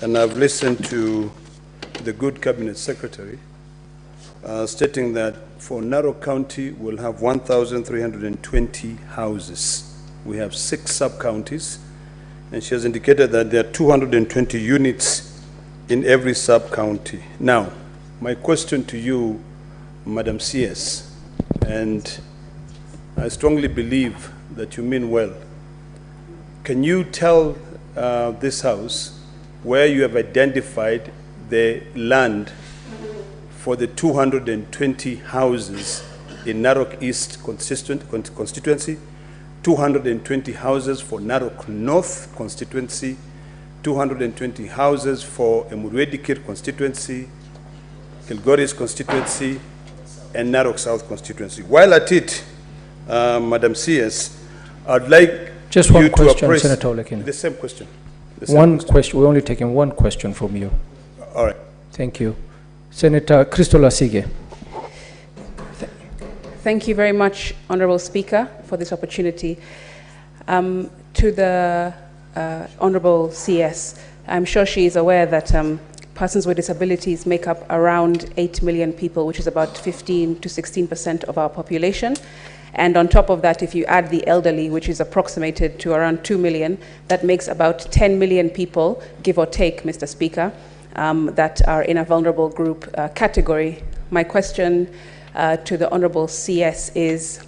And I've listened to the good Cabinet Secretary stating that for Narok County, we'll have 1,320 houses. We have 6 sub-counties, and she has indicated that there are 220 units in every sub-county. Now, my question to you, Madam CS, and I strongly believe that you mean well. Can you tell this House where you have identified the land for the 220 houses in Narok East constituency, 220 houses for Narok North constituency, 220 houses for Emurwedikir constituency, Kilgoris constituency, and Narok South constituency? While at it, Madam CS, I'd like just one question, Senator Olekina. The same question. One question. We're only taking one question from you. All right. Thank you. Senator Crystal Asige. Thank you very much, Honorable Speaker, for this opportunity. To the Honorable CS, I'm sure she is aware that persons with disabilities make up around 8 million people, which is about 15 to 16% of our population. And on top of that, if you add the elderly, which is approximated to around 2 million, that makes about 10 million people, give or take, Mr. Speaker, that are in a vulnerable group category. My question to the Honorable CS is,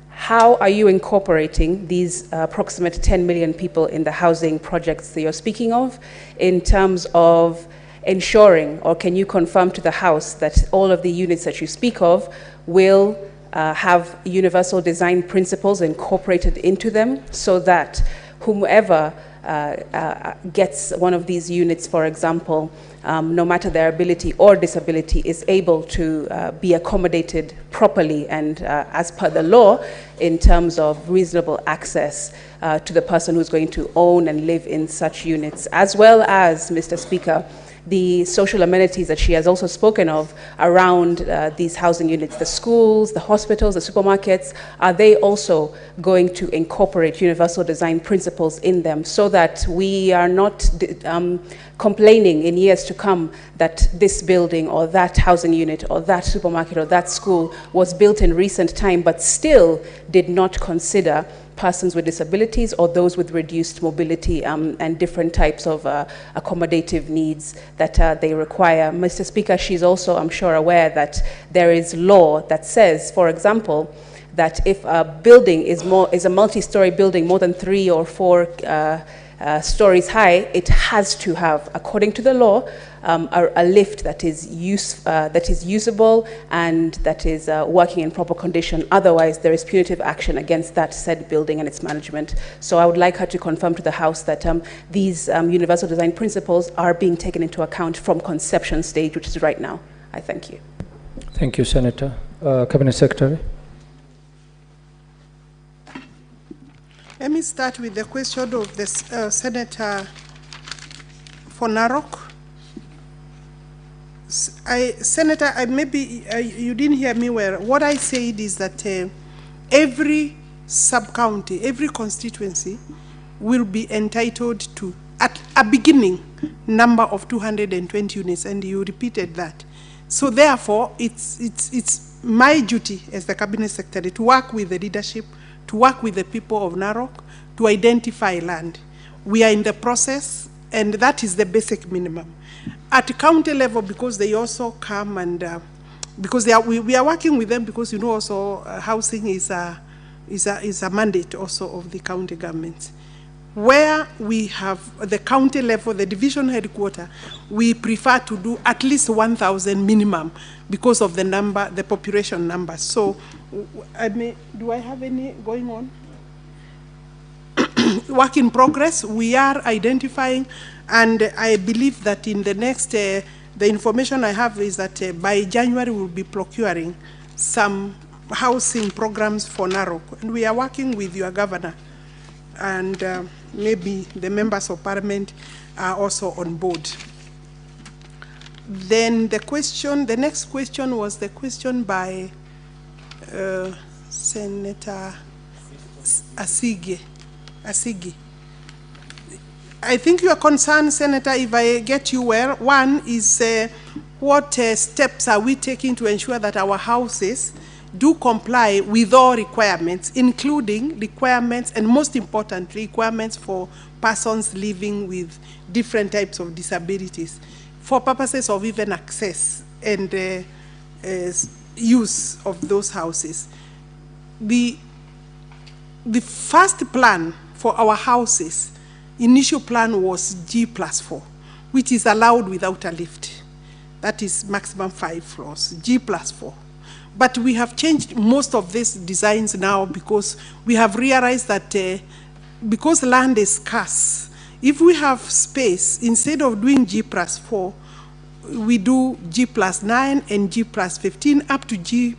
how are you incorporating these approximate 10 million people in the housing projects that you're speaking of in terms of ensuring, or can you confirm to the House that all of the units that you speak of will have universal design principles incorporated into them so that whomever gets one of these units, for example, no matter their ability or disability, is able to be accommodated properly and as per the law in terms of reasonable access to the person who's going to own and live in such units, as well as, Mr. Speaker, the social amenities that she has also spoken of around these housing units, the schools, the hospitals, the supermarkets, are they also going to incorporate universal design principles in them so that we are not complaining in years to come that this building or that housing unit or that supermarket or that school was built in recent time but still did not consider persons with disabilities or those with reduced mobility and different types of accommodative needs that they require. Mr. Speaker, she's also, I'm sure, aware that there is law that says, for example, that if a building is a multi-story building more than 3 or 4 stories high, it has to have, according to the law, a lift that is usable and that is working in proper condition. Otherwise, there is punitive action against that said building and its management. So I would like her to confirm to the House that these universal design principles are being taken into account from conception stage, which is right now. I thank you. Thank you, Senator. Cabinet Secretary. Let me start with the question of the Senator for Narok. Senator, maybe you didn't hear me well. What I said is that every sub-county, every constituency will be entitled to, at a beginning, number of 220 units, and you repeated that. So therefore, it's my duty as the Cabinet Secretary to work with the leadership, to work with the people of Narok, to identify land. We are in the process, and that is the basic minimum. At county level, because they also come and, because we are working with them because, you know, also housing is a mandate also of the county governments. Where we have the county level, the division headquarters, we prefer to do at least 1,000 minimum because of the number, the population number. So, do I have any going on? Work in progress. We are identifying, and I believe that in the next, the information I have is that by January we'll be procuring some housing programs for Narok, and we are working with your governor, and maybe the members of parliament are also on board. Then the next question was the question by Senator Asigi. I think your concern, Senator, if I get you well, one is what steps are we taking to ensure that our houses do comply with all requirements, including requirements, and most importantly, requirements for persons living with different types of disabilities, for purposes of even access and use of those houses. The first plan for our houses, initial plan was G+4, which is allowed without a lift. That is maximum 5 floors, G+4. But we have changed most of these designs now because we have realized that because land is scarce, if we have space, instead of doing G+4, we do G+9 and G+15 up to G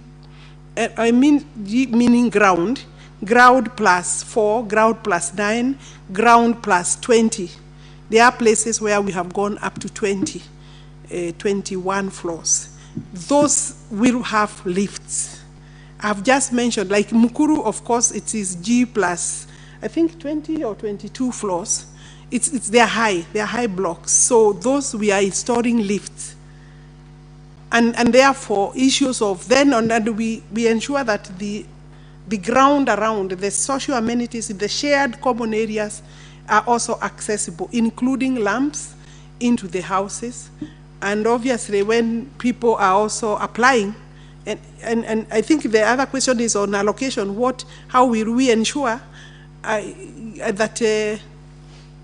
meaning ground +4, ground +9, ground +20. There are places where we have gone up to 21 floors. Those will have lifts. I've just mentioned, like Mukuru, of course, it is G+, I think 20 or 22 floors. They're high blocks. So those we are installing lifts. And therefore, issues of then on, and we ensure that the ground around, the social amenities in the shared common areas are also accessible, including lamps into the houses. And obviously, when people are also applying, and I think the other question is on allocation, how will we ensure that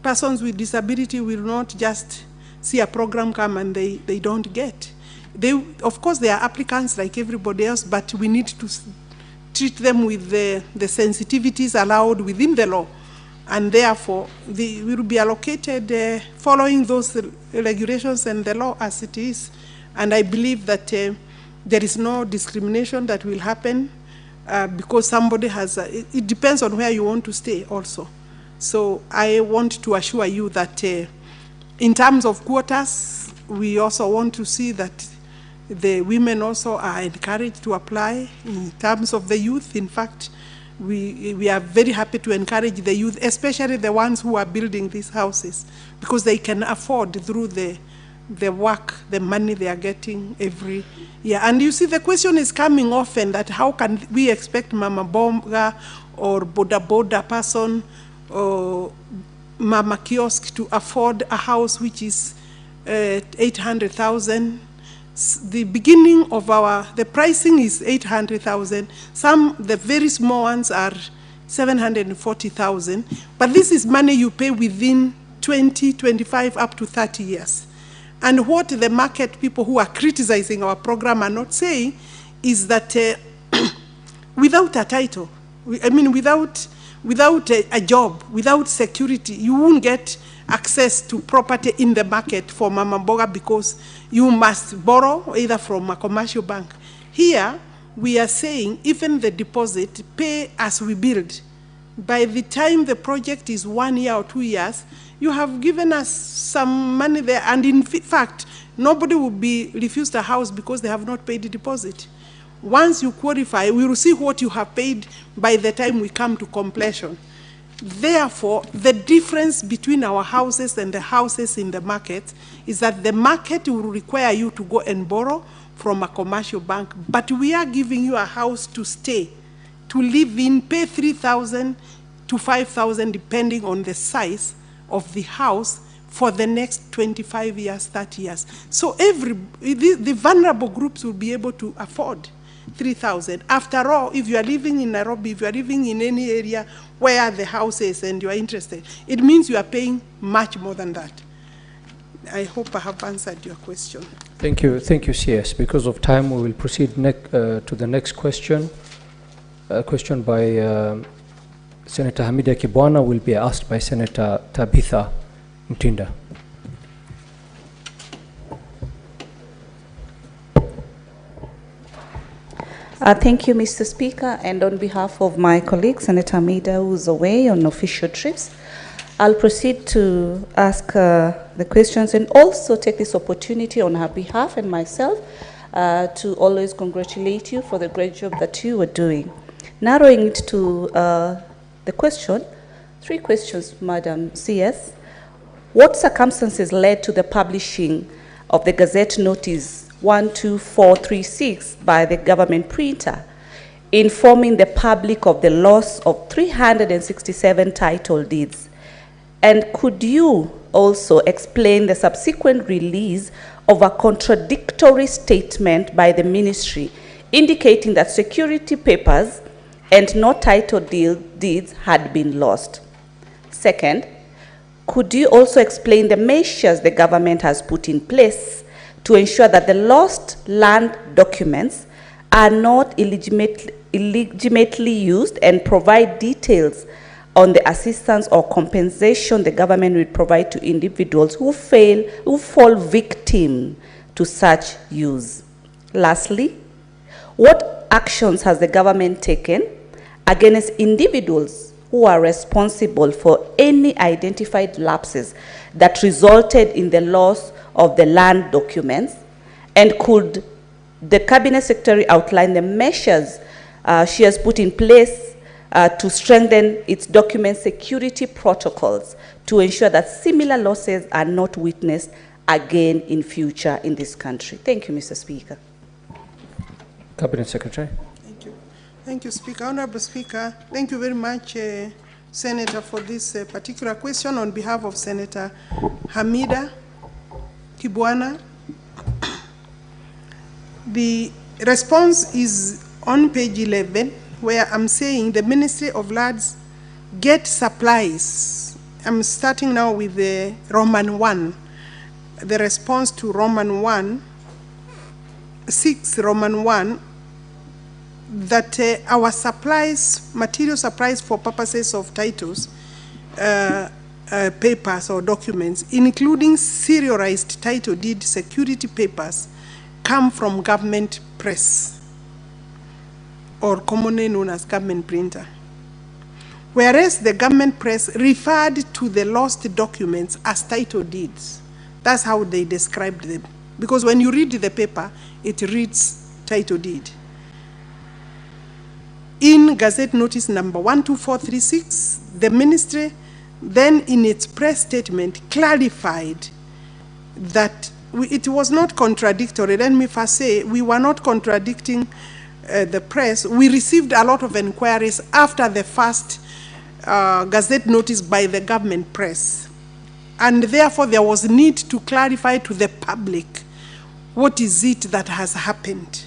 persons with disability will not just see a program come and they don't get. Of course, they are applicants like everybody else, but we need to treat them with the sensitivities allowed within the law. And therefore, they will be allocated following those regulations and the law as it is. And I believe that there is no discrimination that will happen because somebody has, it depends on where you want to stay also. So I want to assure you that in terms of quotas, we also want to see that the women also are encouraged to apply in terms of the youth. In fact, we are very happy to encourage the youth, especially the ones who are building these houses, because they can afford through the work, the money they are getting every year. And you see, the question is coming often that how can we expect Mama Bonga or Boda person or Mama Kiosk to afford a house which is 800,000. The beginning of the pricing is 800,000. The very small ones are 740,000. But this is money you pay within 20, 25, up to 30 years. And what the market people who are criticizing our program are not saying is that without a title, without a job, without security, you won't get access to property in the market for Mama Mboga, because you must borrow either from a commercial bank. Here, we are saying even the deposit, pay as we build. By the time the project is 1 year or 2 years, you have given us some money there, and in fact, nobody will be refused a house because they have not paid the deposit. Once you qualify, we will see what you have paid by the time we come to completion. Therefore, the difference between our houses and the houses in the market is that the market will require you to go and borrow from a commercial bank, but we are giving you a house to stay, to live in, pay 3,000 to 5,000 depending on the size of the house for the next 25 years, 30 years. So the vulnerable groups will be able to afford 3,000. After all, if you are living in Nairobi, if you are living in any area where the house is and you are interested, it means you are paying much more than that. I hope I have answered your question. Thank you, CS. Because of time, we will proceed to the next question. A question by Senator Hamida Kibwana will be asked by Senator Tabitha Mtinda. Thank you, Mr. Speaker, and on behalf of my colleague, Senator Hamida, who's away on official trips, I'll proceed to ask the questions and also take this opportunity on her behalf and myself to always congratulate you for the great job that you are doing. Narrowing it to the question, 3 questions, Madam CS. What circumstances led to the publishing of the Gazette Notice 12436 by the government printer, informing the public of the loss of 367 title deeds? And could you also explain the subsequent release of a contradictory statement by the ministry indicating that security papers and no title deeds had been lost? Second, could you also explain the measures the government has put in place to ensure that the lost land documents are not illegitimately used, and provide details on the assistance or compensation the government will provide to individuals who fall victim to such use? Lastly, what actions has the government taken against individuals who are responsible for any identified lapses that resulted in the loss of the land documents? And could the Cabinet Secretary outline the measures she has put in place to strengthen its document security protocols to ensure that similar losses are not witnessed again in future in this country? Thank you, Mr. Speaker. Cabinet Secretary. Thank you. Thank you, Speaker. Honorable Speaker, thank you very much, Senator, for this particular question on behalf of Senator Hamida Kibwana. The response is on page 11, where I'm saying the Ministry of Lands get supplies. I'm starting now with the Roman 1. The response to Roman 1, 6 Roman 1, that our supplies, material supplies for purposes of titles, papers or documents, including serialized title deed security papers, come from government press, or commonly known as government printer. Whereas the government press referred to the lost documents as title deeds. That's how they described them. Because when you read the paper, it reads title deed. In Gazette Notice number 12436, the ministry then in its press statement clarified that it was not contradictory. Let me first say, we were not contradicting the press. We received a lot of inquiries after the first Gazette Notice by the government press. And therefore, there was need to clarify to the public what is it that has happened.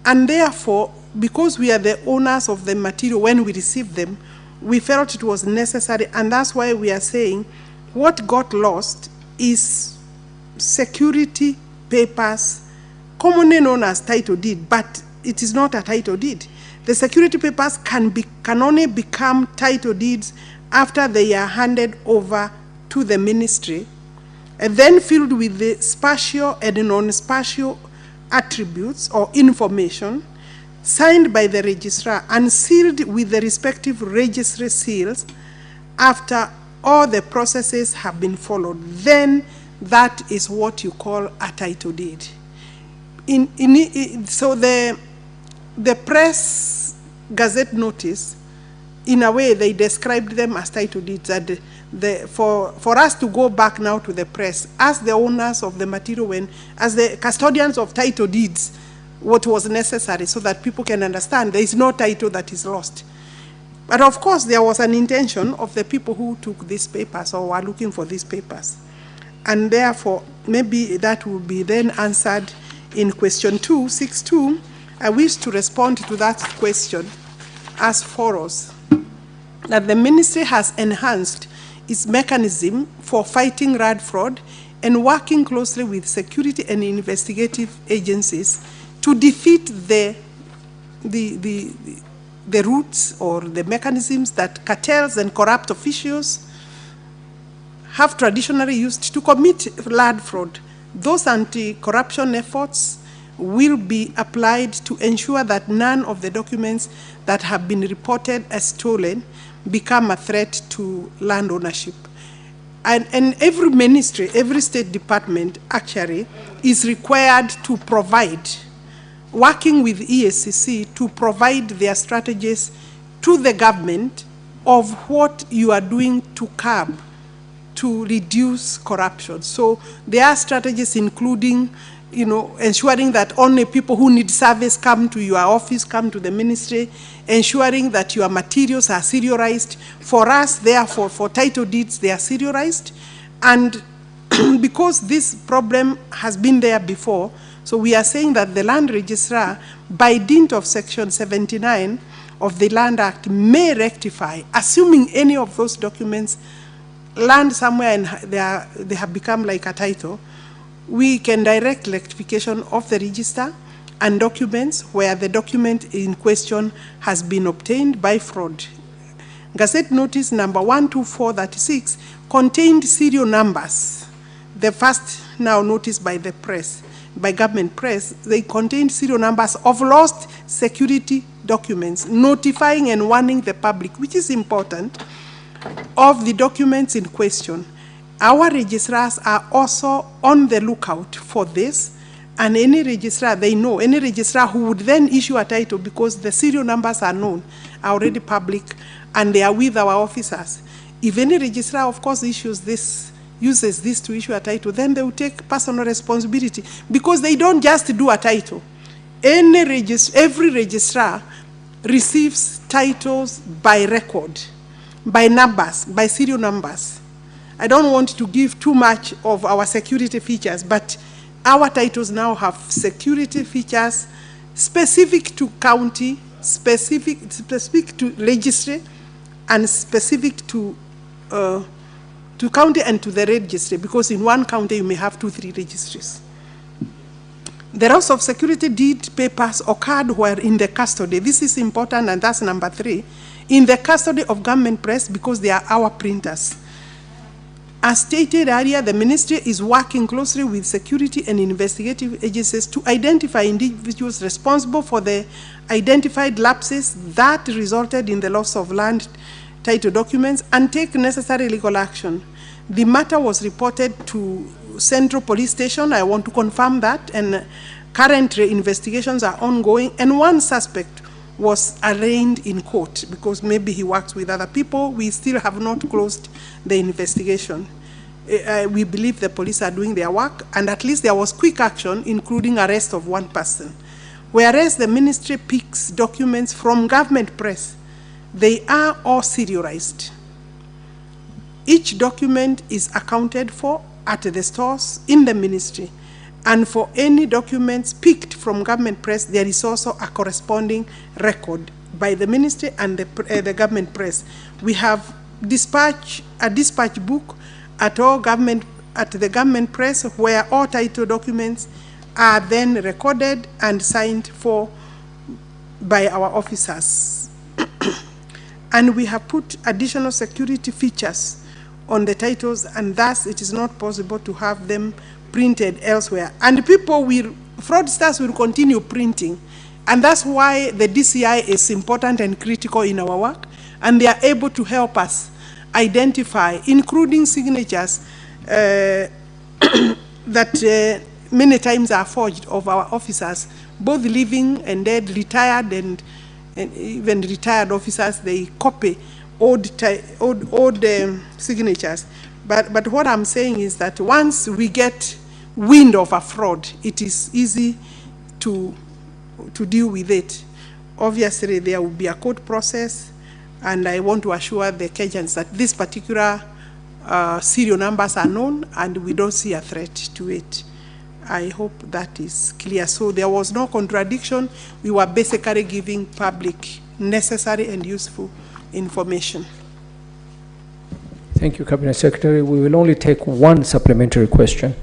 And therefore, because we are the owners of the material when we receive them, we felt it was necessary, and that's why we are saying what got lost is security papers, commonly known as title deed, but it is not a title deed. The security papers can only become title deeds after they are handed over to the ministry, and then filled with the spatial and non-spatial attributes or information, signed by the registrar and sealed with the respective registry seals after all the processes have been followed. Then that is what you call a title deed. So the press Gazette Notice, in a way, they described them as title deeds. And for us to go back now to the press, as the owners of the material, as the custodians of title deeds, what was necessary so that people can understand there is no title that is lost. But of course, there was an intention of the people who took these papers or were looking for these papers. And therefore, maybe that will be then answered in question 262. I wish to respond to that question as follows: that the ministry has enhanced its mechanism for fighting RAD fraud and working closely with security and investigative agencies to defeat the roots or the mechanisms that cartels and corrupt officials have traditionally used to commit RAD fraud. Those anti-corruption efforts will be applied to ensure that none of the documents that have been reported as stolen become a threat to land ownership. And every ministry, every state department actually is required to provide, working with EACC, to provide their strategies to the government of what you are doing to curb, to reduce corruption. So there are strategies including, ensuring that only people who need service come to your office, come to the ministry, ensuring that your materials are serialized. For us, therefore, for title deeds, they are serialized. And because this problem has been there before, so we are saying that the land registrar, by dint of Section 79 of the Land Act, may rectify, assuming any of those documents land somewhere and they have become like a title, we can direct rectification of the register and documents where the document in question has been obtained by fraud. Gazette Notice number 12436 contained serial numbers. The first now noticed by the press, by government press, they contained serial numbers of lost security documents, notifying and warning the public, which is important, of the documents in question. Our registrars are also on the lookout for this, and any registrar, they know, any registrar who would then issue a title, because the serial numbers are known, are already public, and they are with our officers. If any registrar, of course, uses this to issue a title, then they will take personal responsibility, because they don't just do a title. Every registrar receives titles by record, by numbers, by serial numbers. I don't want to give too much of our security features, but our titles now have security features specific to county, specific to registry, and specific to county and to the registry, because in one county you may have 2-3 registries. The loss of security deed papers occurred while in the custody. This is important, and that's number 3. In the custody of government press, because they are our printers. As stated earlier, the ministry is working closely with security and investigative agencies to identify individuals responsible for the identified lapses that resulted in the loss of land title documents and take necessary legal action. The matter was reported to Central Police Station. I want to confirm that, and current investigations are ongoing, and one suspect was arraigned in court because maybe he works with other people. We still have not closed the investigation. We believe the police are doing their work, and at least there was quick action, including arrest of one person. Whereas the ministry picks documents from government press, they are all serialized. Each document is accounted for at the stores in the ministry. And for any documents picked from government press, there is also a corresponding record by the ministry and the government press. We have a dispatch book at the government press where all title documents are then recorded and signed for by our officers. And we have put additional security features on the titles, and thus it is not possible to have them printed elsewhere. And fraudsters will continue printing, and that's why the DCI is important and critical in our work, and they are able to help us identify, including signatures that many times are forged of our officers, both living and dead, retired and even retired officers. They copy old signatures. But what I'm saying is that once we get wind of a fraud, it is easy to deal with it. Obviously, there will be a court process, and I want to assure the Kenyans that this particular serial numbers are known, and we don't see a threat to it. I hope that is clear. So there was no contradiction. We were basically giving public necessary and useful information. Thank you, Cabinet Secretary. We will only take one supplementary question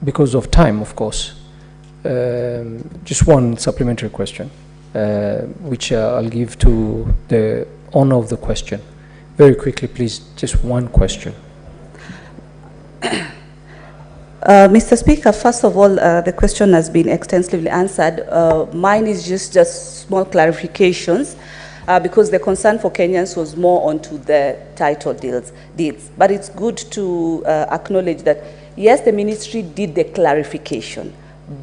because of time, of course. Just one supplementary question, which I'll give to the owner of the question. Very quickly, please, just one question. Mr. Speaker, first of all, the question has been extensively answered. Mine is just small clarifications because the concern for Kenyans was more onto the title deeds. But it's good to acknowledge that, yes, the ministry did the clarification.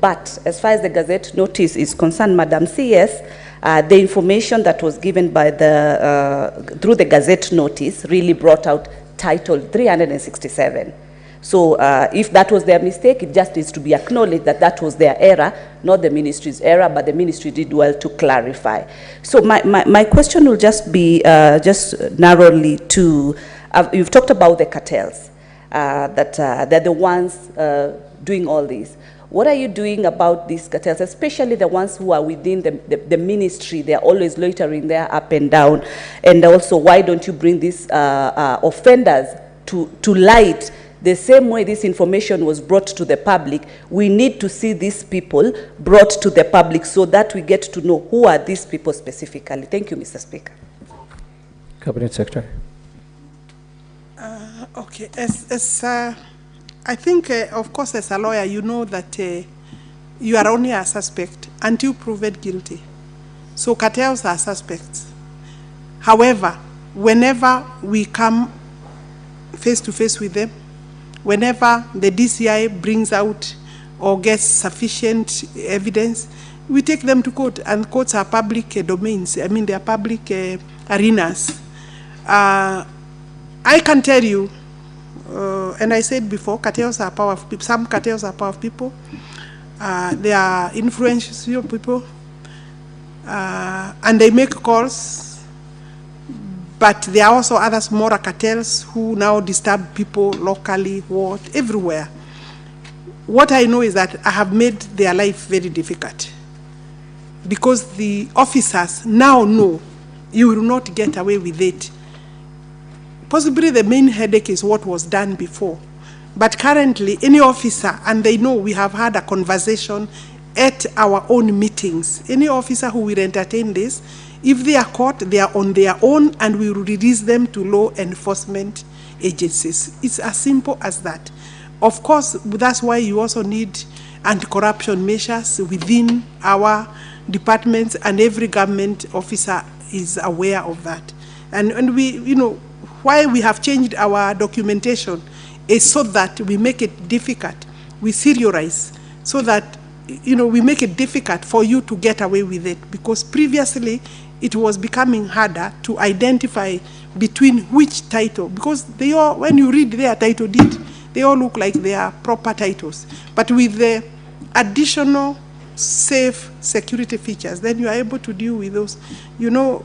But as far as the Gazette notice is concerned, Madam CS, the information that was given by through the Gazette notice really brought out title 367. So if that was their mistake, it just needs to be acknowledged that that was their error, not the ministry's error, but the ministry did well to clarify. So my question will just be just narrowly to, you've talked about the cartels, that they're the ones doing all this. What are you doing about these cartels, especially the ones who are within the ministry? They're always loitering there up and down. And also, why don't you bring these offenders to light? The same way this information was brought to the public, we need to see these people brought to the public so that we get to know who are these people specifically. Thank you, Mr. Speaker. Cabinet Secretary. Okay, I think, of course, as a lawyer, you know that you are only a suspect until proven guilty. So cartels are suspects. However, whenever we come face to face with them, whenever the DCI brings out or gets sufficient evidence, we take them to court, and courts are public domains. I mean, they are public arenas. I can tell you, and I said before, cartels are powerful people. Some cartels are powerful people. They are influential people, and they make calls. But there are also other smaller cartels who now disturb people locally, everywhere. What I know is that I have made their life very difficult because the officers now know you will not get away with it. Possibly the main headache is what was done before. But currently, any officer, and they know we have had a conversation at our own meetings, any officer who will entertain this, if they are caught, they are on their own, and we will release them to law enforcement agencies. It's as simple as that. Of course, that's why you also need anti-corruption measures within our departments, and every government officer is aware of that. And we, you know, why we have changed our documentation is so that we make it difficult, we serialize, so that, you know, we make it difficult for you to get away with it, because previously it was becoming harder to identify between which title, because they all, when you read their title deed, they all look like they are proper titles. But with the additional safe security features, then you are able to deal with those. You know,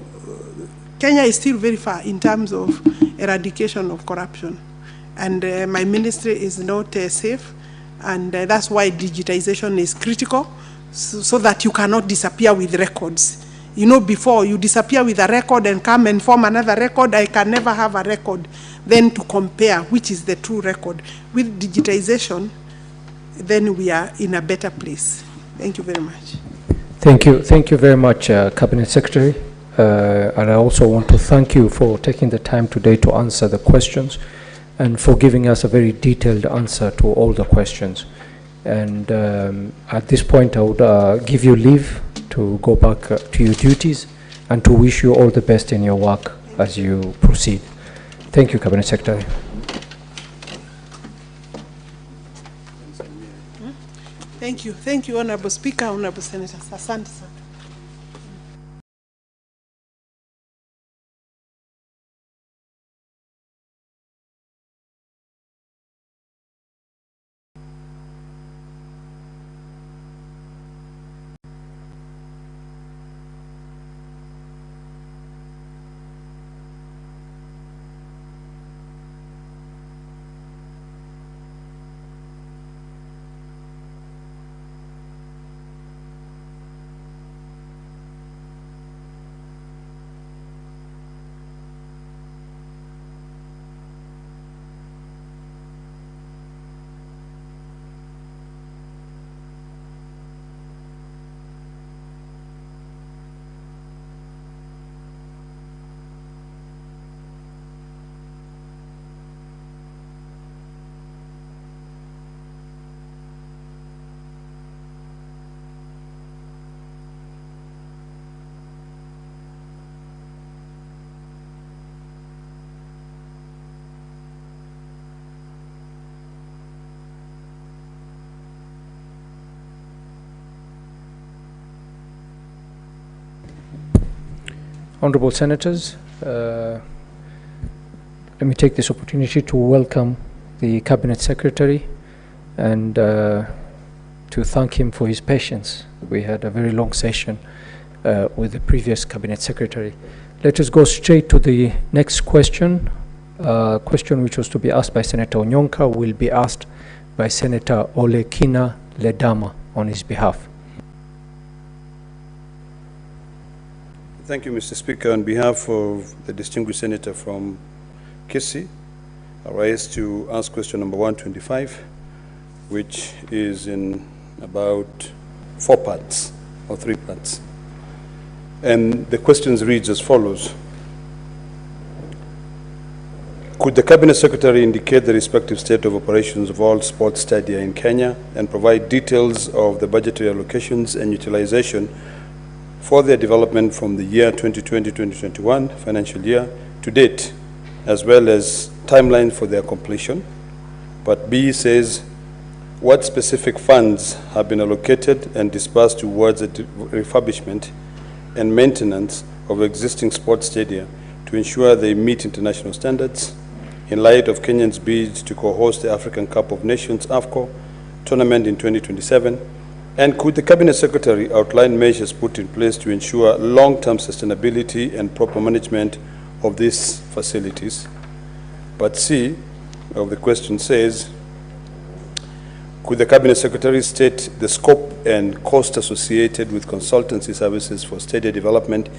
Kenya is still very far in terms of eradication of corruption. And my ministry is not safe. And that's why digitization is critical, so that you cannot disappear with records. You know, before you disappear with a record and come and form another record, I can never have a record then to compare which is the true record. With digitization, then we are in a better place. Thank you very much. Thank you very much, Cabinet Secretary. And I also want to thank you for taking the time today to answer the questions and for giving us a very detailed answer to all the questions. And at this point, I would give you leave to go back to your duties and to wish you all the best in your work as you proceed. Thank you, Cabinet Secretary. Thank you, Honorable Speaker, Honorable Senators. Asante sana. Honorable Senators, let me take this opportunity to welcome the Cabinet Secretary and to thank him for his patience. We had a very long session with the previous Cabinet Secretary. Let us go straight to the next question. Question which was to be asked by Senator Onyonka will be asked by Senator Olekina Ledama on his behalf. Thank you, Mr. Speaker. On behalf of the distinguished senator from Kisii, I rise to ask question number 125, which is in about 4 parts or 3 parts. And the questions reads as follows. Could the Cabinet Secretary indicate the respective state of operations of all sports stadia in Kenya and provide details of the budgetary allocations and utilization for their development from the year 2020-2021 financial year to date, as well as timeline for their completion? But B says, what specific funds have been allocated and disbursed towards the refurbishment and maintenance of existing sports stadia to ensure they meet international standards in light of Kenyans' bid to co-host the African Cup of Nations AFCO tournament in 2027? And could the Cabinet Secretary outline measures put in place to ensure long-term sustainability and proper management of these facilities? But C of the question says, could the Cabinet Secretary state the scope and cost associated with consultancy services for stadia development,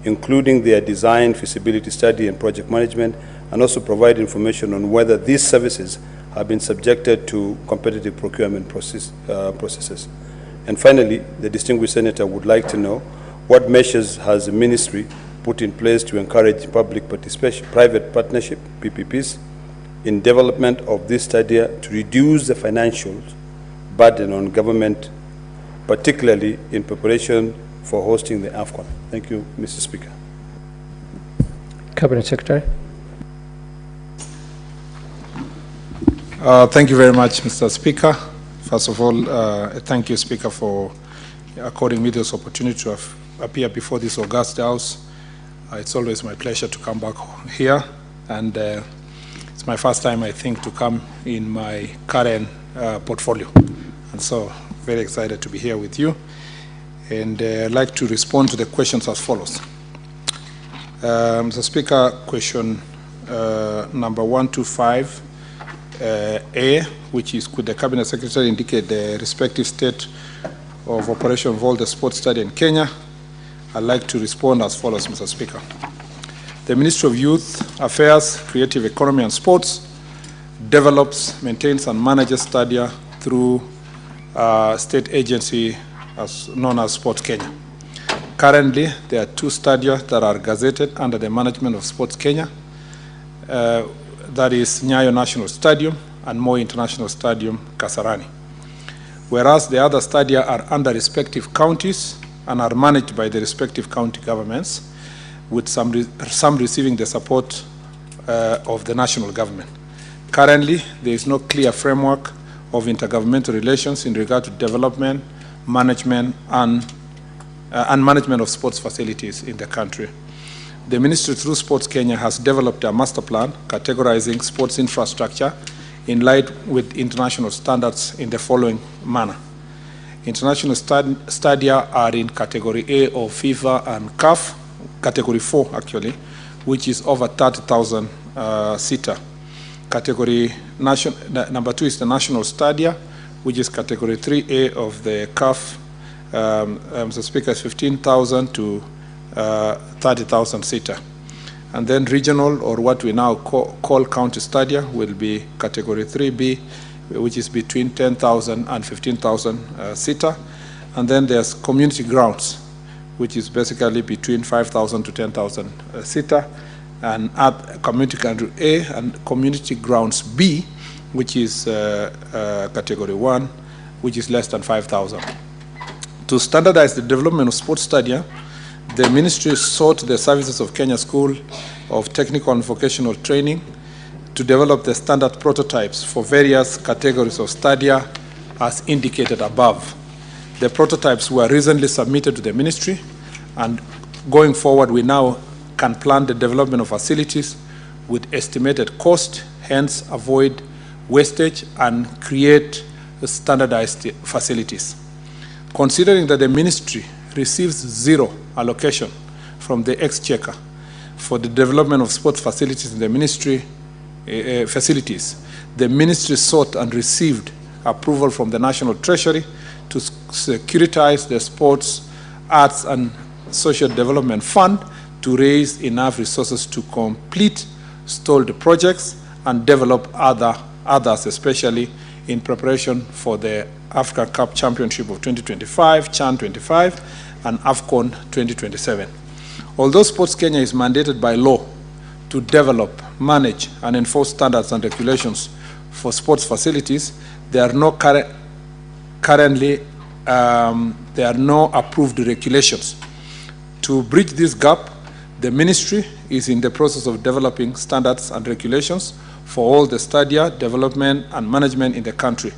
including their design, feasibility study, and project management, and also provide information on whether these services have been subjected to competitive procurement processes? And finally, the distinguished senator would like to know what measures has the ministry put in place to encourage public participation, private partnership, PPPs, in development of this stadia to reduce the financial burden on government, particularly in preparation for hosting the AFCON. Thank you, Mr. Speaker. Cabinet Secretary. Thank you very much, Mr. Speaker. First of all, thank you, Speaker, for according me this opportunity to appear before this august House. It's always my pleasure to come back here, and it's my first time, I think, to come in my current portfolio. And so, very excited to be here with you. And I'd like to respond to the questions as follows. Mr. Speaker, question number 125. A, which is, could the Cabinet Secretary indicate the respective state of operation of all the sports stadiums in Kenya? I'd like to respond as follows, Mr. Speaker. The Ministry of Youth Affairs, Creative Economy and Sports develops, maintains and manages stadia through state agency known as Sports Kenya. Currently, there are 2 stadia that are gazetted under the management of Sports Kenya. That is Nyayo National Stadium and Moi International Stadium, Kasarani. Whereas the other stadia are under respective counties and are managed by the respective county governments, with some receiving the support of the national government. Currently, there is no clear framework of intergovernmental relations in regard to development, management, and management of sports facilities in the country. The Ministry through Sports Kenya has developed a master plan categorizing sports infrastructure in line with international standards in the following manner. International stadia are in Category A of FIFA and CAF, Category 4 actually, which is over 30,000 seater. Category number 2 is the national stadia, which is Category 3A of the CAF. Mr. Speaker, is 15,000 to 30,000 seater. And then regional, or what we now call county stadia, will be Category 3B, which is between 10,000 and 15,000 seater. And then there's community grounds, which is basically between 5,000 to 10,000 seater. And at community ground A and community grounds B, which is Category 1, which is less than 5,000. To standardize the development of sports stadia, the Ministry sought the services of Kenya School of Technical and Vocational Training to develop the standard prototypes for various categories of stadia as indicated above. The prototypes were recently submitted to the Ministry, and going forward we now can plan the development of facilities with estimated cost, hence avoid wastage and create standardized facilities. Considering that the Ministry receives 0 allocation from the exchequer for the development of sports facilities in the Ministry facilities, the Ministry sought and received approval from the National Treasury to securitize the Sports, Arts and Social Development Fund to raise enough resources to complete stalled projects and develop others, especially in preparation for the Africa Cup Championship of 2025, CHAN 25, and AFCON 2027. Although Sports Kenya is mandated by law to develop, manage, and enforce standards and regulations for sports facilities, there are no approved regulations. To bridge this gap, the Ministry is in the process of developing standards and regulations for all the stadia, development, and management in the country.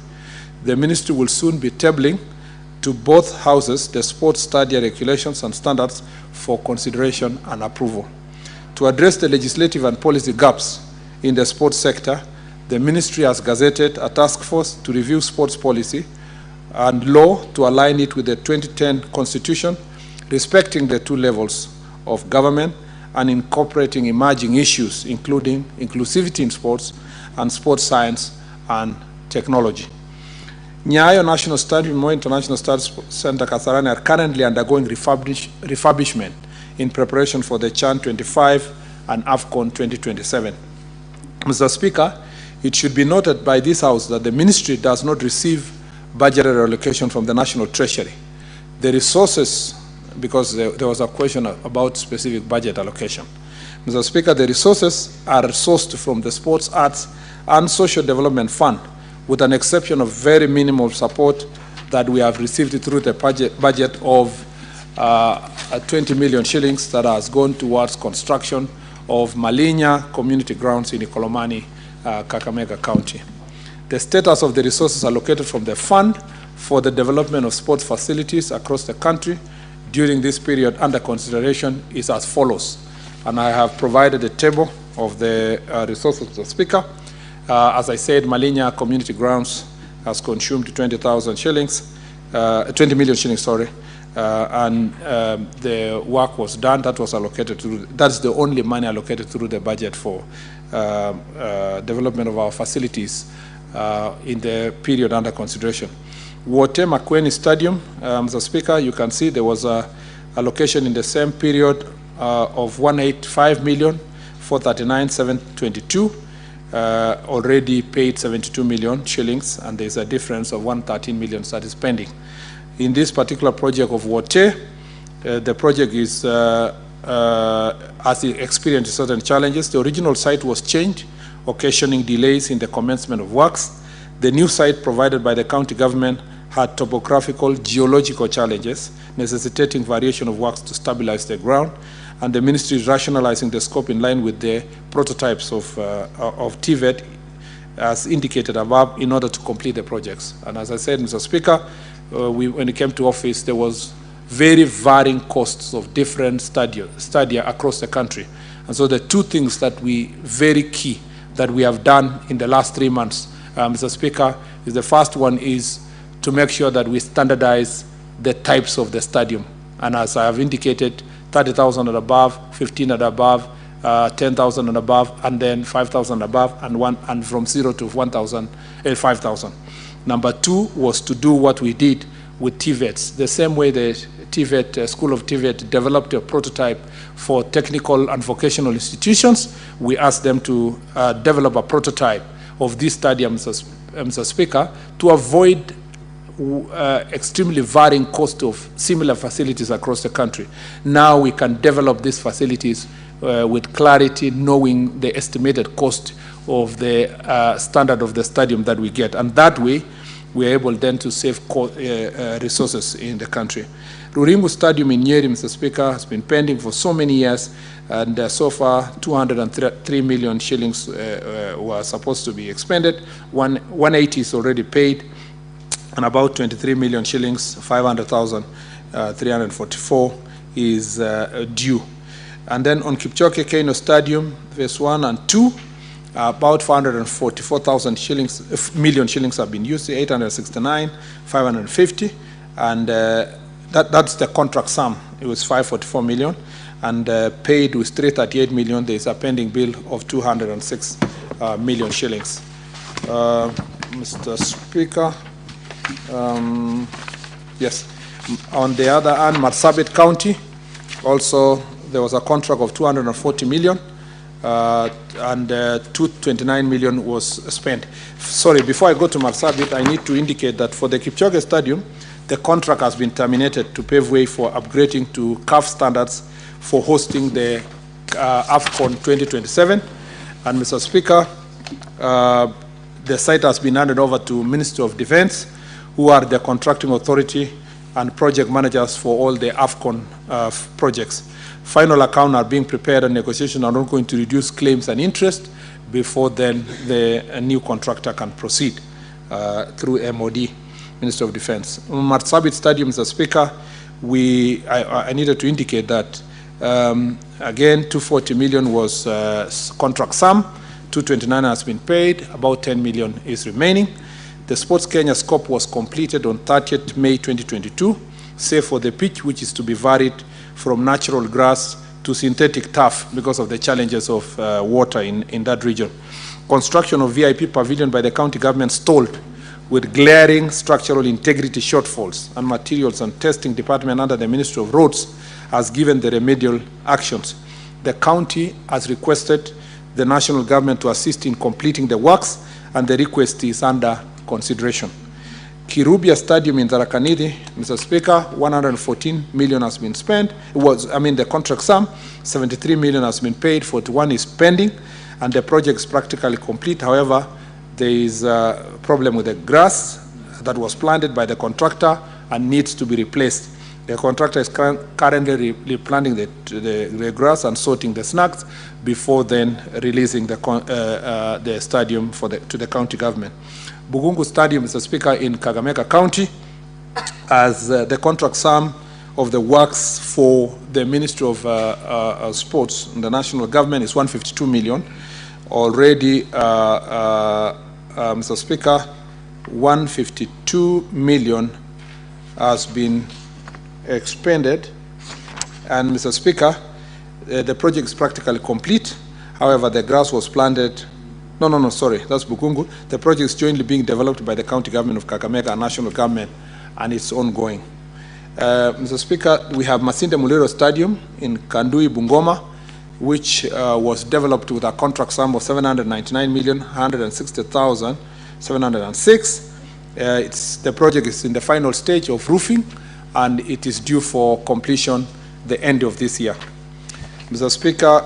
The Ministry will soon be tabling to both houses the sports stadia regulations and standards for consideration and approval. To address the legislative and policy gaps in the sports sector, the Ministry has gazetted a task force to review sports policy and law to align it with the 2010 Constitution, respecting the 2 levels of government and incorporating emerging issues, including inclusivity in sports and sports science and technology. Nyayo National Stadium and Moi International Stadium Center Kasarani are currently undergoing refurbishment in preparation for the CHAN 25 and AFCON 2027. Mr. Speaker, it should be noted by this House that the Ministry does not receive budgetary allocation from the National Treasury. The resources, because there was a question about specific budget allocation. Mr. Speaker, the resources are sourced from the Sports, Arts and Social Development Fund, with an exception of very minimal support that we have received through the budget of 20 million shillings that has gone towards construction of Malinya community grounds in Ikolomani, Kakamega County. The status of the resources allocated from the fund for the development of sports facilities across the country during this period under consideration is as follows. And I have provided a table of the resources to the Speaker. As I said, Malinya Community Grounds has consumed 20,000 shillings, 20 million shillings, sorry, and the work was done. That was allocated through, that's the only money allocated through the budget for development of our facilities in the period under consideration. Wote Makwiny Stadium, Mr. Speaker, you can see there was a allocation in the same period of 185,439,722. Already paid 72 million shillings, and there's a difference of 113 million that is pending. In this particular project of Wote, the project is has experienced certain challenges. The original site was changed, occasioning delays in the commencement of works. The new site provided by the county government had topographical, geological challenges, necessitating variation of works to stabilize the ground, and the ministry is rationalizing the scope in line with the prototypes of TVET as indicated above in order to complete the projects. And as I said, Mr. Speaker, when it came to office, there was very varying costs of different stadia across the country. And so the two things that very key that we have done in the last 3 months, Mr. Speaker, is the first one is to make sure that we standardize the types of the stadium. And as I have indicated, 30,000 and above, 15 and above, 10,000 and above, and then 5,000 above, and from 0 to 1,000, 5,000. Number two was to do what we did with TVETs. The same way the TVET, School of TVET developed a prototype for technical and vocational institutions, we asked them to develop a prototype of these stadiums, Mr. Speaker, to avoid extremely varying cost of similar facilities across the country. Now we can develop these facilities with clarity, knowing the estimated cost of the standard of the stadium that we get. And that way, we are able then to save resources in the country. Rurimbu Stadium in Nyeri, Mr. Speaker, has been pending for so many years, and so far 203 million shillings were supposed to be expended. 180 is already paid, and about 23 million shillings, 500,344 is due. And then on Kipchoge Keino Stadium, phase 1 and 2, about 444,000 million shillings have been used, 869, 550, and that's the contract sum. It was 544 million, and paid with 338 million. There is a pending bill of 206 million shillings. Mr. Speaker, yes. On the other hand, Marsabit County, also there was a contract of 240 million, and 229 million was spent. Sorry, before I go to Marsabit, I need to indicate that for the Kipchoge Stadium, the contract has been terminated to pave way for upgrading to CAF standards for hosting the AFCON 2027. And Mr. Speaker, the site has been handed over to Ministry of Defense, who are the contracting authority and project managers for all the AFCON projects. Final accounts are being prepared, and negotiations are not going to reduce claims and interest before then the new contractor can proceed through MOD, Minister of Defense. Marsabit Stadium, Mr. Speaker, I needed to indicate that again 240 million was contract sum, 229 has been paid, about 10 million is remaining. The Sports Kenya scope was completed on 30th May 2022, save for the pitch, which is to be varied from natural grass to synthetic turf because of the challenges of water in that region. Construction of VIP pavilion by the county government stalled with glaring structural integrity shortfalls, and materials and testing department under the Ministry of Roads has given the remedial actions. The county has requested the national government to assist in completing the works, and the request is under consideration. Kirubia Stadium in Tharaka Nithi, Mr. Speaker, 114 million has been spent. The contract sum, 73 million has been paid, 41 is pending, and the project is practically complete. However, there is a problem with the grass that was planted by the contractor and needs to be replaced. The contractor is currently replanting the grass and sorting the snags before then releasing the stadium to the county government. Bugungu Stadium, Mr. Speaker, in Kakamega County, as the contract sum of the works for the Ministry of Sports and the national government is 152 million. Already, Mr. Speaker, 152 million has been expended. And Mr. Speaker, the project is practically complete. However, the grass was planted. No, sorry, that's Bukungu. The project is jointly being developed by the county government of Kakamega and national government, and it's ongoing. Mr. Speaker, we have Masinde Muliro Stadium in Kandui, Bungoma, which was developed with a contract sum of 799,160,706. The project is in the final stage of roofing, and it is due for completion the end of this year. Mr. Speaker,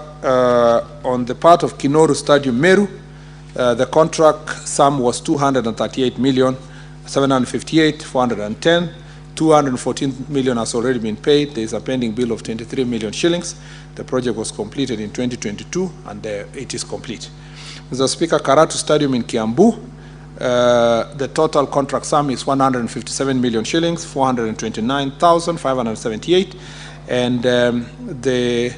on the part of Kinoru Stadium, Meru, the contract sum was 238,758,410. 214 million has already been paid. There is a pending bill of 23 million shillings. The project was completed in 2022, and it is complete. Mr. Speaker, Karatu Stadium in Kiambu, the total contract sum is 157 million shillings, 429,578, and the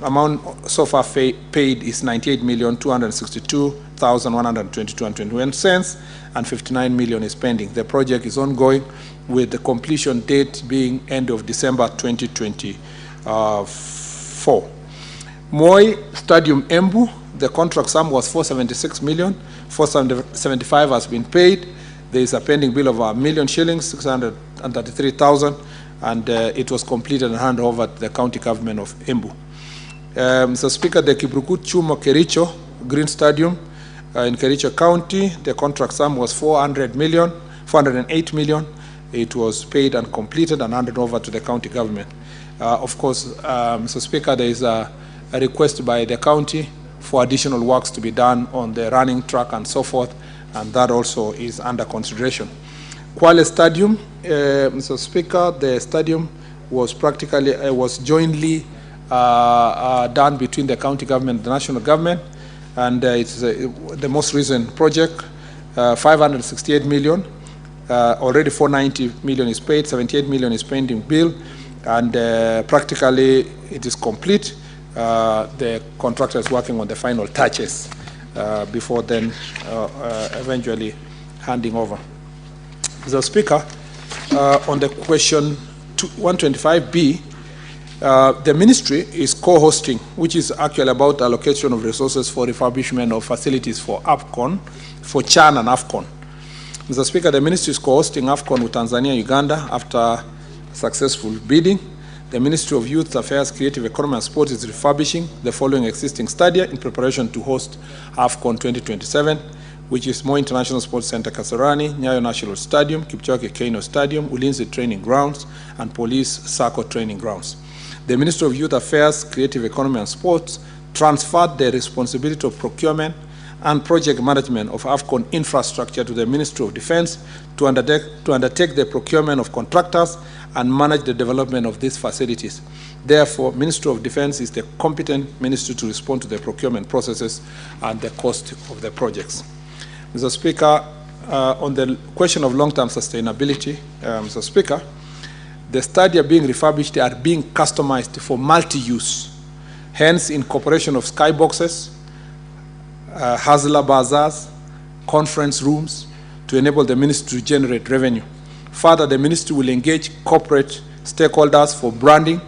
amount so far paid is 98,262,122.21 cents, and 59 million is pending. The project is ongoing, with the completion date being end of December 2024. Moi Stadium Embu, the contract sum was 476 million, 475 has been paid. There is a pending bill of 1 million shillings, 633,000, and it was completed and handed over to the county government of Embu. Mr. Speaker, the Kibruku Chumo Kericho Green Stadium in Kericho County, the contract sum was 408 million. It was paid and completed and handed over to the county government. Of course, Mr. Speaker, there is a request by the county for additional works to be done on the running track and so forth, and that also is under consideration. Kwale Stadium, Mr. Speaker, the stadium was practically was jointly done between the county government and the national government, and it's the most recent project, 568 million. Already 490 million is paid, 78 million is pending bill, and practically it is complete. The contractor is working on the final touches before then eventually handing over. Mr. Speaker, on the question 125B, the ministry is co-hosting, which is actually about allocation of resources for refurbishment of facilities for AFCON, for CHAN and AFCON. Mr. Speaker, the ministry is co-hosting AFCON with Tanzania and Uganda after successful bidding. The Ministry of Youth Affairs, Creative Economy and Sport is refurbishing the following existing stadia in preparation to host AFCON 2027, which is Moi International Sports Center Kasarani, Nyayo National Stadium, Kipchoge Keino Stadium, Ulinzi Training Grounds, and Police Sacco Training Grounds. The Ministry of Youth Affairs, Creative Economy and Sports transferred the responsibility of procurement and project management of AFCON infrastructure to the Ministry of Defense to undertake the procurement of contractors and manage the development of these facilities. Therefore, Ministry of Defense is the competent ministry to respond to the procurement processes and the cost of the projects. Mr. Speaker, on the question of long-term sustainability, Mr. Speaker, the stadia being refurbished are being customized for multi-use, hence incorporation of skyboxes, Hazla bazaars, conference rooms, to enable the ministry to generate revenue. Further, the ministry will engage corporate stakeholders for branding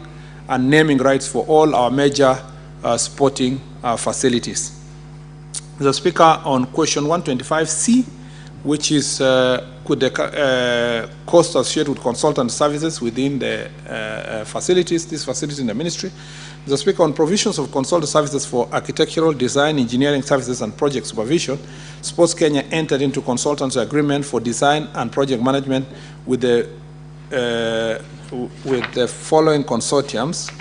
and naming rights for all our major sporting facilities. Mr. Speaker, on question 125C, which is could the cost associated with consultant services within the facilities, these facilities in the ministry. Mr. Speaker, on provisions of consultant services for architectural, design, engineering services and project supervision, Sports Kenya entered into consultancy agreement for design and project management with the following consortiums,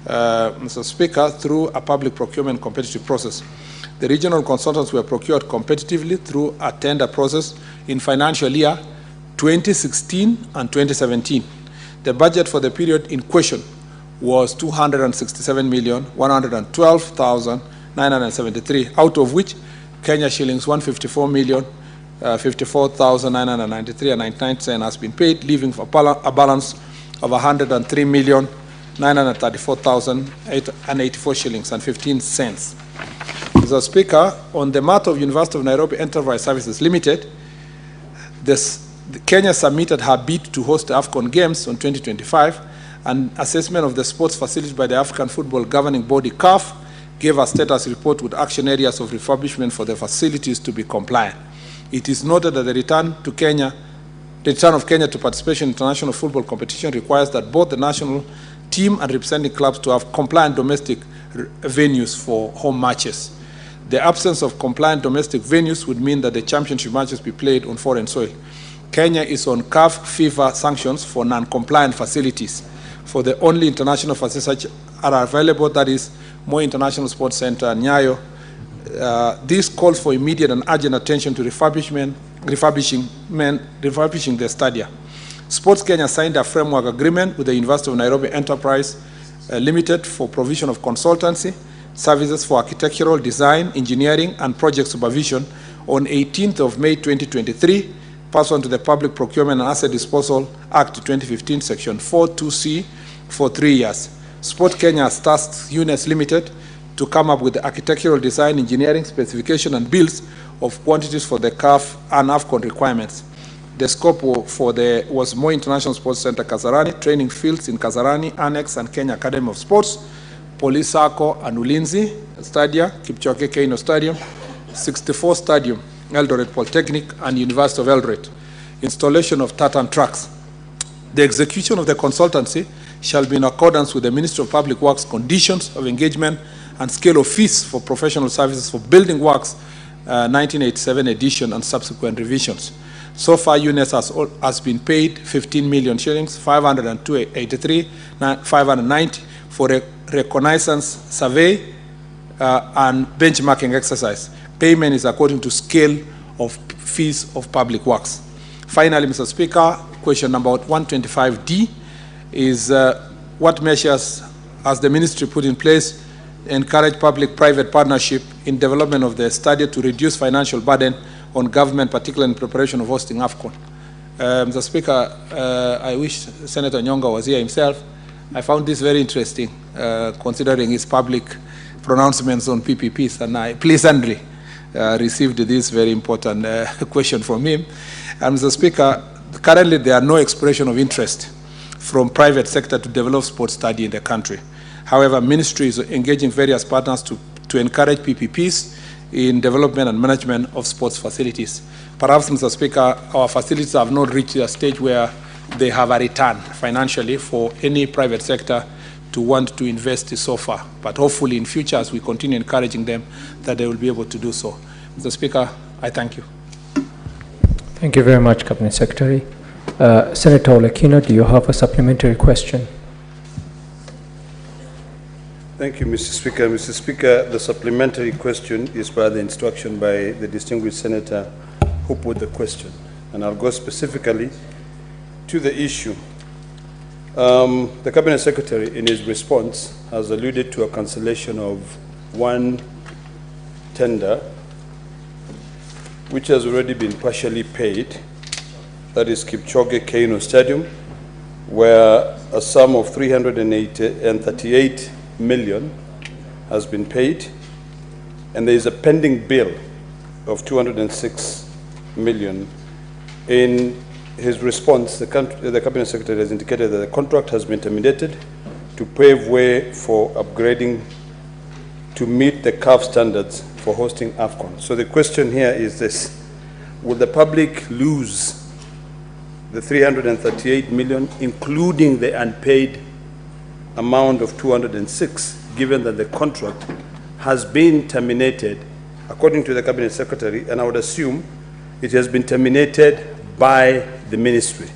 Mr. Speaker, through a public procurement competitive process. The regional consultants were procured competitively through a tender process in financial year 2016 and 2017. The budget for the period in question was 267,112,973, out of which Kenya shillings 154 million 54,993.99 has been paid, leaving a balance of 103,934,884 shillings and 15 cents. Mr. Speaker, on the matter of University of Nairobi Enterprise Services Limited, Kenya submitted her bid to host the AFCON Games on 2025, and assessment of the sports facilities by the African Football Governing Body, CAF, gave a status report with action areas of refurbishment for the facilities to be compliant. It is noted that the return of Kenya to participation in international football competition requires that both the national team and representing clubs to have compliant domestic venues for home matches. The absence of compliant domestic venues would mean that the championship matches be played on foreign soil. Kenya is on CAF FIFA sanctions for non-compliant facilities. For the only international facilities are available, that is Moi International Sports Center and Nyayo. This calls for immediate and urgent attention to refurbishing the stadia. Sports Kenya signed a framework agreement with the University of Nairobi Enterprise Limited for provision of consultancy services for architectural design, engineering, and project supervision on 18th of May 2023, pursuant to the Public Procurement and Asset Disposal Act 2015, Section 42C, for 3 years. Sport Kenya has tasked UNES Limited to come up with the architectural design, engineering, specification, and bills of quantities for the CAF and AFCON requirements. The scope was Moi International Sports Center, Kasarani, training fields in Kasarani, Annex, and Kenya Academy of Sports, Police Sacco and Ulinzi Stadia, Kipchoge Keino Stadium, 64 Stadium, Eldoret Polytechnic, and University of Eldoret. Installation of tartan tracks. The execution of the consultancy shall be in accordance with the Ministry of Public Works conditions of engagement and scale of fees for professional services for building works, 1987 edition and subsequent revisions. So far, UNES has been paid 15 million shillings, 583,590 for a reconnaissance survey and benchmarking exercise. Payment is according to scale of fees of public works. Finally, Mr. Speaker, question number 125D is what measures has the ministry put in place to encourage public-private partnership in development of the study to reduce financial burden on government, particularly in preparation of hosting AFCON. Mr. Speaker, I wish Senator Nyonga was here himself. I found this very interesting, considering his public pronouncements on PPPs, and I pleasantly received this very important question from him. And Mr. Speaker, currently there are no expression of interest from private sector to develop sports study in the country. However, ministry is engaging various partners to encourage PPPs in development and management of sports facilities. Perhaps, Mr. Speaker, our facilities have not reached a stage where they have a return financially for any private sector to want to invest so far. But hopefully in future, as we continue encouraging them, that they will be able to do so. Mr. Speaker, I thank you. Thank you very much, Cabinet Secretary. Senator Olekina, do you have a supplementary question? Thank you, Mr. Speaker. Mr. Speaker, the supplementary question is by the instruction by the distinguished senator who put the question. And I'll go specifically to the issue. The Cabinet Secretary, in his response, has alluded to a cancellation of one tender, which has already been partially paid. That is Kipchoge Keino Stadium, where a sum of 338 million has been paid, and there is a pending bill of 206 million. In his response, the Cabinet Secretary has indicated that the contract has been terminated to pave way for upgrading to meet the CAF standards for hosting AFCON. So the question here is this: will the public lose the 338 million, including the unpaid amount of 206, given that the contract has been terminated, according to the Cabinet Secretary, and I would assume it has been terminated by the ministry?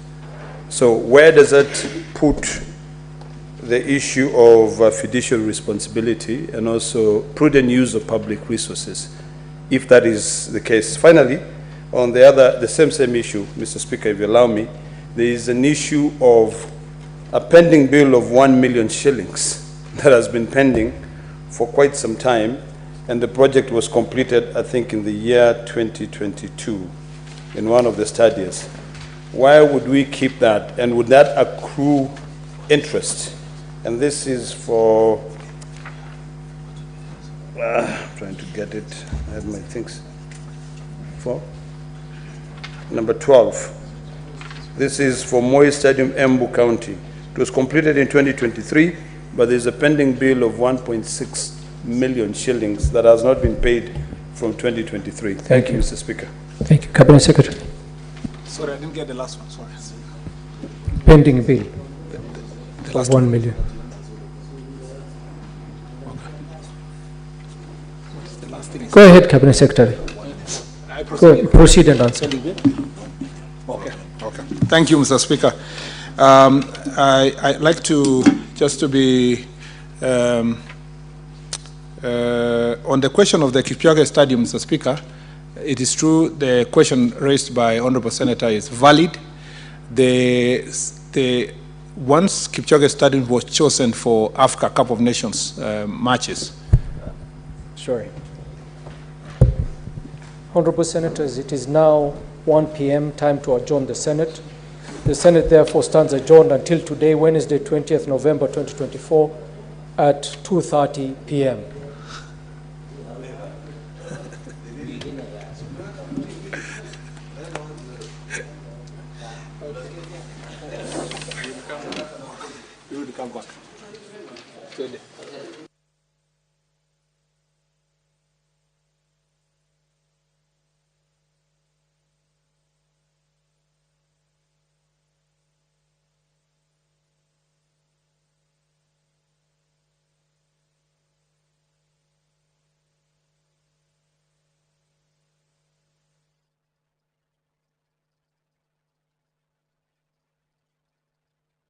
So where does that put the issue of fiduciary responsibility and also prudent use of public resources, if that is the case? Finally, on the same issue, Mr. Speaker, if you allow me, there is an issue of a pending bill of 1 million shillings that has been pending for quite some time, and the project was completed, I think, in the year 2022. in one of the stadiums. Why would we keep that? And would that accrue interest? And this is for, I'm trying to get it, I have my things. For number 12. This is for Moi Stadium, Embu County. It was completed in 2023, but there's a pending bill of 1.6 million shillings that has not been paid from 2023. Thank you, Mr. Speaker. Thank you. Cabinet Secretary. Sorry, I didn't get the last one. Sorry. Pending bill. The last 1 million. Go ahead, Cabinet Secretary. Go ahead, proceed and answer. Okay. Thank you, Mr. Speaker. I'd like to, just to be, on the question of the Kipchoge Stadium, Mr. Speaker, it is true the question raised by Honorable Senator is valid. Once Kipchoge Stadium was chosen for Africa Cup of Nations matches. Sorry. Honorable Senators, it is now 1 p.m., time to adjourn the Senate. The Senate therefore stands adjourned until today, Wednesday, 20th November 2024 at 2:30 p.m.